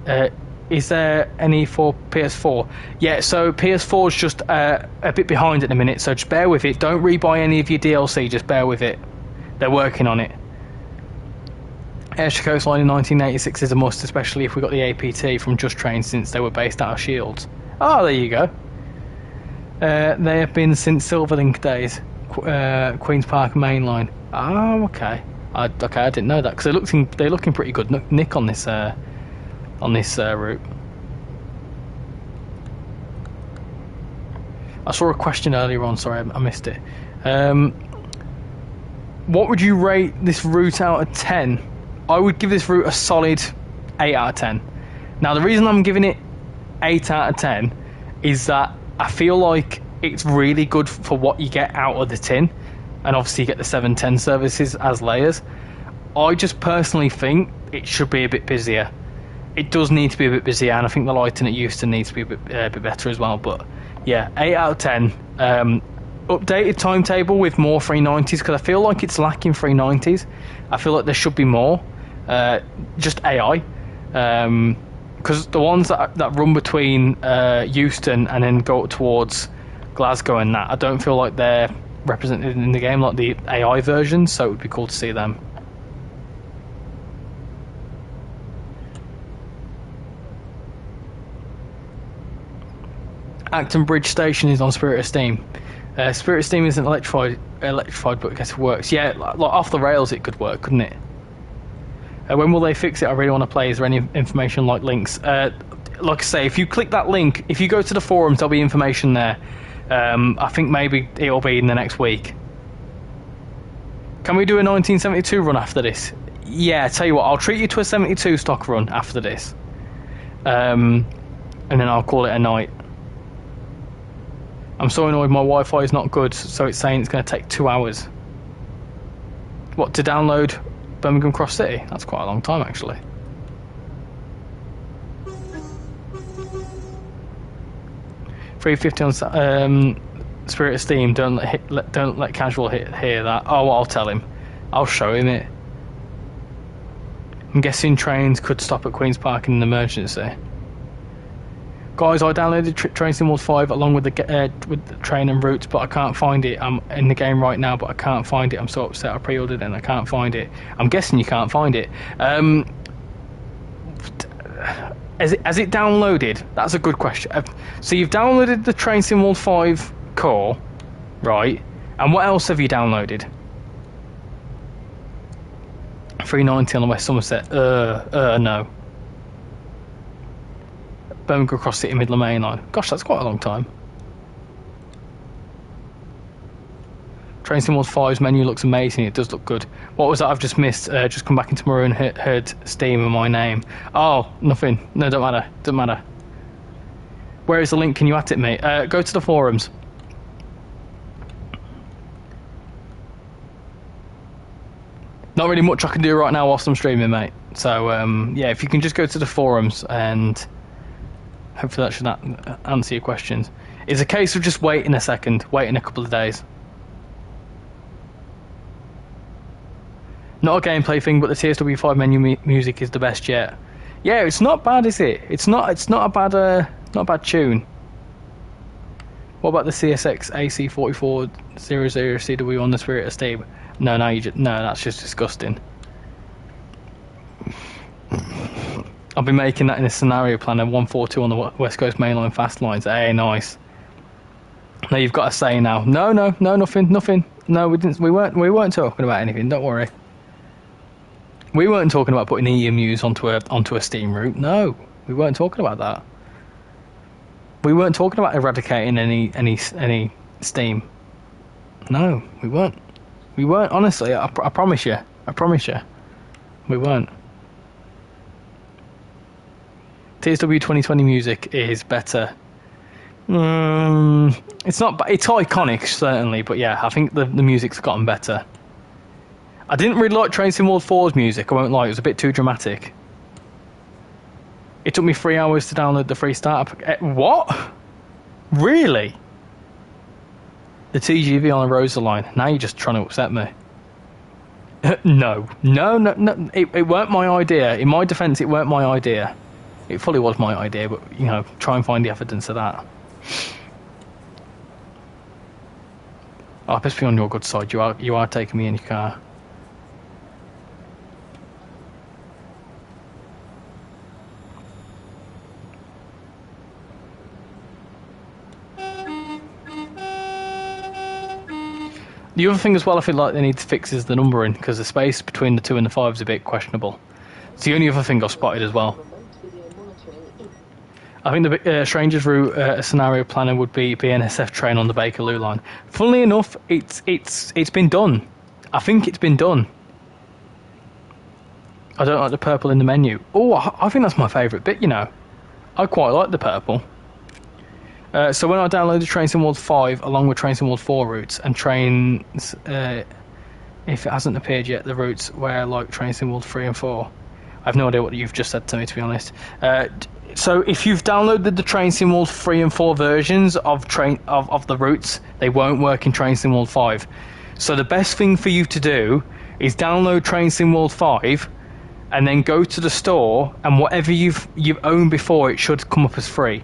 XS. Is there any for PS4? Yeah, so PS4 is just a bit behind at the minute, so just bear with it. Don't rebuy any of your DLC, just bear with it. They're working on it. Ayrshire Coastline in 1986 is a must, especially if we got the APT from Just Train, since they were based out of Shields. Oh, there you go. They have been since Silverlink days. Queen's Park Main Line. Oh, okay. I didn't know that, because they're looking pretty good. Nick on this route. I saw a question earlier on, sorry I missed it. What would you rate this route out of 10? I would give this route a solid 8 out of 10. Now the reason I'm giving it 8 out of 10 is that I feel like it's really good for what you get out of the tin, and obviously you get the 710 services as layers. I just personally think it should be a bit busier. It does need to be a bit busier, and I think the lighting at Euston needs to be a bit better as well. But yeah, 8 out of 10. Updated timetable with more 390s, because I feel like it's lacking 390s. I feel like there should be more. Just AI. Because the ones that run between Euston and then go towards Glasgow and that, I don't feel like they're represented in the game like the AI versions, so it would be cool to see them. Acton Bridge Station is on Spirit of Steam. Spirit of Steam isn't electrified, but I guess it works. Yeah, like off the rails it could work, couldn't it? When will they fix it? I really want to play. Is there any information like links? Like I say, if you click that link, if you go to the forums, there'll be information there. I think maybe it'll be in the next week. Can we do a 1972 run after this? Yeah, tell you what, I'll treat you to a 72 stock run after this. And then I'll call it a night. I'm so annoyed my Wi-Fi is not good, so it's saying it's going to take 2 hours. What, to download Birmingham Cross City? That's quite a long time, actually. $3.50 on Spirit of Steam. Don't let casual hear that. Oh, I'll tell him. I'll show him it. I'm guessing trains could stop at Queen's Park in an emergency. Guys, I downloaded Train Sim World 5 along with the train and routes, but I can't find it. I'm in the game right now, but I can't find it. I'm so upset. I pre-ordered it and I can't find it. I'm guessing you can't find it. Has it downloaded? That's a good question. So you've downloaded the Train Sim World 5 core, right? And what else have you downloaded? $3.90 on the West Somerset. No. Birmingham Cross City Midland Main Line. Gosh, that's quite a long time. Train Sim World 5's menu looks amazing. It does look good. What was that I've just missed? Just come back into Maroon, heard Steam and my name. Oh, nothing. No, don't matter. Doesn't matter. Where is the link? Can you at it, mate? Go to the forums. Not really much I can do right now whilst I'm streaming, mate. So, yeah, if you can just go to the forums and hopefully that should answer your questions. It's a case of just waiting a second, waiting a couple of days. Not a gameplay thing, but the TSW5 menu music is the best yet. Yeah, it's not bad, is it? It's not a bad tune. What about the CSX AC4400CW on the Spirit of Steam? No, that's just disgusting. I'll be making that in a scenario planner 142 on the West Coast Mainline fast lines. Hey, nice. No, you've got to say now. No, nothing. No, we didn't. We weren't talking about anything. Don't worry. We weren't talking about putting EMUs onto a Steam route. No, we weren't talking about that. We weren't talking about eradicating any Steam. No, we weren't. We weren't. Honestly, I promise you. We weren't. TSW 2020 music is better. It's not. It's iconic, certainly, but yeah, I think the music's gotten better. I didn't really like Train Sim World 4's music. I won't lie; it was a bit too dramatic. It took me 3 hours to download the free startup. What? Really? The TGV on the Rosa line. Now you're just trying to upset me. No. It weren't my idea. In my defence, it weren't my idea. It fully was my idea, but, you know, try and find the evidence of that. Oh, I best be on your good side. You are taking me in your car. The other thing as well I feel like they need to fix is the numbering, because the space between the 2 and the 5 is a bit questionable. It's the only other thing I've spotted as well. I think the strangers route scenario planner would be BNSF train on the Bakerloo line. Funnily enough, it's been done. I think it's been done. I don't like the purple in the menu. Oh, I think that's my favourite bit, you know. I quite like the purple. So when I downloaded Train Sim World 5 along with Train Sim World 4 routes and trains, if it hasn't appeared yet, the routes where like Train Sim World 3 and 4. I have no idea what you've just said to me, to be honest. So if you've downloaded the Train Sim World 3 and 4 versions of the routes, they won't work in Train Sim World 5. So the best thing for you to do is download Train Sim World 5 and then go to the store, and whatever you've owned before, it should come up as free.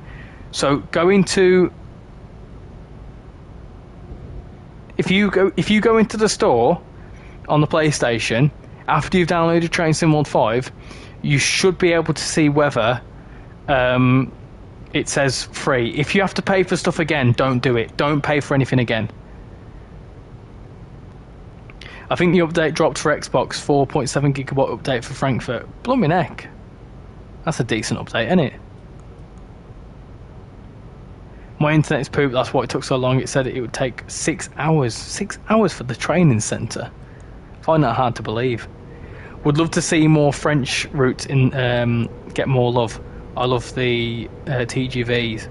So go into, if you go into the store on the PlayStation after you've downloaded Train Sim World 5, you should be able to see whether It says free. If you have to pay for stuff again, don't do it. Don't pay for anything again. I think the update dropped for Xbox, 4.7 gigabyte update for Frankfurt. Blooming heck. That's a decent update, isn't it? My internet's poop, that's why it took so long. It said it would take 6 hours. 6 hours for the training centre. Find that hard to believe. Would love to see more French routes in get more love. I love the TGVs.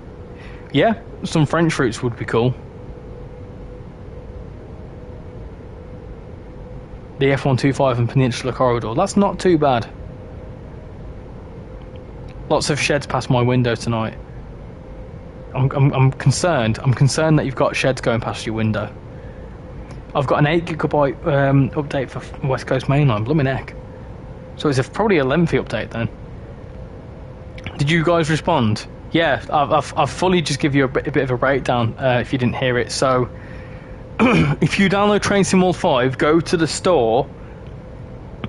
Yeah, some French routes would be cool. The F125 and Peninsula Corridor. That's not too bad. Lots of sheds past my window tonight. I'm concerned. I'm concerned that you've got sheds going past your window. I've got an 8 gigabyte update for West Coast Mainline. Blooming heck. So it's probably a lengthy update then. Did you guys respond? Yeah, I've fully just give you a bit of a breakdown if you didn't hear it. So if you download TrainSimWorld 5, go to the store.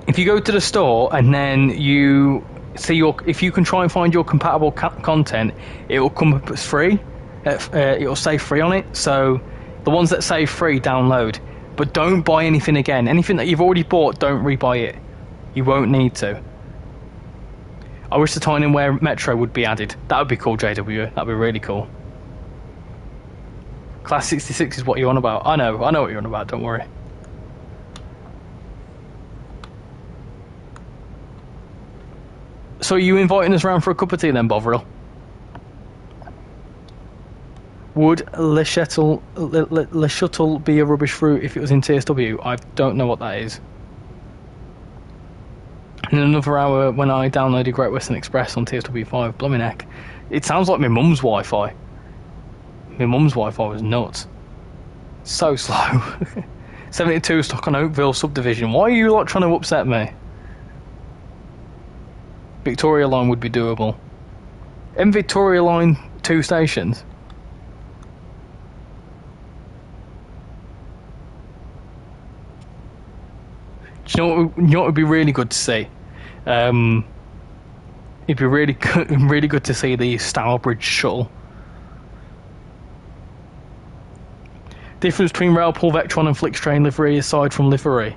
If you go to the store and then you see if you can try and find your compatible content, it will come up as free. It will say free on it. So the ones that say free, download. But don't buy anything again. Anything that you've already bought, don't rebuy it. You won't need to. I wish the time in where Metro would be added. That would be cool, JW. That'd be really cool. Class 66 is what you're on about. I know what you're on about, don't worry. So are you inviting us round for a cup of tea then, Bovril? Would Le Shuttle be a rubbish route if it was in TSW? I don't know what that is. In another hour when I downloaded Great Western Express on TSW5, blooming heck. It sounds like my mum's Wi-Fi. My mum's Wi-Fi was nuts. So slow. 72 stock on Oakville subdivision. Why are you lot trying to upset me? Victoria Line would be doable. In Victoria Line 2 stations. Do you know what would be really good to see? It'd be really good to see the Stourbridge shuttle. Difference between Railpool, Vectron and Flixtrain livery aside from livery.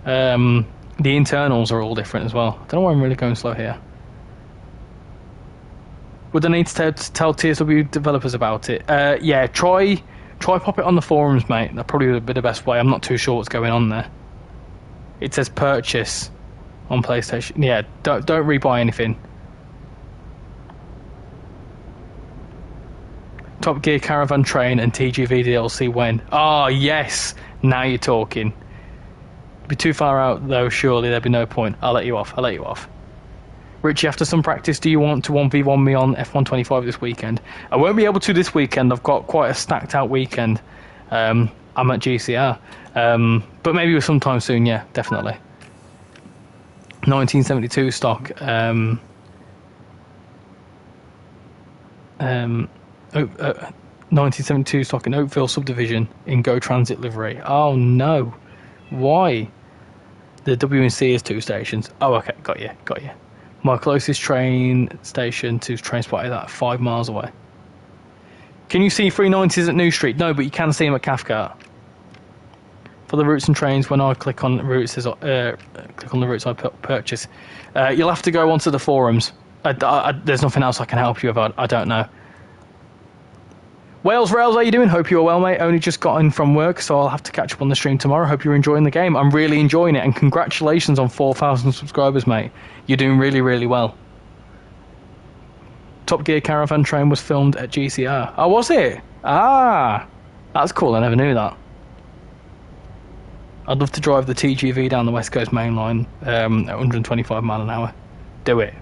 The internals are all different as well. I don't know why I'm really going slow here. Would I need to tell TSW developers about it? Yeah, try pop it on the forums, mate. That probably would be the best way. I'm not too sure what's going on there. It says purchase on PlayStation. Yeah, don't rebuy anything. Top Gear Caravan Train and TGV DLC when? Oh, yes! Now you're talking. It'd be too far out, though, surely. There'd be no point. I'll let you off. Richie, after some practice, do you want to 1v1 me on F125 this weekend? I won't be able to this weekend. I've got quite a stacked out weekend. I'm at GCR. But maybe sometime soon, yeah, definitely. 1972 stock. 1972 stock in Oakville subdivision in Go Transit livery. Oh no. Why? The WNC is 2 stations. Oh, okay, got you. My closest train station to Trainspot is at 5 miles away. Can you see 390s at New Street? No, but you can see them at Cathcart. For the routes and trains, when I click on routes, click on the routes I purchase. You'll have to go onto the forums. There's nothing else I can help you about. I don't know. Rails, how you doing? Hope you're well, mate. Only just got in from work, so I'll have to catch up on the stream tomorrow. Hope you're enjoying the game. I'm really enjoying it, and congratulations on 4,000 subscribers, mate. You're doing really, really well. Top Gear Caravan Train was filmed at GCR. Oh, was it? Ah, that's cool. I never knew that. I'd love to drive the TGV down the West Coast Main Line at 125 mile an hour. Do it.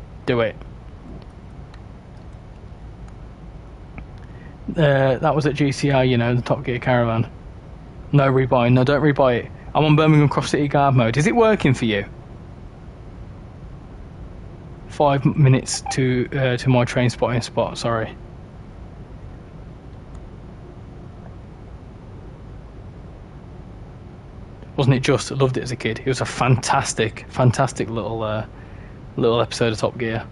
That was at GCR, you know, the Top Gear Caravan. No rebuying. No, don't rebuy it. I'm on Birmingham Cross City Guard mode. Is it working for you? 5 minutes to my train spotting spot. Sorry. Wasn't it just? I loved it as a kid. It was a fantastic little episode of Top Gear.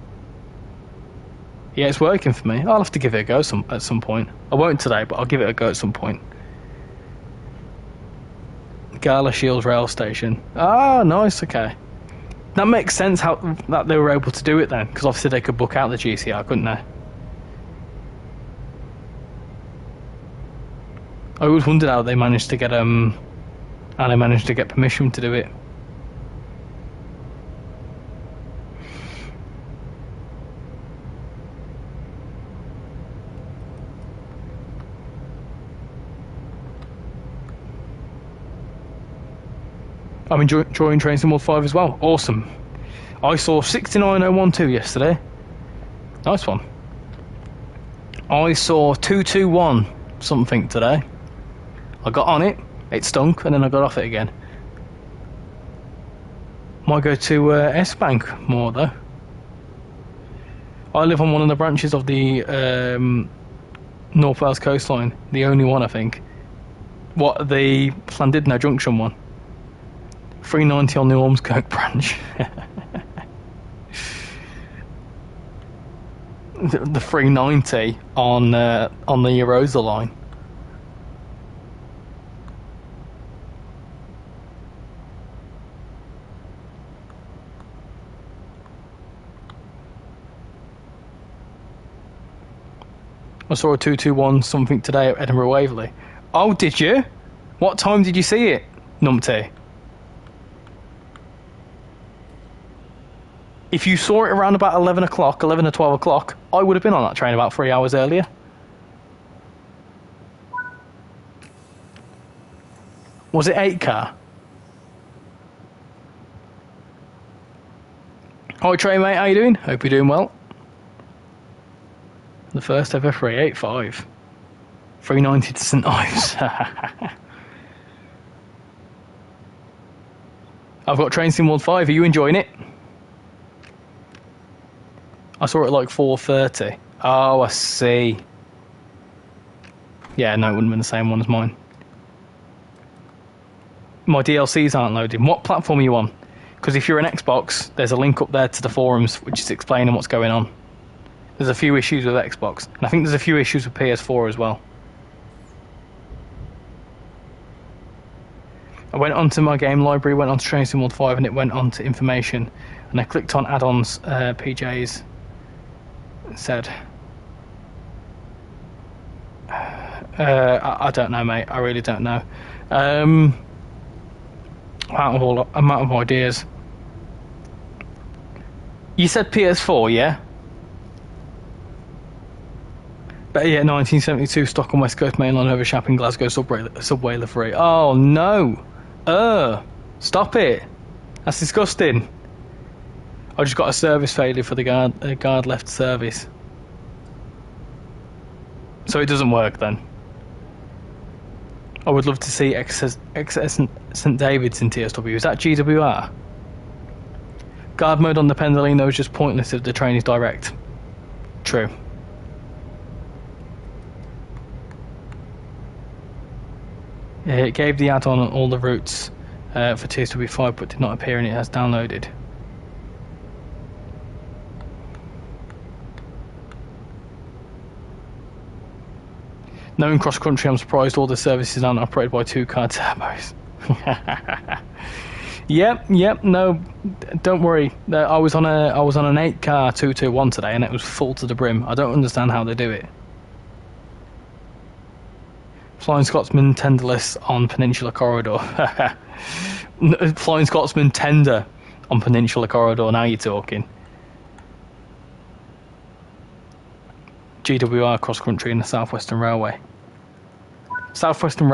Yeah, it's working for me. I'll have to give it a go at some point. I won't today, but I'll give it a go at some point. Gala Shields rail station. Ah, nice, okay. That makes sense how that they were able to do it then, because obviously they could book out the GCR, couldn't they? I always wondered how they managed to get permission to do it. I'm enjoying Train Sim World 5 as well. Awesome. I saw 69012 yesterday. Nice one. I saw 221 something today. I got on it, it stunk, and then I got off it again. Might go to S-Bank more though. I live on one of the branches of the North Wales coastline. The only one, I think. What, the Llandudno Junction one. 390 on the Ormskirk branch. the 390 on the Erosa line. I saw a 221 something today at Edinburgh Waverley. Oh, did you? What time did you see it, Numpty? If you saw it around about 11 o'clock, 11 or 12 o'clock, I would have been on that train about 3 hours earlier. Was it 8 car? Hi train mate, how you doing? Hope you're doing well. The first ever 385. 390 to St Ives. I've got Train Sim World 5, are you enjoying it? I saw it at like 4:30. Oh, I see. Yeah, no, it wouldn't have been the same one as mine. My DLCs aren't loading. What platform are you on? Because if you're an Xbox, there's a link up there to the forums which is explaining what's going on. There's a few issues with Xbox. And I think there's a few issues with PS4 as well. I went onto my game library, went onto Train Sim World 5, and it went onto information. And I clicked on add-ons, PJs. Said I don't know, mate. I really don't know. I'm out of ideas. You said PS4, yeah? But yeah, 1972 Stockholm West Coast Main Line over Shap in Glasgow subway livery. Oh no! Stop it! That's disgusting. I just got a service failure for the guard left service. So it doesn't work then. I would love to see XS St David's in TSW. Is that GWR? Guard mode on the Pendolino is just pointless if the train is direct. True. Yeah, it gave the add-on on all the routes for TSW5 but did not appear and it has downloaded. Knowing cross-country, I'm surprised all the services aren't operated by 2-car turbos. Yep, no, don't worry. I was on an 8-car 221 today and it was full to the brim. I don't understand how they do it. Flying Scotsman tenderless on Peninsula Corridor. Flying Scotsman tender on Peninsula Corridor, now you're talking. GWR cross-country in the South-Western Railway. South-Western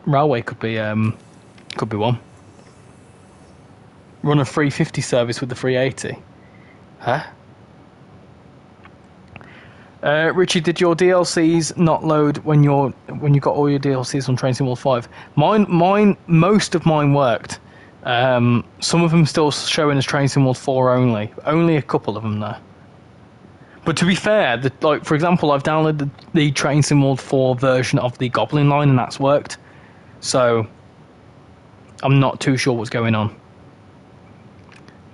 Railway could be one. Run a 350 service with the 380. Huh? Richie, did your DLCs not load when you got all your DLCs on Train Sim World 5? Most of mine worked. Some of them still showing as Train Sim World 4 only. Only a couple of them though. But to be fair, like for example, I've downloaded the Train Sim World 4 version of the Goblin line and that's worked. So I'm not too sure what's going on.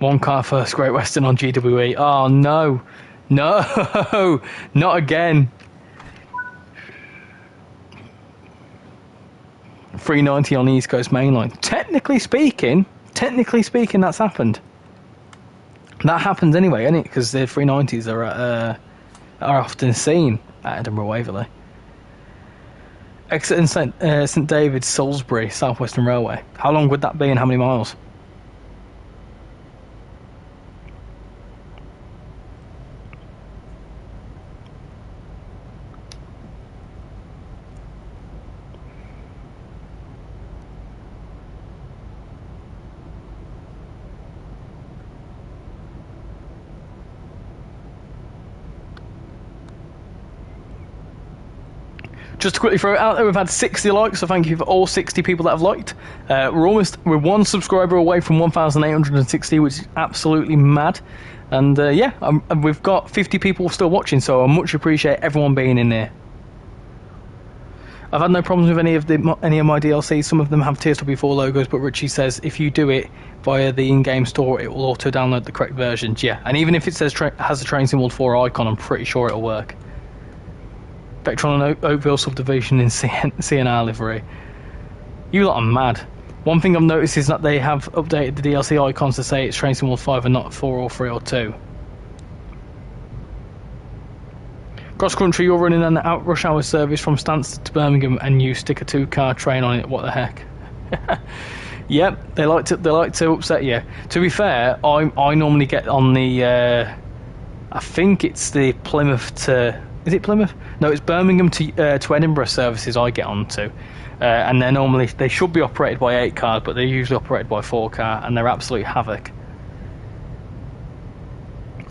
1 car first Great Western on GWE. Oh no. No, not again. 390 on the East Coast Main Line. Technically speaking, that's happened. That happens anyway, isn't it? Because the 390s are often seen at Edinburgh Waverley. Exeter and St David's, Salisbury, South Western Railway. How long would that be and how many miles? Just to quickly throw it out there, we've had 60 likes, so thank you for all 60 people that have liked. We're one subscriber away from 1,860, which is absolutely mad. And we've got 50 people still watching, so I much appreciate everyone being in there. I've had no problems with any of my DLCs. Some of them have TSW4 logos, but Richie says if you do it via the in-game store, it will auto-download the correct versions. Yeah, and even if it says has a TrainsimWorld 4 icon, I'm pretty sure it'll work. Vectron and Oakville subdivision in CNR livery. You lot are mad. One thing I've noticed is that they have updated the DLC icons to say it's TrainsimWorld 5 and not 4 or 3 or 2. Cross country, you're running an out rush hour service from Stansted to Birmingham and you stick a 2-car train on it. What the heck? Yep, they like to upset you. To be fair, I normally get on the I think it's the Plymouth to... Is it Plymouth? No, it's Birmingham to Edinburgh services I get onto. And they should be operated by 8 cars, but they're usually operated by 4 car, and they're absolute havoc.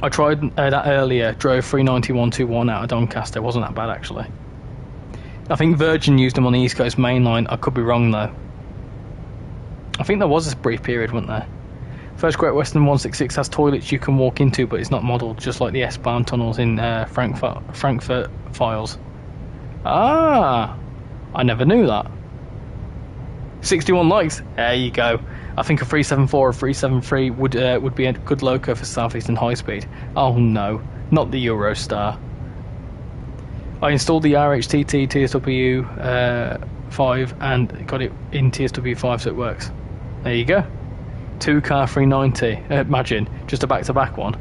I tried that earlier, drove 39121 out of Doncaster. It wasn't that bad, actually. I think Virgin used them on the East Coast Main Line. I could be wrong, though. I think there was a brief period, wasn't there? First Great Western 166 has toilets you can walk into, but it's not modelled, just like the S-Bahn tunnels in Frankfurt Files. Ah, I never knew that. 61 likes. There you go. I think a 374 or 373 would be a good loco for Southeastern High Speed. Oh no, not the Eurostar. I installed the RHTT TSW 5 and got it in TSW 5, so it works. There you go. 2-car 390. Imagine just a back-to-back one.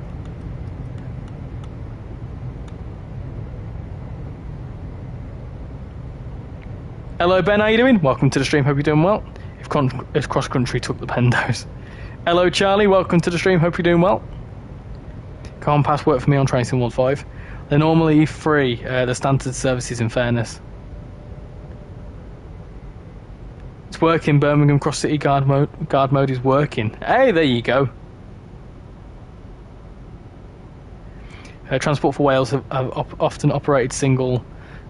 Hello Ben, how you doing? Welcome to the stream, hope you're doing well. If cross country took the Pendos. Hello Charlie, welcome to the stream, hope you're doing well. Can't pass work for me on TrainsimWorld 5. They're normally free, the standard services in fairness. It's working, Birmingham Cross City guard mode is working. Hey, there you go. Transport for Wales have often operated single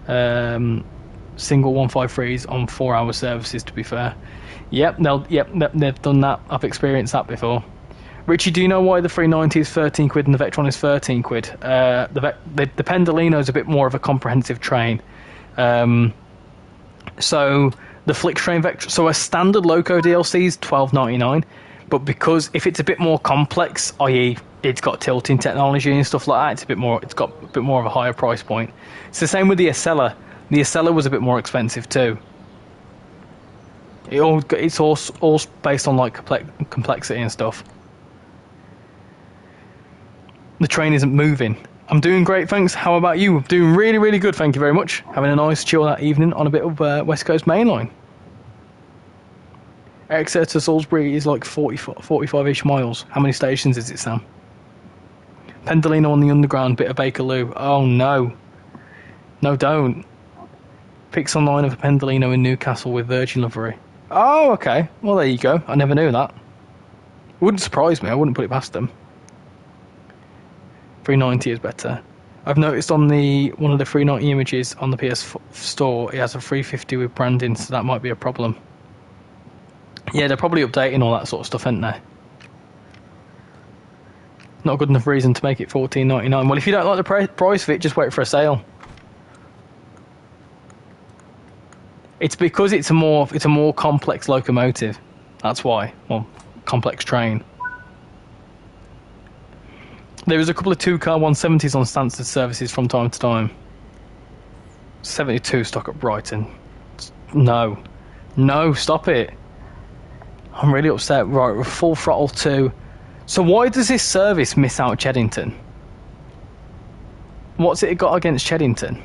153s on 4-hour services, to be fair. Yep, they've done that. I've experienced that before. Richie, do you know why the 390 is 13 quid and the Vectron is 13 quid? The Pendolino is a bit more of a comprehensive train. So the Flick Train Vectron, so a standard Loco DLC is $12.99, but because if it's a bit more complex, i.e. it's got tilting technology and stuff like that, it's got a bit more of a higher price point. It's the same with the Acela. The Acela was a bit more expensive too. It's all based on like complexity and stuff. The train isn't moving. I'm doing great, thanks. How about you? I'm doing really, really good, thank you very much. Having a nice chill that evening on a bit of West Coast Main Line. Exeter to Salisbury is like 45-ish miles. How many stations is it, Sam? Pendolino on the Underground, bit of Bakerloo. Oh no. No, don't. Pics online of a Pendolino in Newcastle with Virgin livery. Oh, okay. Well, there you go. I never knew that. Wouldn't surprise me. I wouldn't put it past them. 390 is better. I've noticed on one of the 390 images on the PS store, it has a 350 with branding, so that might be a problem. Yeah, they're probably updating all that sort of stuff, aren't they? Not a good enough reason to make it $14.99. Well, if you don't like the price of it, just wait for a sale. It's because it's a more complex locomotive. That's why. Well, complex train. There is a couple of 2-car 170s on Stansted services from time to time. 72 stock at Brighton. No. No, stop it. I'm really upset. Right, we're full throttle too. So why does this service miss out Cheddington? What's it got against Cheddington?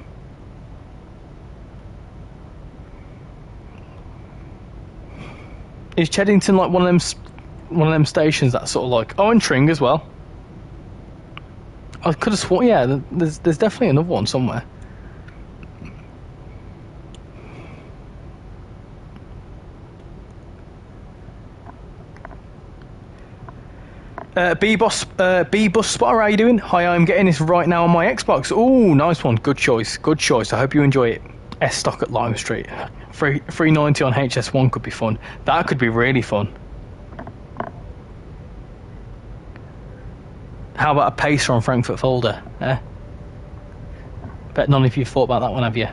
Is Cheddington like one of them stations that's sort of like... Oh, and Tring as well. I could have sworn... Yeah, there's definitely another one somewhere. B-Bus Spotter, how you doing? Hi, I'm getting this right now on my Xbox. Ooh, nice one. Good choice. Good choice. I hope you enjoy it. S-Stock at Lime Street. 390 on HS1 could be fun. That could be really fun. How about a Pacer on Frankfurt Folder? Eh? Bet none of you thought about that one, have you?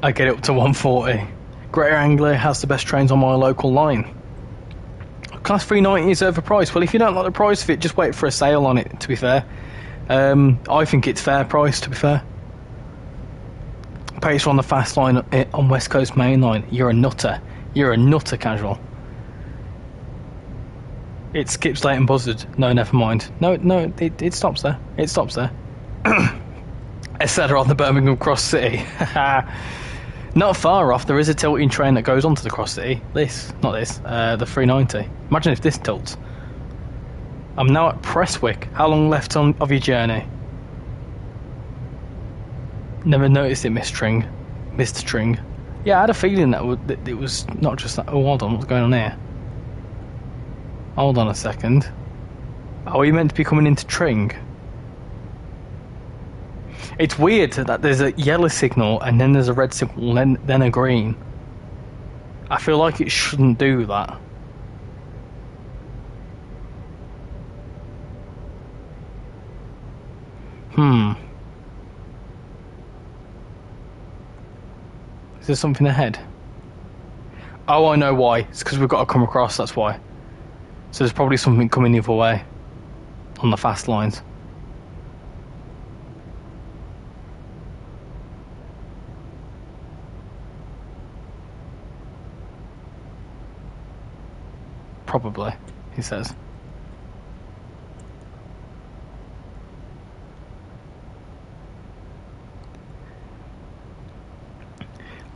I get it up to 140. Greater Anglia has the best trains on my local line. Class 390 is overpriced. Well, if you don't like the price of it, just wait for a sale on it, to be fair. I think it's fair price, to be fair. Pacer on the fast line on West Coast Main Line. You're a nutter. You're a nutter, casual. It skips Leighton Buzzard. No, never mind. No, it stops there. It stops there. Etc. on the Birmingham Cross City. Not far off, there is a tilting train that goes onto the Cross City. The 390. Imagine if this tilts. I'm now at Prestwick. How long left of your journey? Never noticed it, Mr. Tring. Yeah, I had a feeling that it was not just that. Oh, hold on, what's going on here? Hold on a second. Oh, are you meant to be coming into Tring? It's weird that there's a yellow signal and then there's a red signal and then a green. I feel like it shouldn't do that. Is there something ahead? Oh, I know why. It's because we've got to come across, that's why. So there's probably something coming the other way on the fast lines. Probably, he says.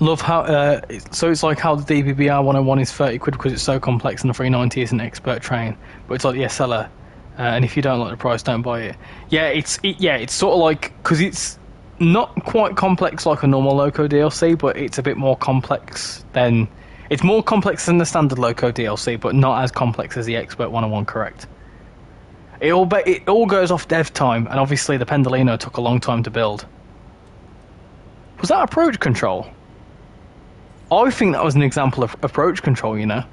Love how, so it's like how the DBBR 101 is 30 quid because it's so complex and the 390 is an expert train. But it's like, yeah, seller. And if you don't like the price, don't buy it. Yeah, it's sort of like, because it's not quite complex like a normal Loco DLC, but it's a bit more complex than... It's more complex than the standard Loco DLC, but not as complex as the Expert 101, correct? It all goes off dev time, and obviously the Pendolino took a long time to build. Was that approach control? I think that was an example of approach control, you know?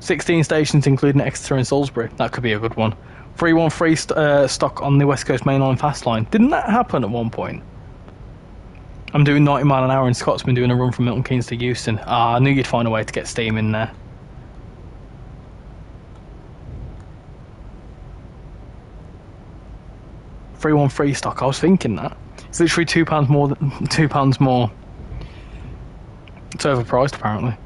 "16 stations, including Exeter and Salisbury." That could be a good one. 313 stock on the West Coast Mainline fast line. Didn't that happen at one point? I'm doing 90 mile an hour in Scotsman, doing a run from Milton Keynes to Euston. I knew you'd find a way to get steam in there. £313 stock. I was thinking that. It's literally £2 more. £2 more. It's overpriced, apparently.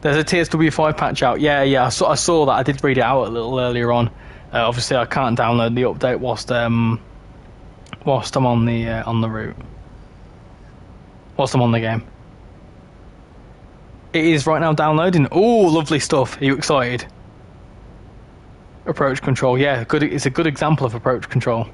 There's a TSW5 patch out. Yeah, I saw that. I did read it out a little earlier on. Obviously, I can't download the update whilst I'm on the route. Whilst I'm on the game. It is right now downloading. Oh, lovely stuff. Are you excited? Approach control. Yeah, good. It's a good example of approach control.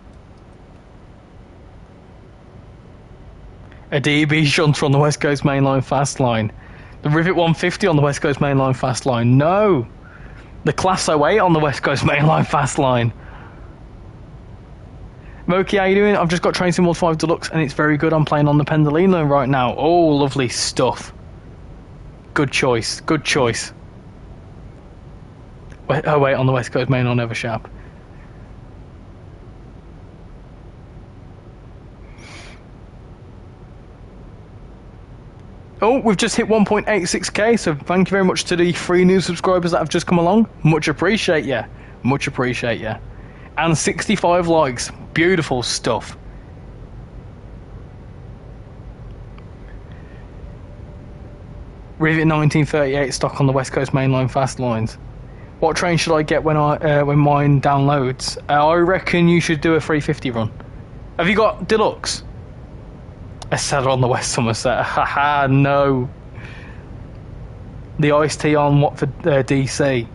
A DEB shunter on the West Coast Mainline fast line. The Rivet 150 on the West Coast Mainline fast line. No. The Class 08 on the West Coast Mainline fast line. Moki, how you doing? I've just got Train Sim World 5 Deluxe and it's very good. I'm playing on the Pendolino right now. Oh, lovely stuff. Good choice. Good choice. Wait, oh wait, on the West Coast Main on Eversharp. Oh, we've just hit 1.86k, so thank you very much to the 3 new subscribers that have just come along. Much appreciate ya. Much appreciate ya. And 65 likes. Beautiful stuff. Rivet 1938 stock on the West Coast Mainline fast lines. What train should I get when mine downloads? I reckon you should do a 350 run. Have you got Deluxe? A seller on the West Somerset. Haha, no. The iced tea on Watford DC.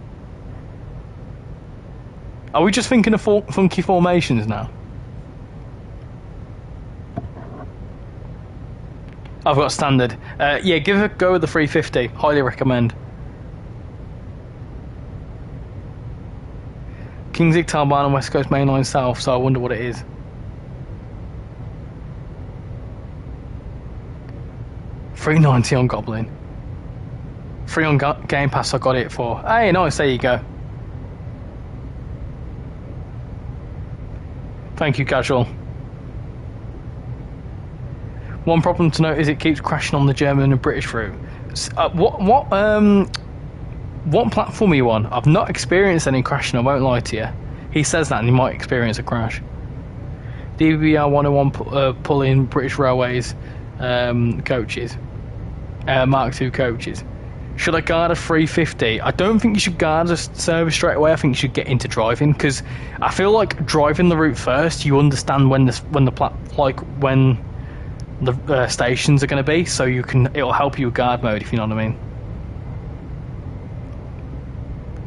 Are we just thinking of funky formations now? I've got standard. Yeah, give it a go with the 350. Highly recommend. Kingsig Talbot on West Coast Mainline South, so I wonder what it is. $3.90 on Goblin. Free on Game Pass, I got it for. Hey, nice, there you go. Thank you, Casual. One problem to note is it keeps crashing on the German and British route. What platform are you on? I've not experienced any crashing, I won't lie to you. He says that and you might experience a crash. DBR 101 pulling British Railways coaches. Mark II coaches. Should I guard a 350? I don't think you should guard a service straight away. I think you should get into driving, because I feel like driving the route first, you understand when the stations are going to be, so it'll help you with guard mode, if you know what I mean.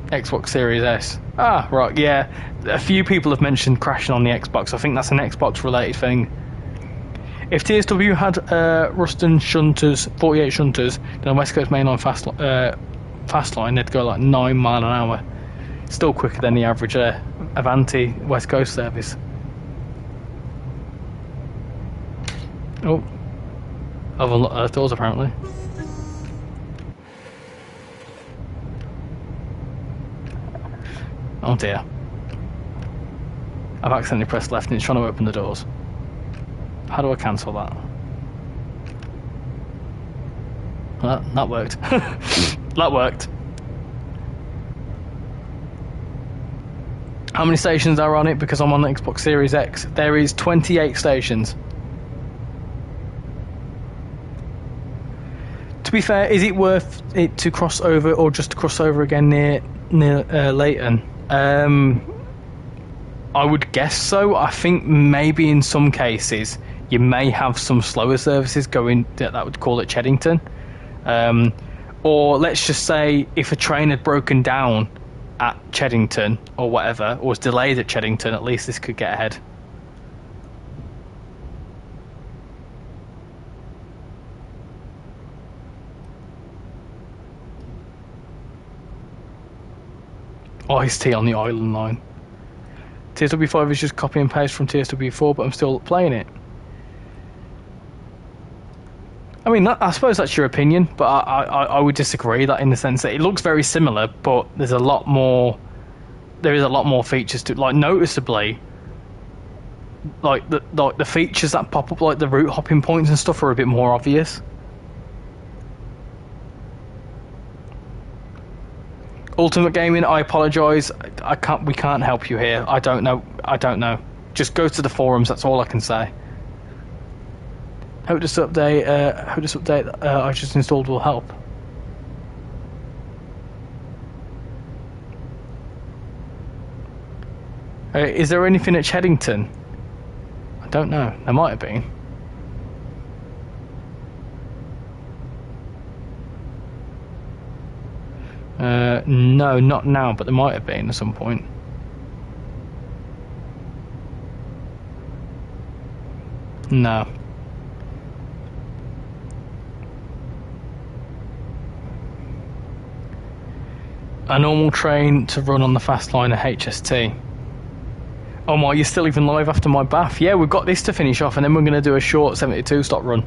Xbox Series S. Ah, right, yeah. A few people have mentioned crashing on the Xbox. I think that's an Xbox related thing. If TSW had Ruston shunters, 48 shunters, then West Coast Mainline fast line, they'd go like 9 miles an hour. Still quicker than the average Avanti West Coast service. Oh, I've unlocked those doors apparently. Oh dear. I've accidentally pressed left and it's trying to open the doors. How do I cancel that? That worked. That worked. How many stations are on it? Because I'm on the Xbox Series X. There is 28 stations. To be fair, is it worth it to cross over, or just to cross over again near Leighton? I would guess so. I think maybe in some cases you may have some slower services going that would call it Cheddington. Or let's just say if a train had broken down at Cheddington or whatever, or was delayed at Cheddington, at least this could get ahead. Iced tea on the Island line. TSW5 is just copy and paste from TSW4, but I'm still playing it. I mean, I suppose that's your opinion, but I would disagree that in the sense that it looks very similar, but there's a lot more. There is a lot more features to, like, noticeably. Like the features that pop up, like the route hopping points and stuff, are a bit more obvious. Ultimate Gaming, I apologise. We can't help you here. I don't know. Just go to the forums. That's all I can say. Hope this update I just installed will help. Is there anything at Cheddington? I don't know. There might have been. No, not now, but there might have been at some point. No. A normal train to run on the fast line at HST. Oh my, you're still even live after my bath. Yeah, we've got this to finish off, and then we're going to do a short 72 stop run.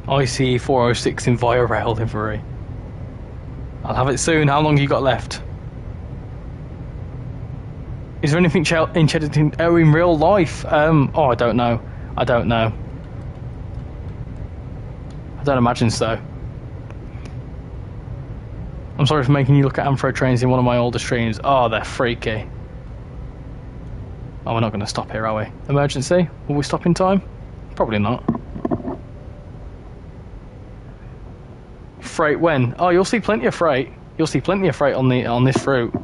ICE 406 in via rail livery. I'll have it soon. How long have you got left? Is there anything in Cheddington? Oh, in real life? Oh, I don't know. I don't know. I don't imagine so. I'm sorry for making you look at Amphro trains in one of my older streams. Oh, they're freaky. Oh, we're not going to stop here, are we? Emergency? Will we stop in time? Probably not. Freight when? Oh, you'll see plenty of freight. You'll see plenty of freight on this route.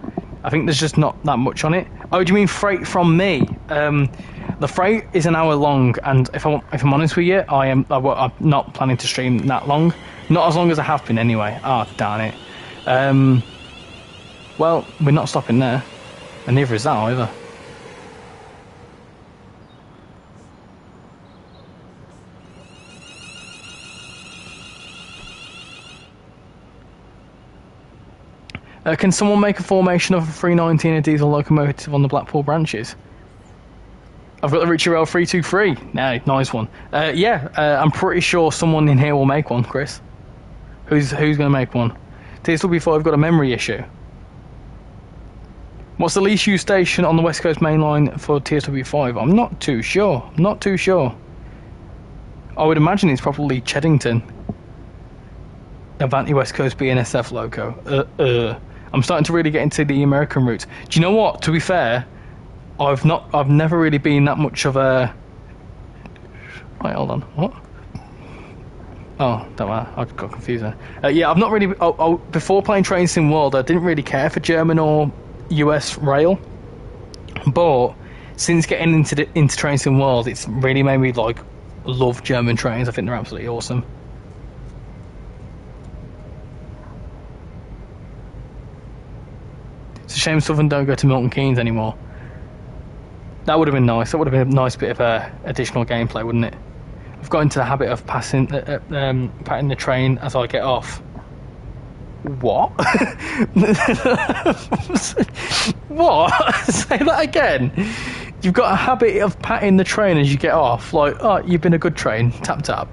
I think there's just not that much on it. Oh, do you mean freight from me? The freight is an hour long, and if I'm honest with you, I'm not planning to stream that long. Not as long as I have been anyway. Oh, darn it. Well, we're not stopping there, and neither is that either. Can someone make a formation of a 319 a diesel locomotive on the Blackpool branches? I've got the RichyRail 323. No, nice one. I'm pretty sure someone in here will make one, Chris. Who's going to make one? TSW5 got a memory issue. What's the least used station on the West Coast main line for TSW5? I'm not too sure. Not too sure. I would imagine it's probably Cheddington. Avanti West Coast BNSF loco. I'm starting to really get into the American routes. Do you know what? To be fair, I've never really been that much of a... Wait, hold on. What? Oh, don't matter. I got confused there. Yeah, I've not really... before playing Train Sim World, I didn't really care for German or US rail. But since getting into Train Sim World, it's really made me like love German trains. I think they're absolutely awesome. It's a shame Southern don't go to Milton Keynes anymore. That would have been nice. That would have been a nice bit of additional gameplay, wouldn't it? I've got into the habit of patting the train as I get off. What? What? Say that again. You've got a habit of patting the train as you get off. Like, oh, you've been a good train. Tap tap.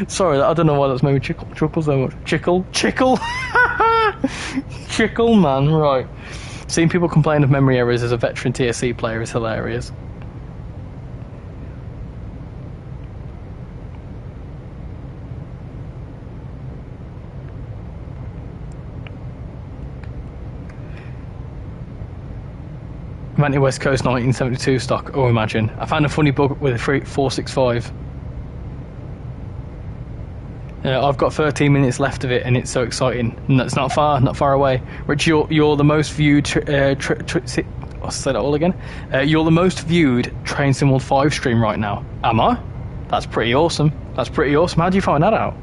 Sorry, I don't know why that's made me chuckle so much. Chickle, man. Right. Seeing people complain of memory errors as a veteran TSC player is hilarious. Avanti West Coast 1972 stock. Oh, imagine. I found a funny bug with a 465. I've got 13 minutes left of it, and it's so exciting. And it's not far away. Rich, you're the most viewed. I'll say that all again. You're the most viewed Train Sim World 5 stream right now. Am I? That's pretty awesome. That's pretty awesome. How do you find that out?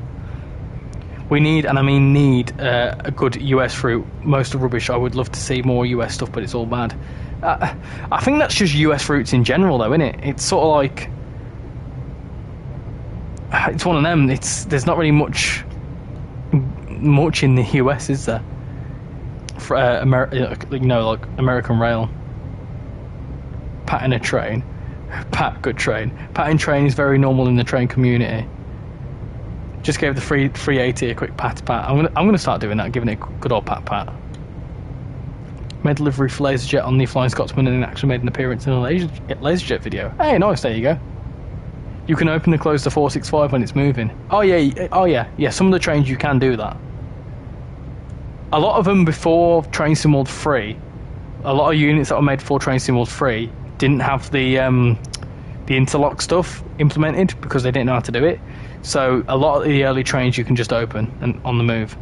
We need, and I mean need, a good US route. Most are rubbish. I would love to see more US stuff, but it's all bad. I think that's just US routes in general, though, isn't it? It's sort of like. It's one of them. There's not really much in the US, is there? For like American rail. Patting a train, good train. Patting train is very normal in the train community. Just gave the 380 a quick pat. I'm gonna start doing that, giving it a good old pat. Made delivery for LaserJet on the Flying Scotsman and actually made an appearance in a LaserJet video. Hey, nice. There you go. You can open and close the 465 when it's moving. Oh yeah. Some of the trains you can do that. A lot of them before Train Sim World 3, a lot of units that were made for Train Sim World 3 didn't have the interlock stuff implemented because they didn't know how to do it. So a lot of the early trains you can just open and on the move.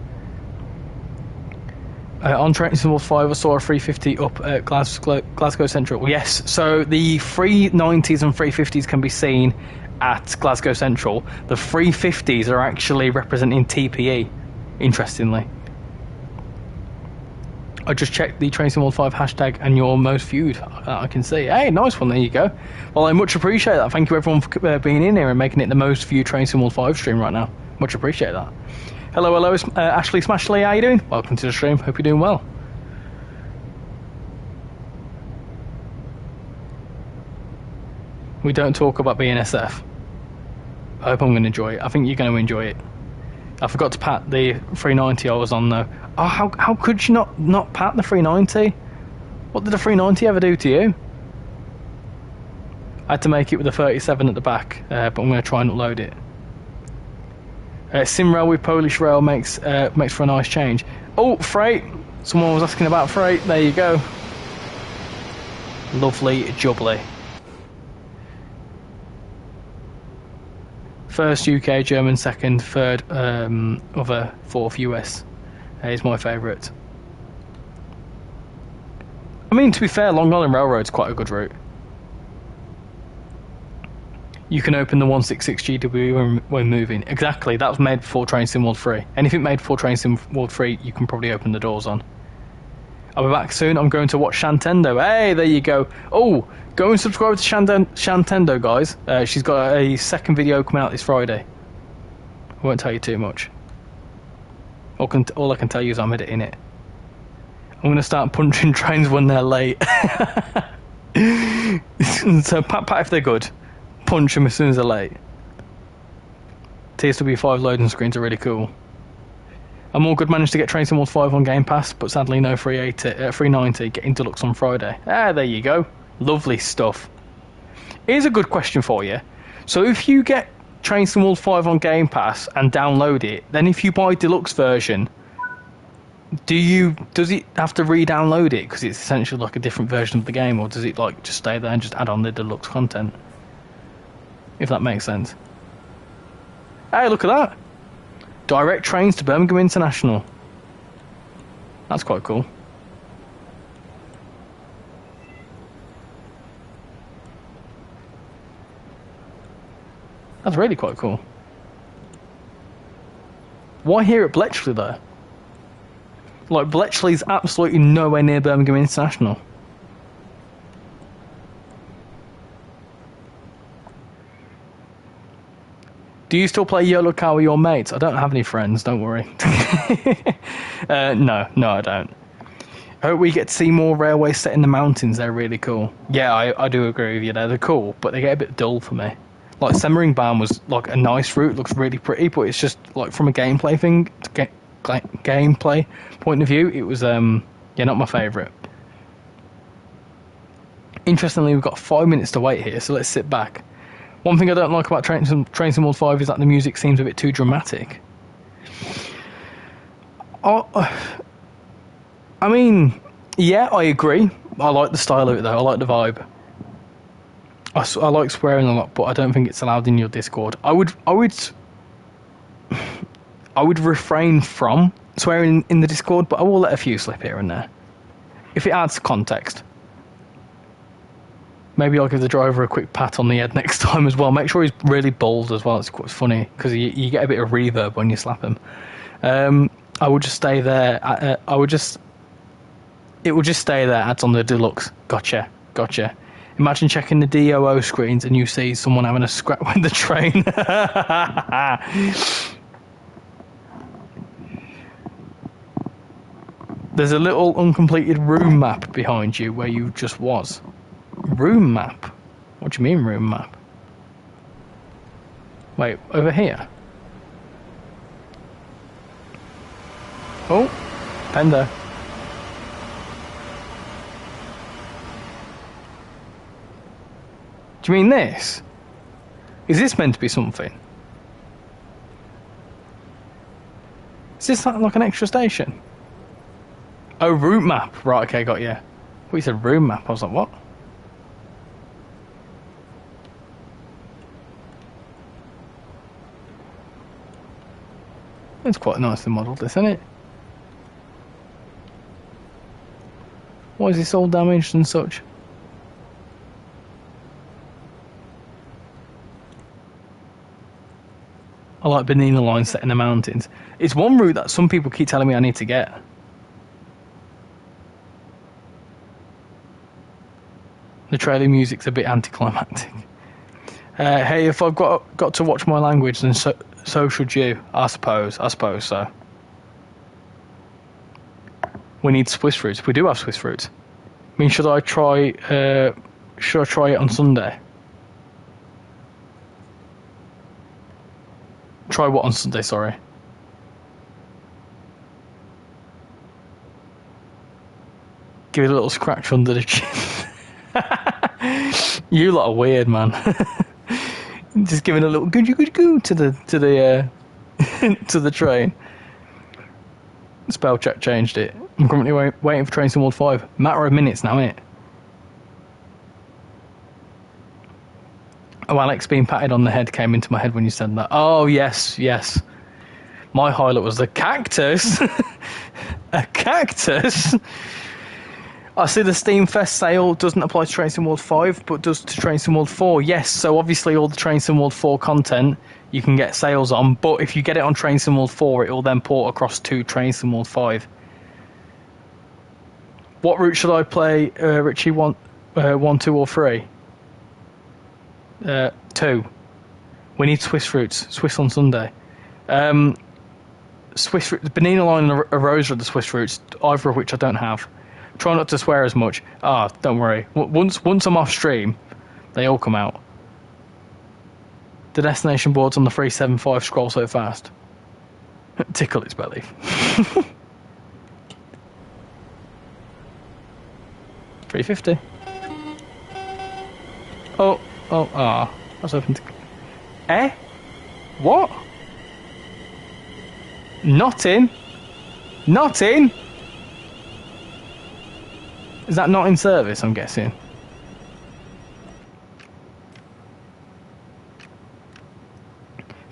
On Train Sim World 5, I saw a 350 up at Glasgow Central. Yes, so the 390s and 350s can be seen at Glasgow Central. The 350s are actually representing TPE, interestingly. I just checked the Train Sim World 5 hashtag and you're most viewed. I can see. Hey, nice one. There you go. Well, I much appreciate that. Thank you everyone for being in here and making it the most viewed Train Sim World 5 stream right now. Much appreciate that. Hello, it's Ashley Smashley. How you doing? Welcome to the stream. Hope you're doing well. We don't talk about BNSF. I hope I'm going to enjoy it. I think you're going to enjoy it. I forgot to pat the 390 I was on though. Oh, how could you not pat the 390? What did the 390 ever do to you? I had to make it with a 37 at the back, but I'm going to try and upload it. SimRail with Polish rail makes for a nice change. Oh, freight! Someone was asking about freight. There you go. Lovely jubbly. First UK, German, second, third, other, fourth US is my favourite. I mean, to be fair, Long Island Railroad's quite a good route. You can open the 166 GW when moving. Exactly, that was made before Train Sim World 3. Anything made before Train Sim World 3, you can probably open the doors on. I'll be back soon. I'm going to watch Shantendo. Hey, there you go. Oh, go and subscribe to Shantendo, guys. She's got a second video coming out this Friday. I won't tell you too much. All I can tell you is I'm editing it. I'm going to start punching trains when they're late. So pat if they're good. Punch them as soon as they're late. TSW5 loading screens are really cool. I'm all good, managed to get Train Sim World 5 on Game Pass, but sadly no 390, getting deluxe on Friday. Ah, there you go. Lovely stuff. Here's a good question for you. So if you get Train Sim World 5 on Game Pass and download it, then if you buy deluxe version, does it have to re-download it because it's essentially like a different version of the game, or does it like just stay there and just add on the deluxe content? If that makes sense. Hey, look at that. Direct trains to Birmingham International. That's quite cool. That's really quite cool. Why here at Bletchley though? Like, Bletchley's absolutely nowhere near Birmingham International. Do you still play YOLO Car with your mates? I don't have any friends, don't worry. No, I don't. I hope we get to see more railways set in the mountains. They're really cool. Yeah, I do agree with you. They're cool, but they get a bit dull for me. Like, Semmeringbahn was like a nice route, looks really pretty, but it's just like from a gameplay gameplay point of view, it was not my favourite. Interestingly, we've got 5 minutes to wait here, so let's sit back. One thing I don't like about Train Sim World 5 is that the music seems a bit too dramatic. I mean, yeah, I agree. I like the style of it though. I like the vibe. I like swearing a lot, but I don't think it's allowed in your Discord. I would refrain from swearing in the Discord, but I will let a few slip here and there if it adds context. Maybe I'll give the driver a quick pat on the head next time as well. Make sure he's really bald as well. It's quite funny because you get a bit of reverb when you slap him. I would just stay there. It will just stay there. Adds on the deluxe. Gotcha. Imagine checking the DOO screens and you see someone having a scrap with the train. There's a little uncompleted room map behind you where you just was. Room map? What do you mean room map? Wait, over here? Oh, Panda. Do you mean this? Is this meant to be something? Is this like an extra station? Oh, route map. Right, okay, got you. Well, you said room map. I was like, what? It's quite nicely modelled, isn't it? Why is this all damaged and such? I like Benina Line set in the mountains. It's one route that some people keep telling me I need to get. The trailer music's a bit anticlimactic. Hey, if I've got to watch my language, then So should you, I suppose so. We need Swiss routes. We do have Swiss routes. I mean, should I try it on Sunday? Try what on Sunday, sorry? Give it a little scratch under the chin. You lot are weird, man. Just giving a little goo to the to the train. Spell check changed it. I'm currently waiting for Train Sim World 5. Matter of minutes now, innit? Oh, Alex being patted on the head came into my head when you said that. Oh, yes. My highlight was the cactus. A cactus? I see the Steam Fest sale doesn't apply to Train Sim World 5, but does to Train Sim World 4. Yes, so obviously all the Train Sim World 4 content you can get sales on, but if you get it on Train Sim World 4, it will then port across to Train Sim World 5. What route should I play, Richie? 1, 2, or 3? 2. We need Swiss routes. Swiss on Sunday. Swiss routes. Benina Line and Arosa are the Swiss routes, either of which I don't have. Try not to swear as much. Don't worry. Once I'm off stream, they all come out. The destination boards on the 375 scroll so fast. Tickle its belly. $3.50. I was hoping to... What? Not in? Is that not in service, I'm guessing?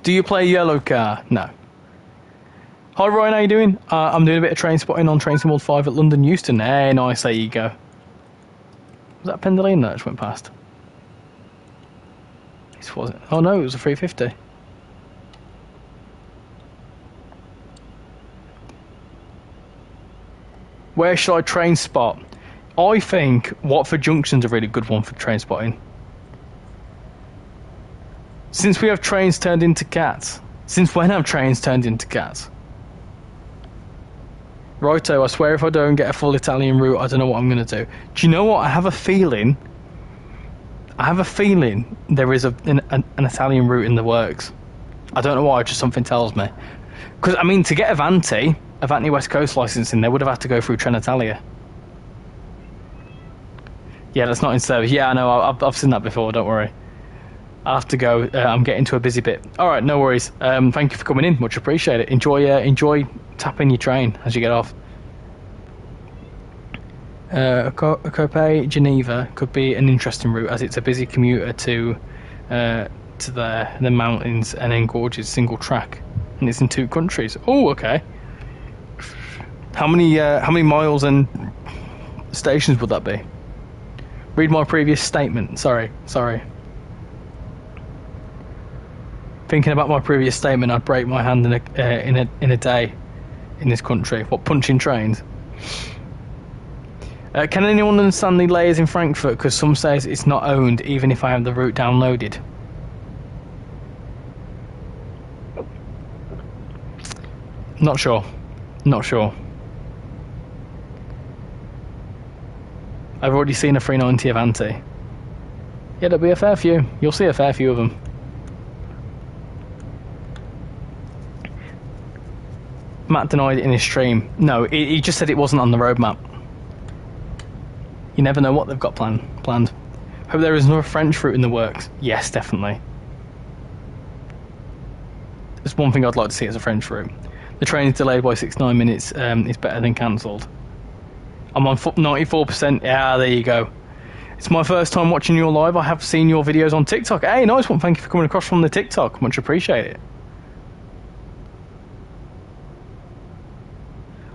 Do you play yellow car? No. Hi Ryan, how you doing? I'm doing a bit of train spotting on Train Sim World 5 at London Euston. Hey, nice, there you go. Was that Pendolino that just went past? This wasn't. Oh no, it was a 350. Where should I train spot? I think Watford Junction's a really good one for train spotting. Since we have trains turned into cats. Since when have trains turned into cats? Righto, I swear if I don't get a full Italian route, I don't know what I'm going to do. Do you know what? I have a feeling there is an Italian route in the works. I don't know why, just something tells me. Because, I mean, to get Avanti West Coast licensing, they would have had to go through Trenitalia. Yeah, that's not in service. Yeah, I know, I've seen that before, don't worry. I have to go. I'm getting to a busy bit. Alright, no worries. Thank you for coming in, much appreciated. Enjoy tapping your train as you get off. Cope Geneva could be an interesting route as it's a busy commuter to the mountains and then gorges single track, and it's in 2 countries. Oh, okay. How many miles and stations would that be? Read my previous statement. Sorry. Thinking about my previous statement, I'd break my hand in a day in this country. What, punching trains? Can anyone understand the layers in Frankfurt? Because some says it's not owned, even if I have the route downloaded. Not sure. I've already seen a 390 Avanti. Yeah, there'll be a fair few. You'll see a fair few of them. Matt denied it in his stream. No, he just said it wasn't on the roadmap. You never know what they've got planned. Hope there is another French route in the works. Yes, definitely. There's one thing I'd like to see as a French route. The train is delayed by 6-9 minutes. It's better than cancelled. I'm on 94%. Yeah, there you go. It's my first time watching you live. I have seen your videos on TikTok. Hey, nice one. Thank you for coming across from the TikTok. Much appreciated.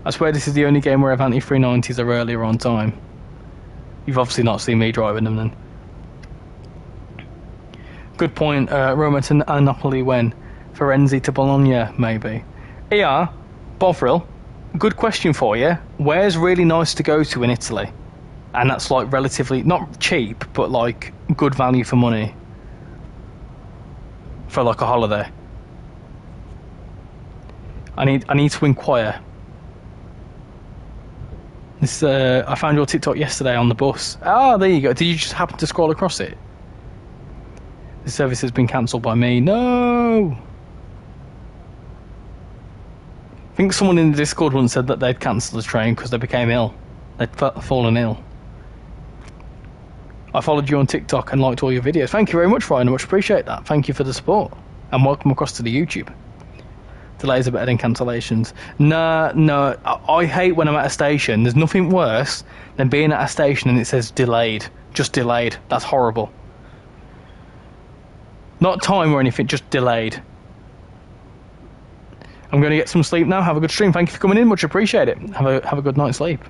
I swear this is the only game where Avanti 390s are earlier on time. You've obviously not seen me driving them then. Good point. Roma to Napoli when? Firenze to Bologna, maybe. Yeah, Bovril, good question for you. Where's really nice to go to in Italy? And that's like relatively, not cheap, but like good value for money. For like a holiday. I need to inquire. This I found your TikTok yesterday on the bus. Ah, there you go. Did you just happen to scroll across it? The service has been cancelled by me. No. I think someone in the Discord once said that they'd cancelled the train because they became ill. They'd fallen ill. I followed you on TikTok and liked all your videos. Thank you very much, Ryan. I much appreciate that. Thank you for the support. And welcome across to the YouTube. Delays are better than cancellations. No. I hate when I'm at a station. There's nothing worse than being at a station and it says delayed. Just delayed. That's horrible. Not time or anything, just delayed. I'm going to get some sleep now. Have a good stream. Thank you for coming in. Much appreciate it. Have a good night's sleep.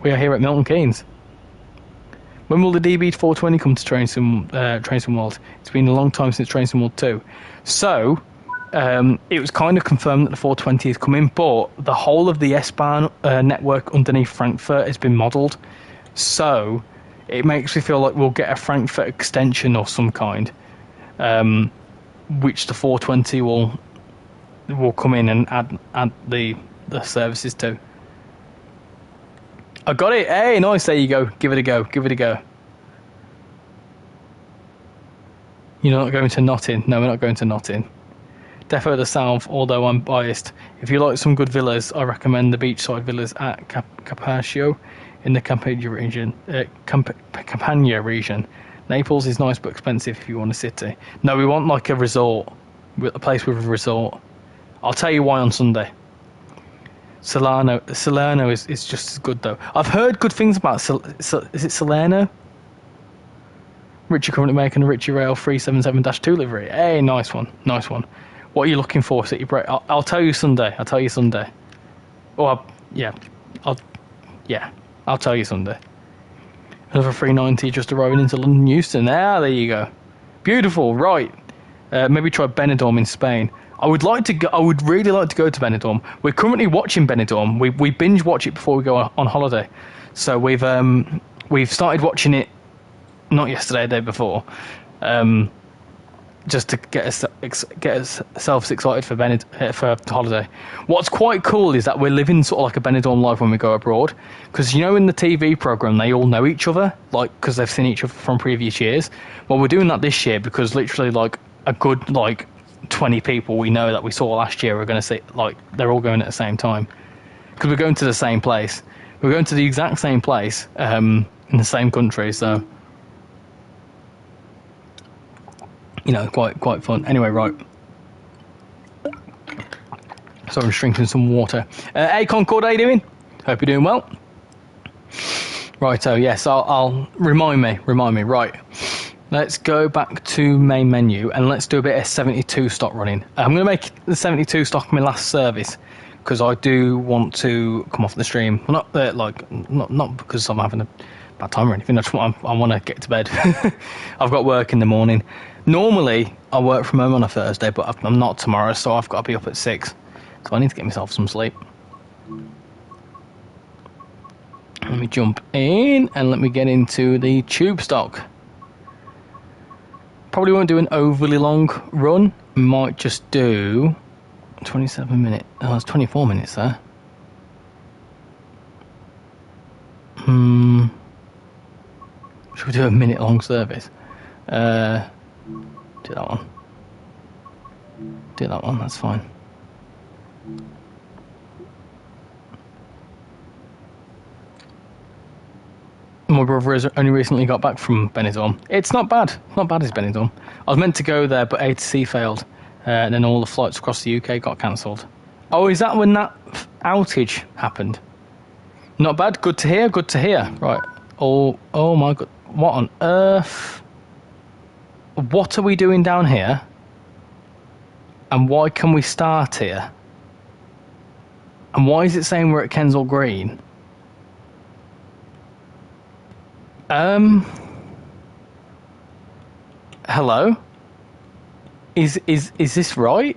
We are here at Milton Keynes. When will the DB420 come to TrainsimWorld? It's been a long time since TrainsimWorld 2. So, it was kind of confirmed that the 420 is coming, but the whole of the S-Bahn network underneath Frankfurt has been modelled. So, it makes me feel like we'll get a Frankfurt extension of some kind, which the 420 will come in and add the services to. I got it. Hey, nice. There you go. Give it a go. Give it a go. You're not going to Notting? No, we're not going to Notting. Defo of the South, although I'm biased. If you like some good villas, I recommend the beachside villas at Capaccio in the Campania region. Campania region. Naples is nice but expensive if you want a city. No, we want like a resort. A place with a resort. I'll tell you why on Sunday. Salerno is just as good though. I've heard good things about is it Salerno? Richie currently making a RichyRail 377-2 livery. Hey, nice one. What are you looking for, City Break? I'll tell you Sunday. I'll tell you Sunday. I'll tell you Sunday. Another 390 just arriving into London Euston. There you go. Beautiful. Right. Maybe try Benidorm in Spain. I would really like to go to Benidorm. We're currently watching Benidorm. We binge watch it before we go on holiday. So we've started watching it, not yesterday, the day before, just to get ourselves excited for holiday. What's quite cool is that we're living sort of like a Benidorm life when we go abroad, because you know in the TV program they all know each other, like because they've seen each other from previous years. Well, we're doing that this year because literally like a good 20 people we know that we saw last year are going to see, like, they're all going at the same time because we're going to the same place. We're going to the exact same place in the same country, so you know, quite fun. Anyway, right. So I'm just drinking some water. Hey Concord, how you doing? Hope you're doing well. Right, so yes, I'll remind me. Right. Let's go back to main menu and let's do a bit of 72 stock running. I'm going to make the 72 stock my last service because I do want to come off the stream. Well, not because I'm having a bad time or anything. I want to get to bed. I've got work in the morning. Normally I work from home on a Thursday, but I'm not tomorrow, so I've got to be up at 6. So I need to get myself some sleep. Let me jump in and let me get into the tube stock. Probably won't do an overly long run. Might just do 27 minutes. Oh, it's 24 minutes there. Should we do a minute long service? Do that one. Do that one, that's fine. My brother has only recently got back from Benidorm. It's not bad. Not bad as Benidorm. I was meant to go there, but A to C failed. And then all the flights across the UK got cancelled. Oh, is that when that outage happened? Not bad. Good to hear. Good to hear. Right. Oh my God. What on earth? What are we doing down here? And why can we start here? And why is it saying we're at Kensal Green? Hello? Is this right?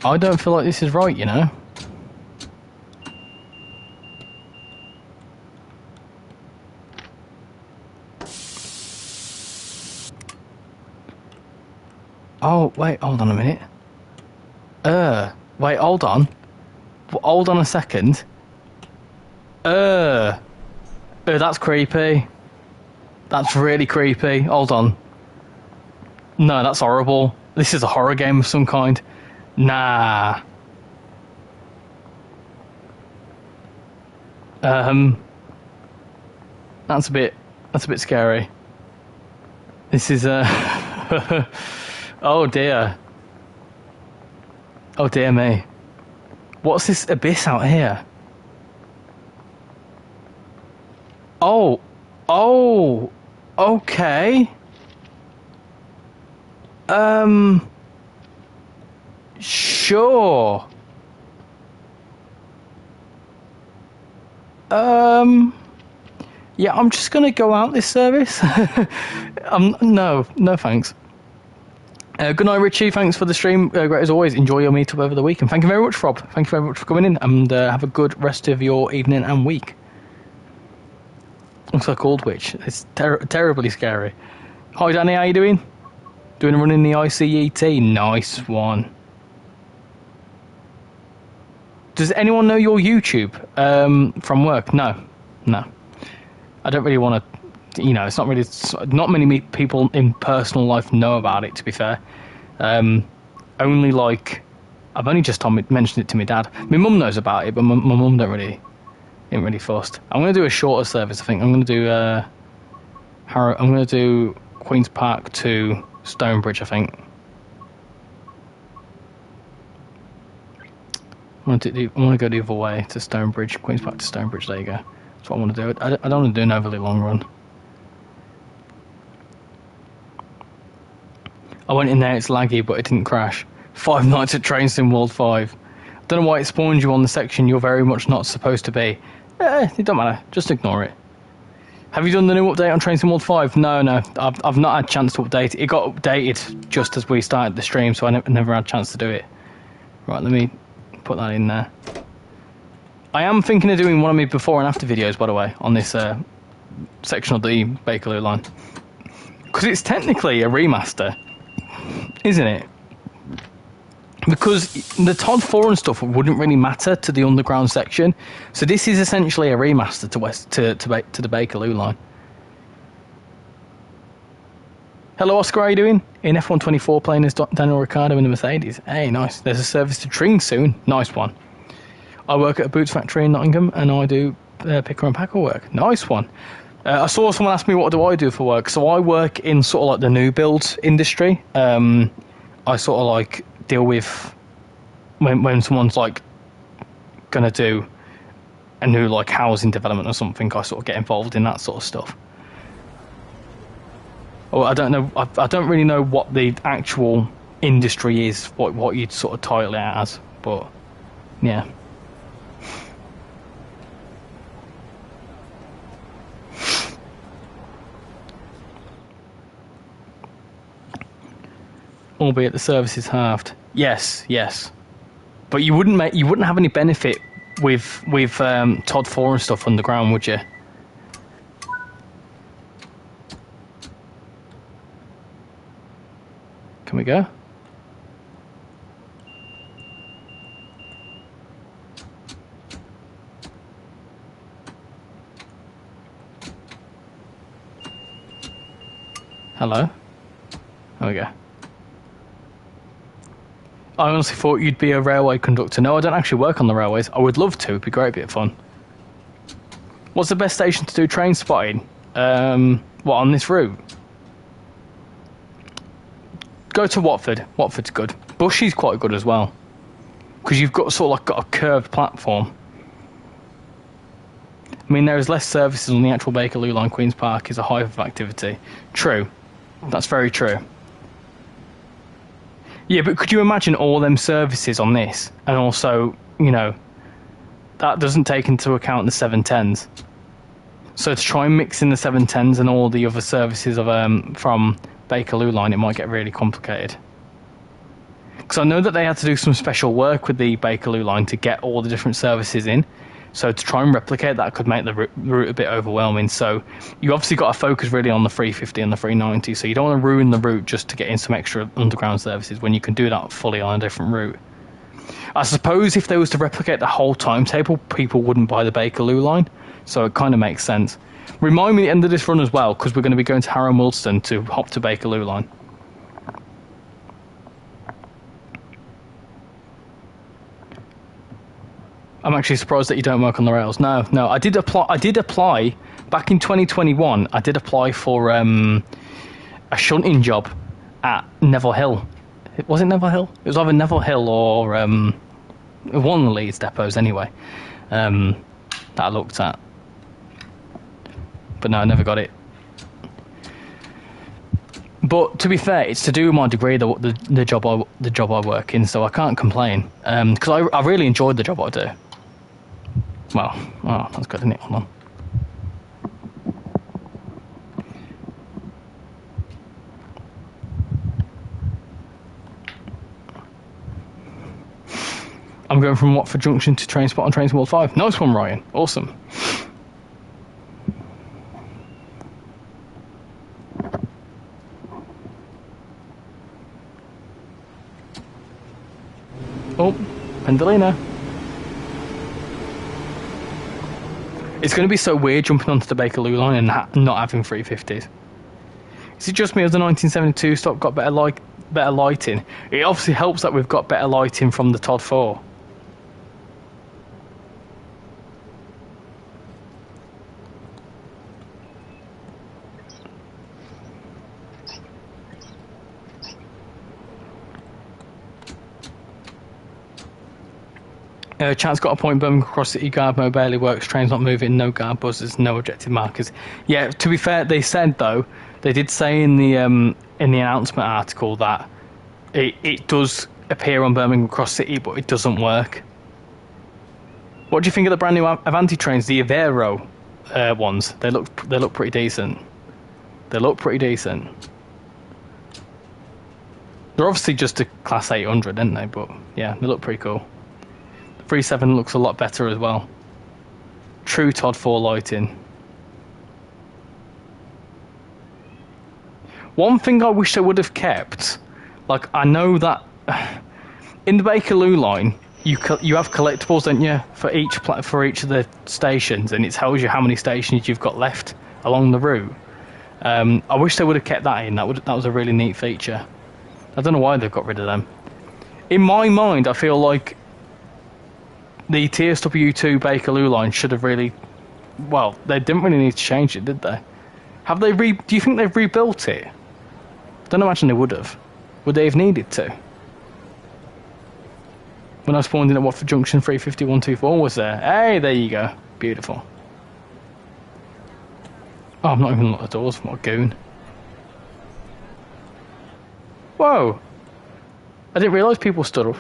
I don't feel like this is right, you know. Oh, wait, hold on a minute. Wait, hold on. Hold on a second. That's creepy. That's really creepy. Hold on. No, that's horrible. This is a horror game of some kind. Nah. That's a bit scary. This is oh dear. Oh dear me. What's this abyss out here? Oh, okay. Sure. Yeah, I'm just gonna go out this service. No thanks. Good night, Richie. Thanks for the stream. Great as always. Enjoy your meetup over the week, and thank you very much, Rob. Thank you very much for coming in, and have a good rest of your evening and week. Looks like Old Witch. It's terribly scary. Hi, Danny. How you doing? Doing a run in the ICET. Nice one. Does anyone know your YouTube from work? No. I don't really want to. You know, it's not really. Not many people in personal life know about it. To be fair, only like I've only just mentioned it to my dad. My mum knows about it, but my mum ain't really fussed. I'm going to do a shorter service. I think I'm going to do I'm going to do Queen's Park to Stonebridge. I think. I want to go the other way to Stonebridge, Queen's Park to Stonebridge. There you go. That's what I want to do. I don't want to do an overly long run. I went in there. It's laggy, but it didn't crash. 5 nights at TrainsimWorld 5. Don't know why it spawned you on the section you're very much not supposed to be. It don't matter. Just ignore it. Have you done the new update on TrainsimWorld 5? No. I've not had a chance to update it. It got updated just as we started the stream, so I never had a chance to do it. Right, let me put that in there. I am thinking of doing one of my before and after videos, by the way, on this section of the Bakerloo line. Because it's technically a remaster, isn't it? Because the Todd 4 and stuff wouldn't really matter to the underground section. So this is essentially a remaster to the Bakerloo line. Hello, Oscar, how are you doing? In F124 playing as Daniel Ricciardo in the Mercedes. Hey, nice. There's a service to Tring soon. Nice one. I work at a boots factory in Nottingham, and I do picker and packer work. Nice one. I saw someone ask me what do I do for work. So I work in sort of like the new build industry. I sort of like deal with when someone's like gonna do a new like housing development or something. I sort of get involved in that sort of stuff. Oh, I don't know. I don't really know what the actual industry is, what you'd sort of title it as, but yeah. Albeit the service is halved. Yes. But you wouldn't have any benefit with Todd 4 and stuff underground, would you? Can we go? Hello? There we go. I honestly thought you'd be a railway conductor. No, I don't actually work on the railways. I would love to. It'd be a great bit of fun. What's the best station to do train spotting? What, on this route? Go to Watford. Watford's good. Bushy's quite good as well. Because you've got sort of like got a curved platform. I mean, there is less services on the actual Bakerloo line. Queen's Park is a hive of activity. True. That's very true. Yeah, but could you imagine all them services on this? And also, you know, that doesn't take into account the 710s. So to try and mix in the 710s and all the other services of from Bakerloo line, it might get really complicated. Because I know that they had to do some special work with the Bakerloo line to get all the different services in. So to try and replicate that could make the route a bit overwhelming. So you obviously got to focus really on the 350 and the 390. So you don't want to ruin the route just to get in some extra underground services when you can do that fully on a different route. I suppose if they was to replicate the whole timetable, people wouldn't buy the Bakerloo line. So it kind of makes sense. Remind me at the end of this run as well, because we're going to be going to Harrow and Wilston to hop to Bakerloo line. I'm actually surprised that you don't work on the rails. No, I did apply back in 2021. I did apply for a shunting job at Neville Hill. Was it Neville Hill? It was either Neville Hill or one of the Leeds depots anyway, that I looked at. But no, I never got it. But to be fair, it's to do with my degree, the job I work in, so I can't complain. Because I really enjoyed the job I do. Well, oh, that's good, isn't it? Hold on. I'm going from Watford Junction to train spot on TrainsimWorld 5. Nice one, Ryan. Awesome. Oh, Pendolino. It's going to be so weird jumping onto the Bakerloo line and not having 350s. Is it just me or the 1972 stock got better lighting? It obviously helps that we've got better lighting from the Todd 4. Chance got a point. Birmingham Cross City guard mode barely works. Trains not moving. No guard buzzers. No objective markers. Yeah. To be fair, they said though, they did say in the announcement article that it does appear on Birmingham Cross City, but it doesn't work. What do you think of the brand new Avanti trains, the Avero ones? They look pretty decent. They look pretty decent. They're obviously just a Class 800, aren't they? But yeah, they look pretty cool. 3.7 looks a lot better as well. True Todd 4 lighting. One thing I wish they would have kept, like I know that in the Bakerloo line you have collectibles, don't you, for each of the stations, and it tells you how many stations you've got left along the route. I wish they would have kept that in. That was a really neat feature. I don't know why they've got rid of them. In my mind, I feel like the TSW2 Bakerloo line should have really... Well, they didn't really need to change it, did they? Have they do you think they've rebuilt it? I don't imagine they would have. Would they have needed to? When I spawned in at Watford Junction, 35124 was there. Hey, there you go. Beautiful. Oh, I'm not even locked the doors. What a goon. Whoa! I didn't realise people stood up.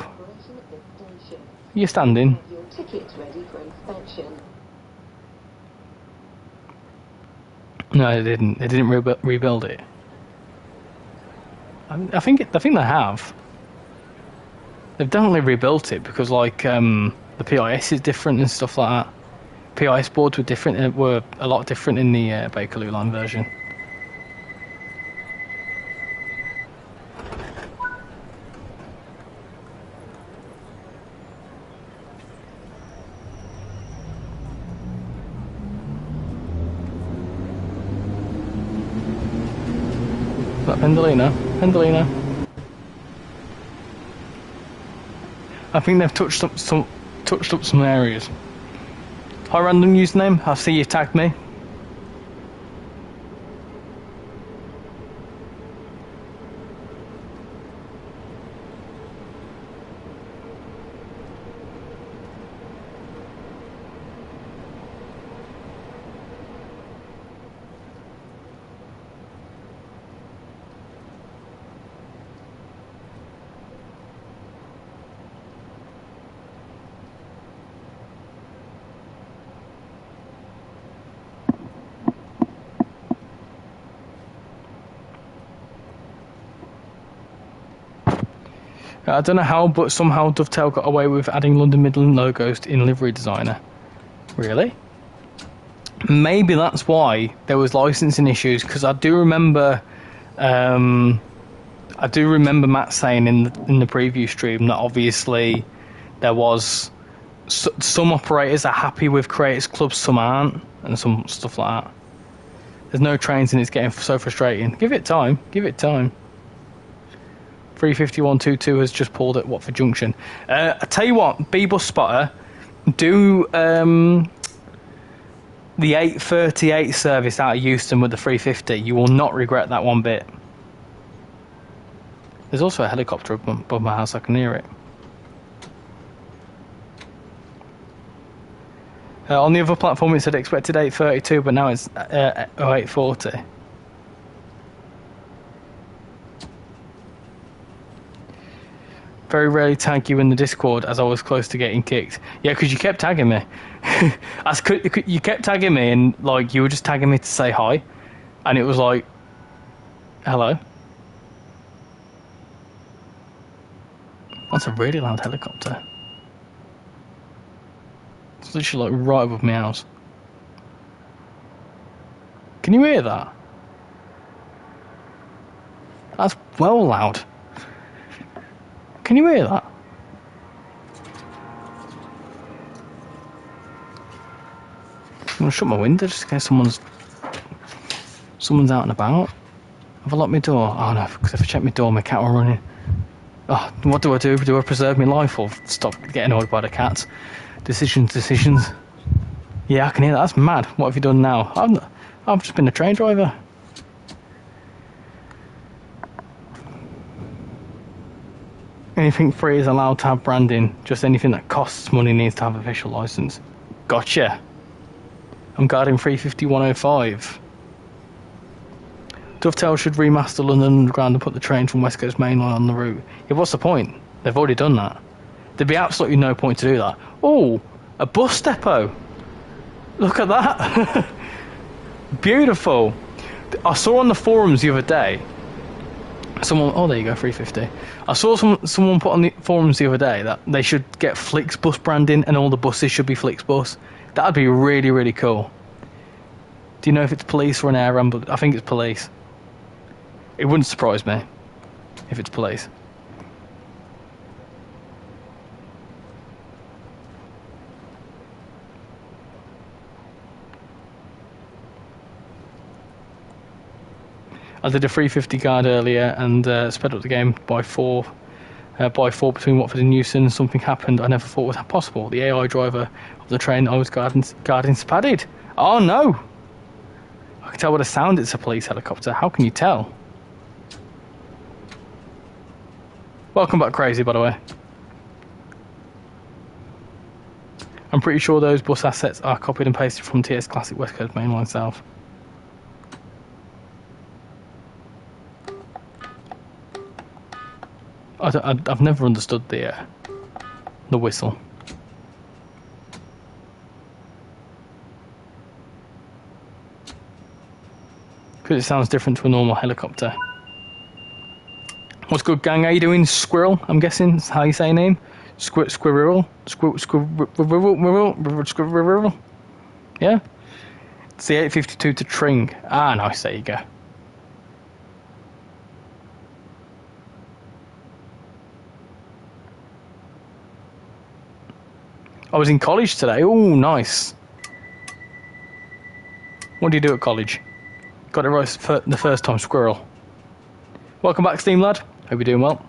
You're standing. Your tickets ready for inspection. No, they didn't. They didn't rebuild it. I think they have. They've definitely rebuilt it because, like, the PIS is different and stuff like that. PIS boards were different. Were a lot different in the Bakerloo line version. Pendolino. I think they've touched up some areas. Hi, random username. I see you tagged me. I don't know how, but somehow Dovetail got away with adding London Midland logos in livery designer. Really? Maybe that's why there was licensing issues, because I do remember Matt saying in the preview stream that obviously there was some operators are happy with Creators Club, some aren't, and some stuff like that. There's no trains and it's getting so frustrating. Give it time. 35122 has just pulled at Watford Junction. I tell you what, B-Bus Spotter, do the 8:38 service out of Euston with the 350. You will not regret that one bit. There's also a helicopter above my house. I can hear it. On the other platform it said expected 8:32, but now it's 8:40. Very rarely tag you in the Discord, as I was close to getting kicked. Yeah, because you kept tagging me. You kept tagging me, and like you were just tagging me to say hi, and it was like, hello. That's a really loud helicopter. It's literally like right above my house. Can you hear that? That's well loud. Can you hear that? I'm gonna shut my window just in case someone's out and about. Have I locked my door? Oh no, because if I check my door, my cat will run in. Oh, what do I do? Do I preserve my life or stop getting annoyed by the cats? Decisions. Yeah, I can hear that. That's mad. What have you done now? I've just been a train driver. Anything free is allowed to have branding. Just anything that costs money needs to have official license. Gotcha. I'm guarding 35105. Dovetail should remaster London Underground and put the train from West Coast Main Line on the route. Yeah, what's the point? They've already done that. There'd be absolutely no point to do that. Oh, a bus depot. Look at that. Beautiful. I saw on the forums the other day, someone, oh there you go, 350. I saw someone put on the forums the other day that they should get Flixbus branding and all the buses should be Flixbus. That'd be really, really cool. Do you know if it's police or an air ambulance? I think it's police. It wouldn't surprise me if it's police. I did a 350 guard earlier and sped up the game by 4 between Watford and Euston. Something happened I never thought was possible. The AI driver of the train I was guarding spadded. Oh no! I can tell by the sound it's a police helicopter. How can you tell? Welcome back, Crazy, by the way. I'm pretty sure those bus assets are copied and pasted from TS Classic West Coast Main Line South. I've never understood the whistle. Because it sounds different to a normal helicopter. What's good, gang? How you doing? Squirrel, I'm guessing is how you say your name. Squirrel. Yeah? It's the 852 to Tring. Ah, nice, there you go. I was in college today. Oh, nice. What do you do at college? Got it right for the first time, squirrel. Welcome back, Steam Lad. Hope you're doing well.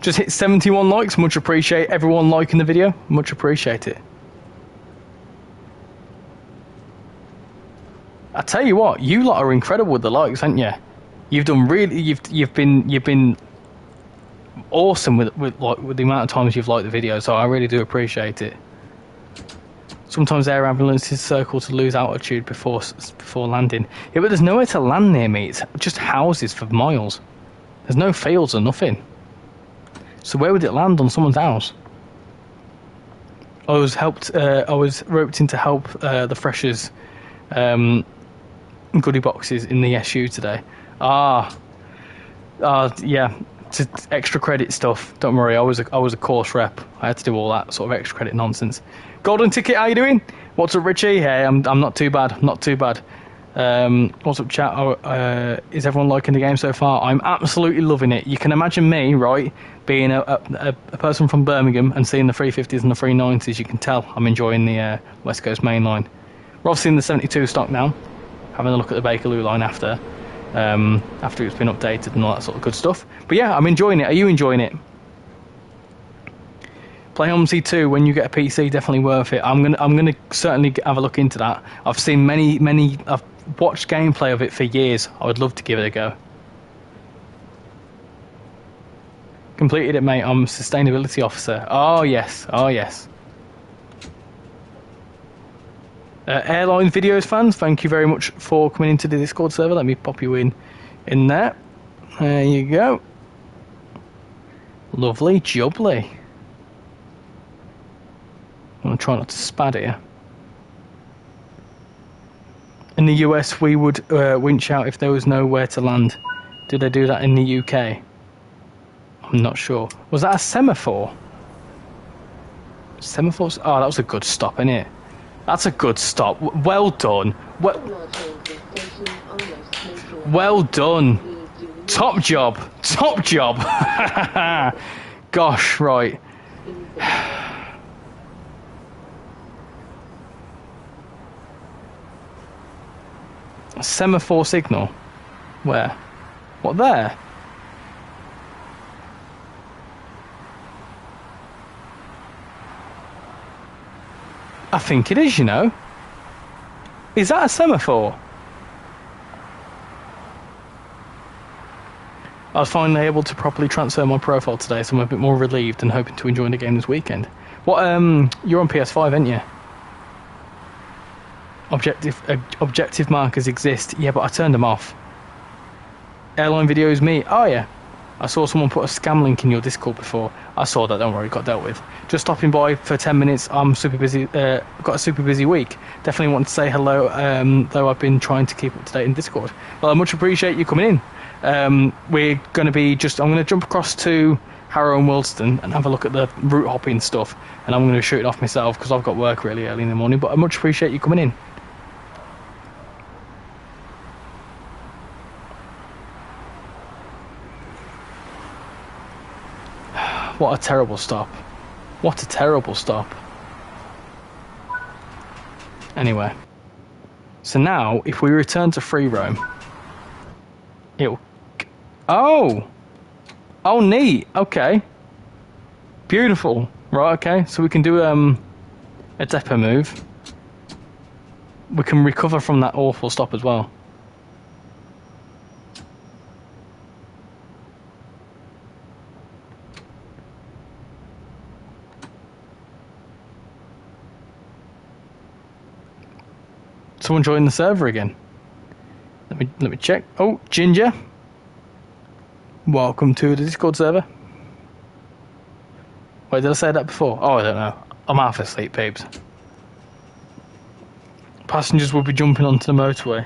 Just hit 71 likes. Much appreciate everyone liking the video. Much appreciate it. I tell you what, you lot are incredible with the likes, haven't you? You've done really. You've been awesome with the amount of times you've liked the video. So I really do appreciate it. Sometimes air ambulances circle to lose altitude before landing. Yeah, but there's nowhere to land near me. It's just houses for miles. There's no fields or nothing. So where would it land? On someone's house? I was roped in to help the freshers goodie boxes in the SU today. Yeah, it's extra credit stuff. Don't worry, I was a course rep. I had to do all that sort of extra credit nonsense. Golden Ticket, how you doing? What's up, Richie? Hey, I'm not too bad. Not too bad. What's up, chat? Is everyone liking the game so far? I'm absolutely loving it. You can imagine me, right, being a person from Birmingham and seeing the 350s and the 390s. You can tell I'm enjoying the West Coast main line. We're obviously in the 72 stock now, having a look at the Bakerloo line after it's been updated and all that sort of good stuff. But yeah, I'm enjoying it. Are you enjoying it? Play Homsey 2 when you get a PC, definitely worth it. I'm gonna certainly have a look into that. I've seen many. I've watched gameplay of it for years. I would love to give it a go. Completed it, mate. I'm a sustainability officer. Oh yes. Airline videos fans, thank you very much for coming into the Discord server. Let me pop you in there. There you go. Lovely jubbly. I'm going to try not to spad here. In the US, we would winch out if there was nowhere to land. Do they do that in the UK? I'm not sure. Was that a semaphore? Semaphores? Oh, that was a good stop, innit? That's a good stop. Well done. Well done. Top job. Top job. Gosh, right. A semaphore signal. Where? What, there? I think it is, you know. Is that a semaphore? I was finally able to properly transfer my profile today, so I'm a bit more relieved and hoping to enjoy the game this weekend. What, you're on PS5, aren't you? Objective markers exist. Yeah, but I turned them off. Airline videos, me. Oh, yeah. I saw someone put a scam link in your Discord before. I saw that, don't worry, got dealt with. Just stopping by for 10 minutes. I'm super busy, got a super busy week. Definitely want to say hello, though I've been trying to keep up to date in Discord. Well, I much appreciate you coming in. We're going to be I'm going to jump across to Harrow and Wilston and have a look at the route hopping stuff. And I'm going to shoot it off myself because I've got work really early in the morning. But I much appreciate you coming in. What a terrible stop. What a terrible stop. Anyway. So now, if we return to free roam, it'll... Oh! Oh, neat. Okay. Beautiful. Right, okay. So we can do a depot move. We can recover from that awful stop as well. Someone joined the server again. Let me check. Oh, Ginger. Welcome to the Discord server. Wait, did I say that before? Oh, I don't know. I'm half asleep, peeps. Passengers will be jumping onto the motorway.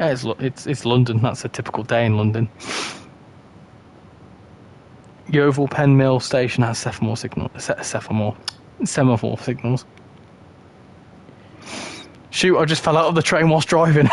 Yeah, it's London. That's a typical day in London. Yeovil Pen Mill Station has semaphore signals. Shoot, I just fell out of the train whilst driving.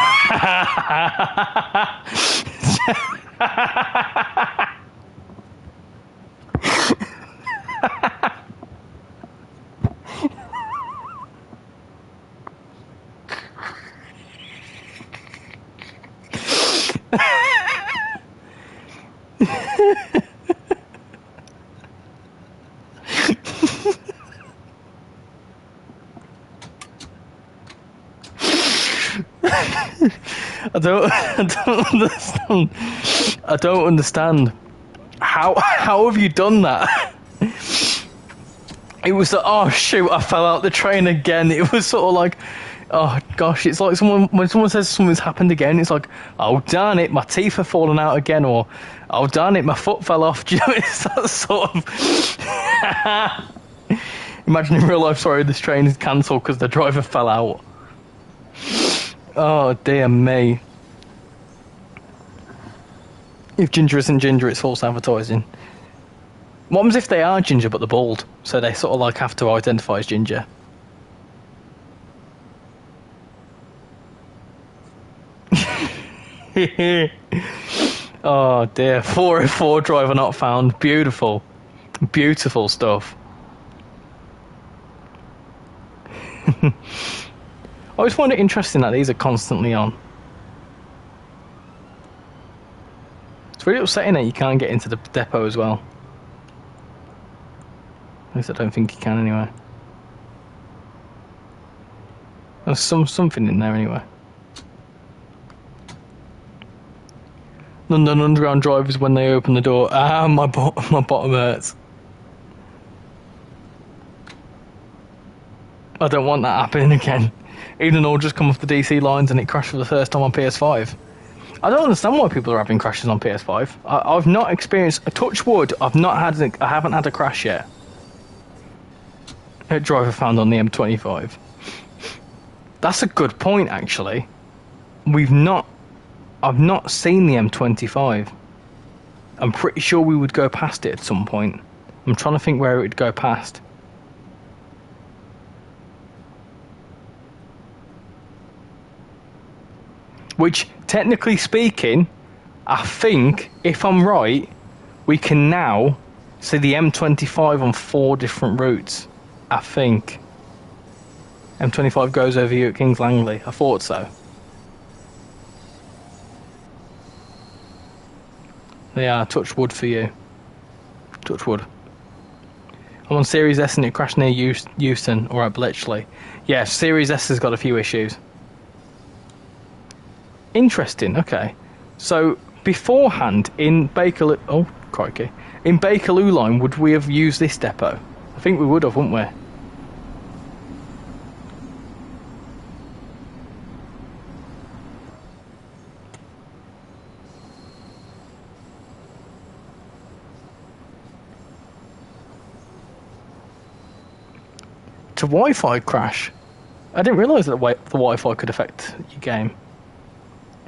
I don't understand. How have you done that? It was like, oh shoot, I fell out the train again. It was sort of like, oh gosh, it's like when someone says something's happened again, it's like, oh darn it, my teeth have fallen out again, or oh darn it, my foot fell off. Do you know, it's that sort of... Imagine in real life, sorry, this train is cancelled because the driver fell out. Oh dear me. If Ginger isn't Ginger, it's false advertising. What happens if they are Ginger but they're bald? So they sort of like have to identify as Ginger. Oh dear. 404 driver not found. Beautiful. Beautiful stuff. I always find it interesting that these are constantly on. It's really upsetting that you can't get into the depot as well. At least I don't think you can anyway. There's something in there anyway. London Underground drivers when they open the door. Ah, my bottom hurts. I don't want that happening again. Even though I'll just come off the DC lines and it crashed for the first time on PS5. I don't understand why people are having crashes on PS5. I've not experienced a touch wood. I haven't had a crash yet. A driver found on the M25. That's a good point, actually. I've not seen the M25. I'm pretty sure we would go past it at some point. I'm trying to think where it would go past. Which, technically speaking, I think, if I'm right, we can now see the M25 on 4 different routes. I think. M25 goes over you at Kings Langley. I thought so. Yeah, touch wood for you. Touch wood. I'm on Series S and it crashed near Euston, or at Bletchley. Yeah, Series S has got a few issues. Interesting, okay. So, beforehand, in Bakerloo... Oh, crikey. In Bakerloo line, would we have used this depot? I think we would have, wouldn't we? To Wi-Fi crash? I didn't realise that the Wi-Fi could affect your game.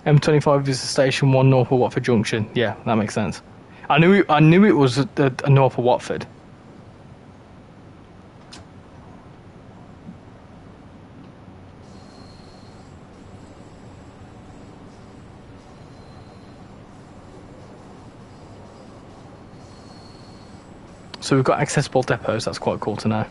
M25 is the station 1 north of Watford Junction. Yeah, that makes sense. I knew it was a north of Watford. So we've got accessible depots. That's quite cool to know.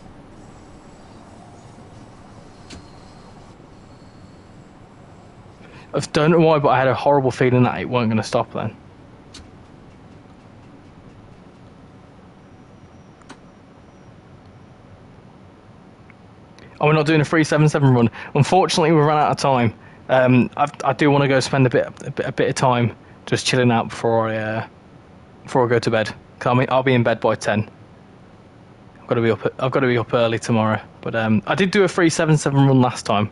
I don't know why, but I had a horrible feeling that it weren't going to stop then. Oh, we're not doing a 377 run. Unfortunately, we've run out of time. I do want to go spend a bit of time just chilling out before I go to bed. I'll be in bed by 10. I've got to be up early tomorrow. But I did do a 377 run last time.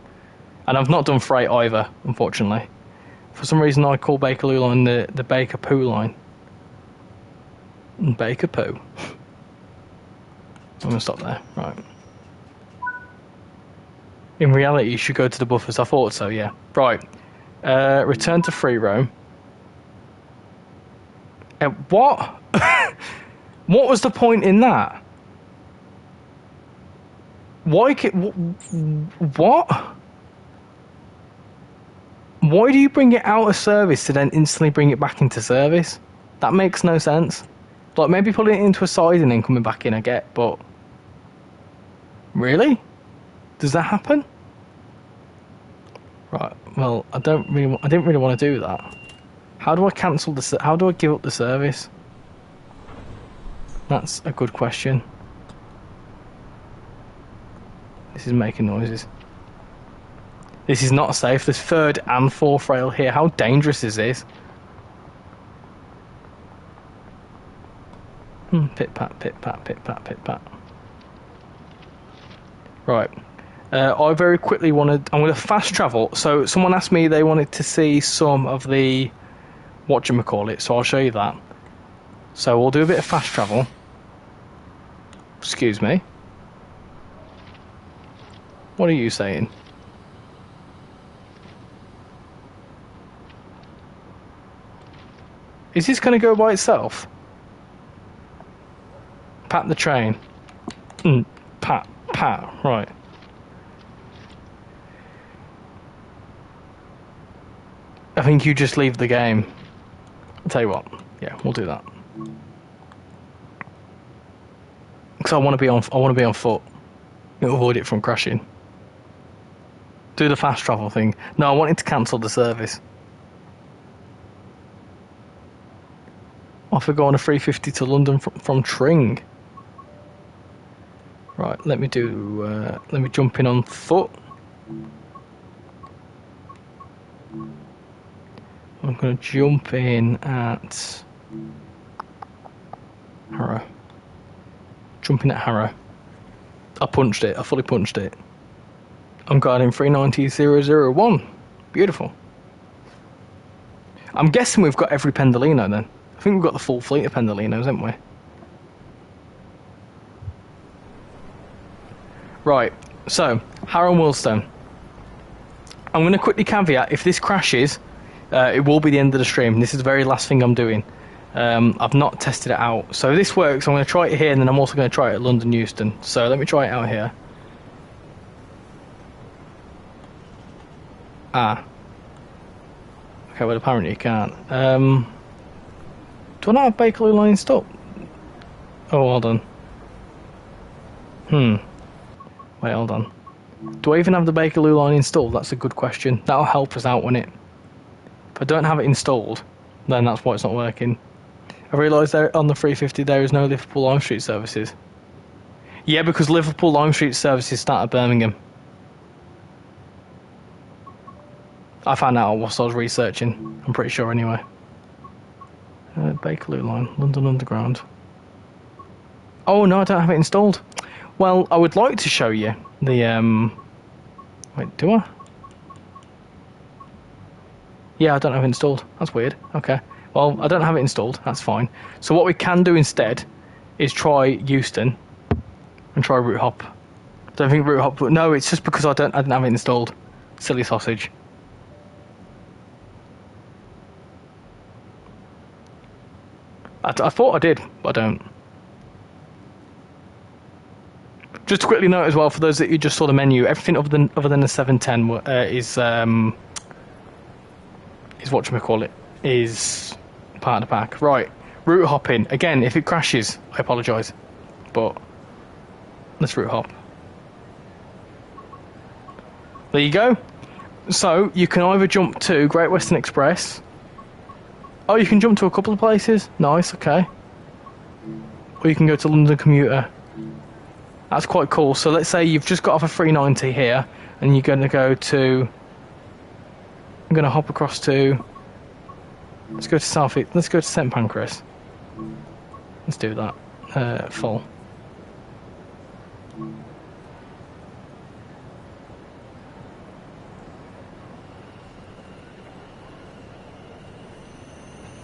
And I've not done freight either, unfortunately. For some reason, I call Bakerloo line the Baker Poo line. Baker Poo. I'm going to stop there. Right. In reality, you should go to the buffers. I thought so, yeah. Right. Return to free roam. What? What was the point in that? Why? What? Why do you bring it out of service to then instantly bring it back into service? That makes no sense. Like, maybe putting it into a side and then coming back in, I get, but... Really? Does that happen? Right, well, I didn't really want to do that. How do I cancel how do I give up the service? That's a good question. This is making noises. This is not safe. There's 3rd and 4th rail here. How dangerous is this? Pit pat, pit pat, pit pat, pit pat. Right. I very quickly I'm going to fast travel. So someone asked me they wanted to see some of the whatchamacallit, so I'll show you that. So we'll do a bit of fast travel. Excuse me. What are you saying? Is this going to go by itself? Pat the train. Pat. Right. I think you just leave the game. I'll tell you what. Yeah, we'll do that. Because I want to be on foot. It'll avoid it from crashing. Do the fast travel thing. No, I wanted to cancel the service. Off we go on a 350 to London from Tring. Right, let me jump in on foot. I'm going to jump in at Harrow. Jumping at Harrow. I punched it. I fully punched it. I'm guarding 390,001. Beautiful. I'm guessing we've got every Pendolino then. I think we've got the full fleet of Pendolinos, haven't we? Right, so, Harrow and Willstone. I'm going to quickly caveat, if this crashes, it will be the end of the stream. This is the very last thing I'm doing. I've not tested it out. So if this works, I'm going to try it here, and then I'm also going to try it at London Euston. So let me try it out here. Ah. Okay, well apparently you can't. Do I not have Bakerloo line stop? Oh, hold on. Wait, hold on. Do I even have the Bakerloo line installed? That's a good question. That'll help us out, won't it? If I don't have it installed, then that's why it's not working. I realised that on the 350 there is no Liverpool Lime Street services. Yeah, because Liverpool Lime Street services start at Birmingham. I found out whilst I was researching. I'm pretty sure anyway. Bakerloo line, London Underground. Oh no, I don't have it installed. Well, I would like to show you the wait, do I? Yeah, I don't have it installed. That's weird. Okay. Well, I don't have it installed. That's fine. So what we can do instead is try Euston and try route hop. Don't think route hop. No, it's just because I didn't have it installed. Silly sausage. I thought I did, but I don't. Just to quickly note as well, for those that you just saw the menu, everything other than the 710 is whatchamacallit, is part of the pack. Right, route hopping. Again, if it crashes, I apologise, but let's route hop. There you go. So you can either jump to Great Western Express. Oh, you can jump to a couple of places. Nice, okay. Or you can go to London Commuter. That's quite cool. So let's say you've just got off a 390 here, and you're going to go to... I'm going to hop across to... Let's go to South East. Let's go to St Pancras. Let's do that. Full.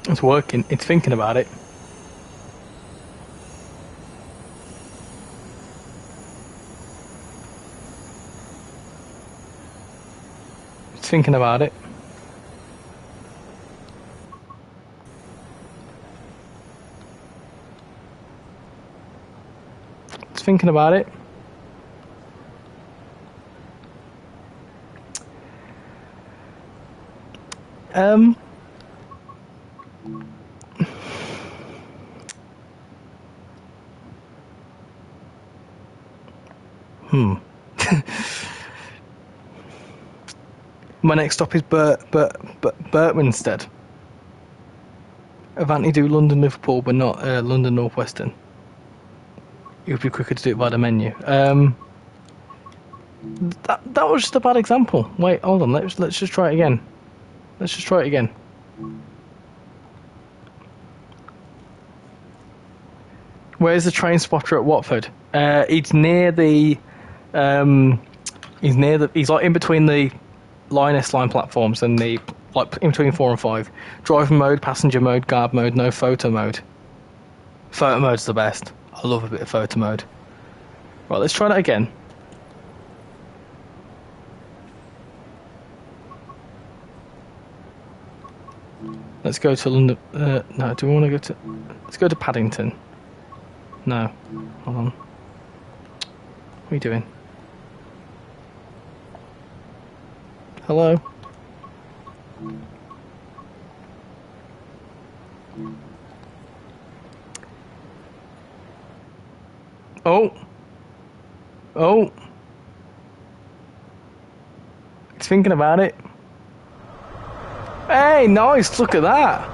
It's working. It's thinking about it. It's thinking about it. It's thinking about it. My next stop is Berkminstead. Avanti do London Liverpool, but not London North Western. It would be quicker to do it by the menu. That was just a bad example. Wait, hold on. Let's just try it again. Let's just try it again. Where's the train spotter at Watford? It's near the. He's like in between the Lioness line platforms and the in between 4 and 5. Driver mode, passenger mode, guard mode, no photo mode. Photo mode's the best. I love a bit of photo mode. Right, let's try that again. Let's go to London. No, do we want to go to... Let's go to Paddington. No. Hold on. What are you doing? Hello? Oh! Oh! He's thinking about it. Hey, nice! Look at that!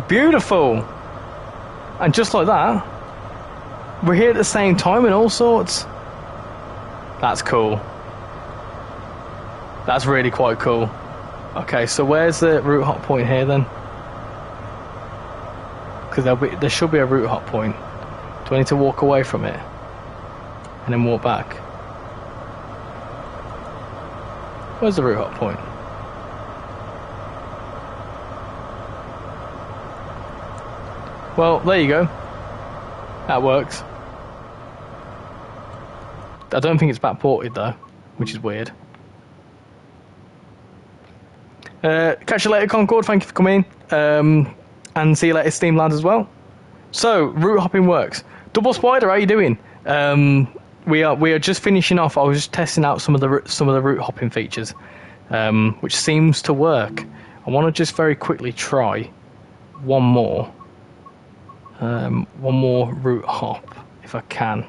Beautiful! And just like that, we're here at the same time and all sorts. That's cool. That's really quite cool. Okay, so where's the route hop point here then? Because there should be a route hop point. Do I need to walk away from it and then walk back? Where's the route hop point? Well, there you go. That works. I don't think it's backported though, which is weird. Catch you later, Concord. Thank you for coming. And see you later, Steam Lads, as well. So, route hopping works. Double Spider, how you doing? We are just finishing off. I was just testing out some of the route hopping features, which seems to work. I want to just very quickly try one more route hop if I can.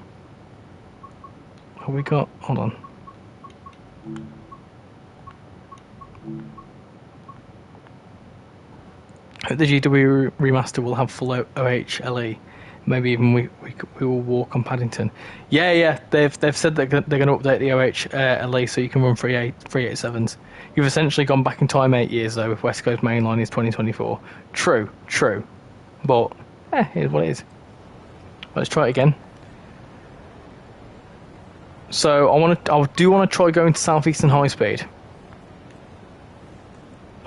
Have we got? Hold on. The GW remaster will have full OHLE. Maybe even we will walk on Paddington. Yeah. They've said that they're going to update the OHLE so you can run 387s. You've essentially gone back in time 8 years though. If West Coast Mainline is 2024. True. But here's what it is. Let's try it again. So I do want to try going to Southeastern High Speed.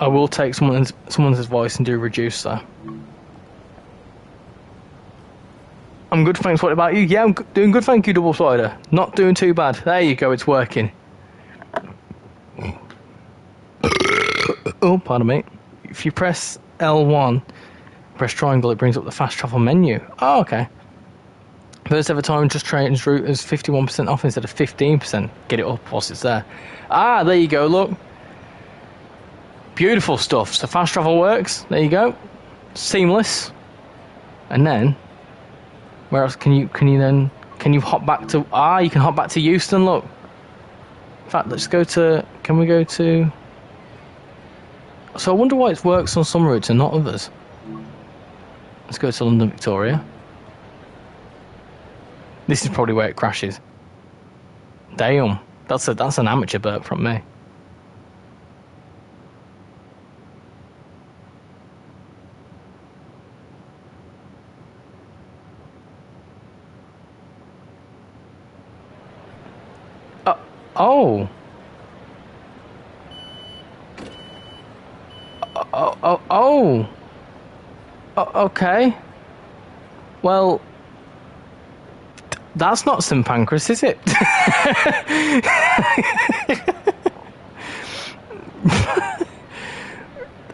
I will take someone's advice and do a reducer. I'm good, thanks. What about you? Yeah, I'm doing good, thank you, Double Spider. Not doing too bad. There you go, it's working. Oh, pardon me. If you press L1, press triangle, it brings up the fast travel menu. Oh, okay. First ever time Just Train's route is 51% off instead of 15%. Get it up whilst it's there. Ah, there you go, look. Beautiful stuff. So fast travel works. There you go. Seamless. And then, where else can you hop back to? Ah, you can hop back to Euston. Look. In fact, let's go to. Can we go to? So I wonder why it works on some routes and not others. Let's go to London Victoria. This is probably where it crashes. Damn, that's an amateur burp from me. Oh. Okay. Well, that's not St Pancras, is it?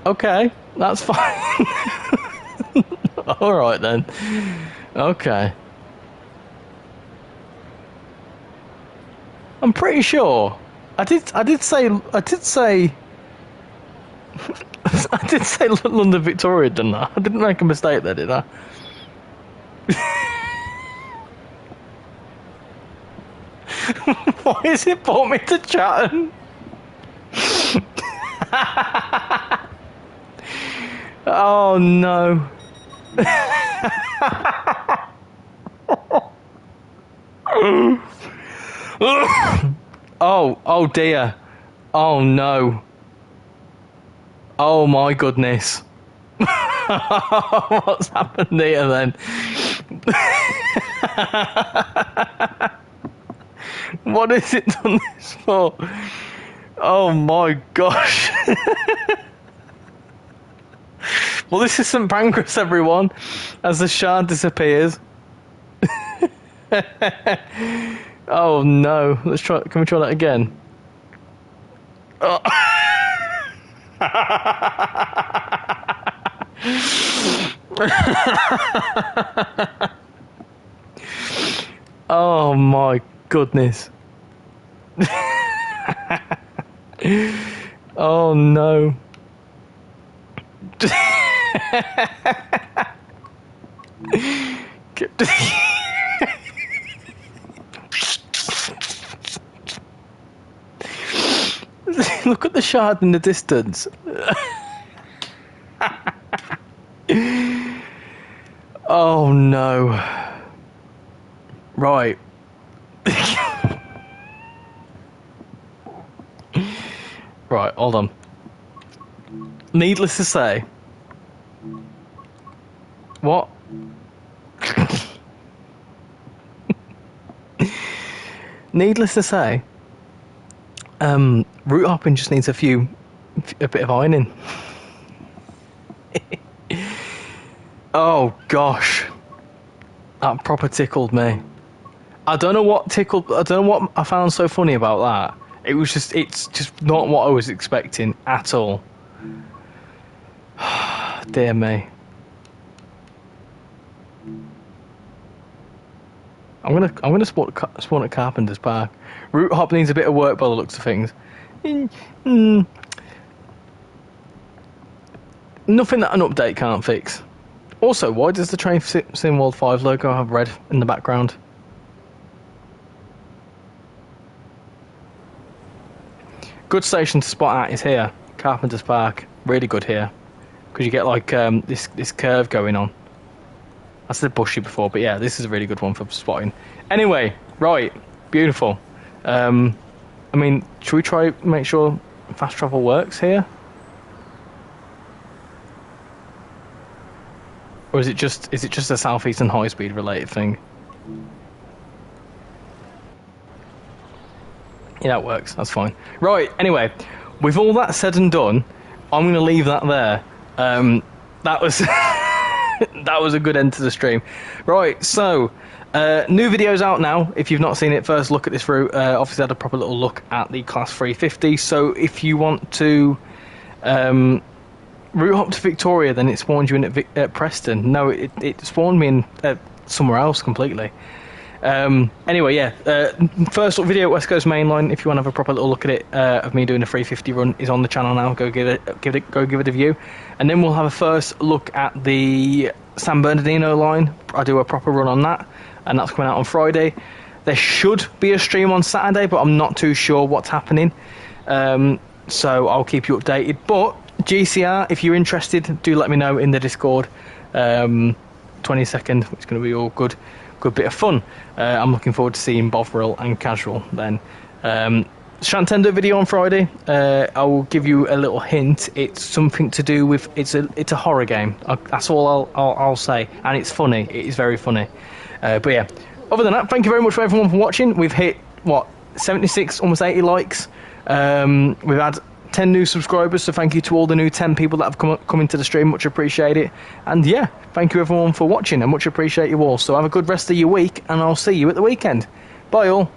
Okay, that's fine. All right then. Okay. I'm pretty sure. I did say London Victoria, didn't I? I didn't make a mistake there, did I? Why is it brought me to Chatham? Oh no. Oh dear. Oh no. Oh my goodness. What's happened here then? What has it done this for? Oh my gosh. Well, this is St Pancras, everyone, as the shard disappears. Oh no. Let's try. Can we try that again? Oh. Oh my goodness. Oh no. Look at the shard in the distance. Oh no. Right. Right, hold on. Needless to say. What? Needless to say, route hopping just needs a bit of ironing. Oh gosh, that proper tickled me. I don't know what I found so funny about that. It's just not what I was expecting at all. Dear me. I'm gonna spawn at Carpenter's Park. Route hop needs a bit of work by the looks of things. Nothing that an update can't fix. Also, why does the TrainsimWorld 5 logo have red in the background? Good station to spot at is here, Carpenter's Park. Really good here, because you get like this curve going on. I said bushy before, but yeah, this is a really good one for spotting. Anyway, right, beautiful. I mean, should we try make sure fast travel works here? Or is it just a southeastern high speed related thing? Yeah, it works. That's fine. Right. Anyway, with all that said and done, I'm going to leave that there. That was that was a good end to the stream. Right. So, new videos out now. If you've not seen it, first look at this route. Obviously, I had a proper little look at the Class 350. So, if you want to route hop to Victoria, then it spawned you in at Preston. No, it spawned me in somewhere else completely. Anyway, yeah, first video at West Coast Mainline, if you want to have a proper little look at it, of me doing a 350 run, is on the channel now. Go give it a view. And then we'll have a first look at the San Bernardino line. I do a proper run on that, and that's coming out on Friday. There should be a stream on Saturday, but I'm not too sure what's happening. So I'll keep you updated. But GCR, if you're interested, do let me know in the Discord. 22nd, it's going to be all good bit of fun. I'm looking forward to seeing Bovril and Casual then. Shantendo video on Friday. I will give you a little hint. It's something to do with it's a horror game. That's all I'll say, and it's funny. It is very funny. But yeah, other than that, thank you very much for everyone for watching. We've hit 76, almost 80 likes. We've had 10 new subscribers, so thank you to all the new 10 people that have come into the stream. Much appreciate it. And yeah, thank you everyone for watching. I much appreciate you all. So have a good rest of your week, and I'll see you at the weekend. Bye all.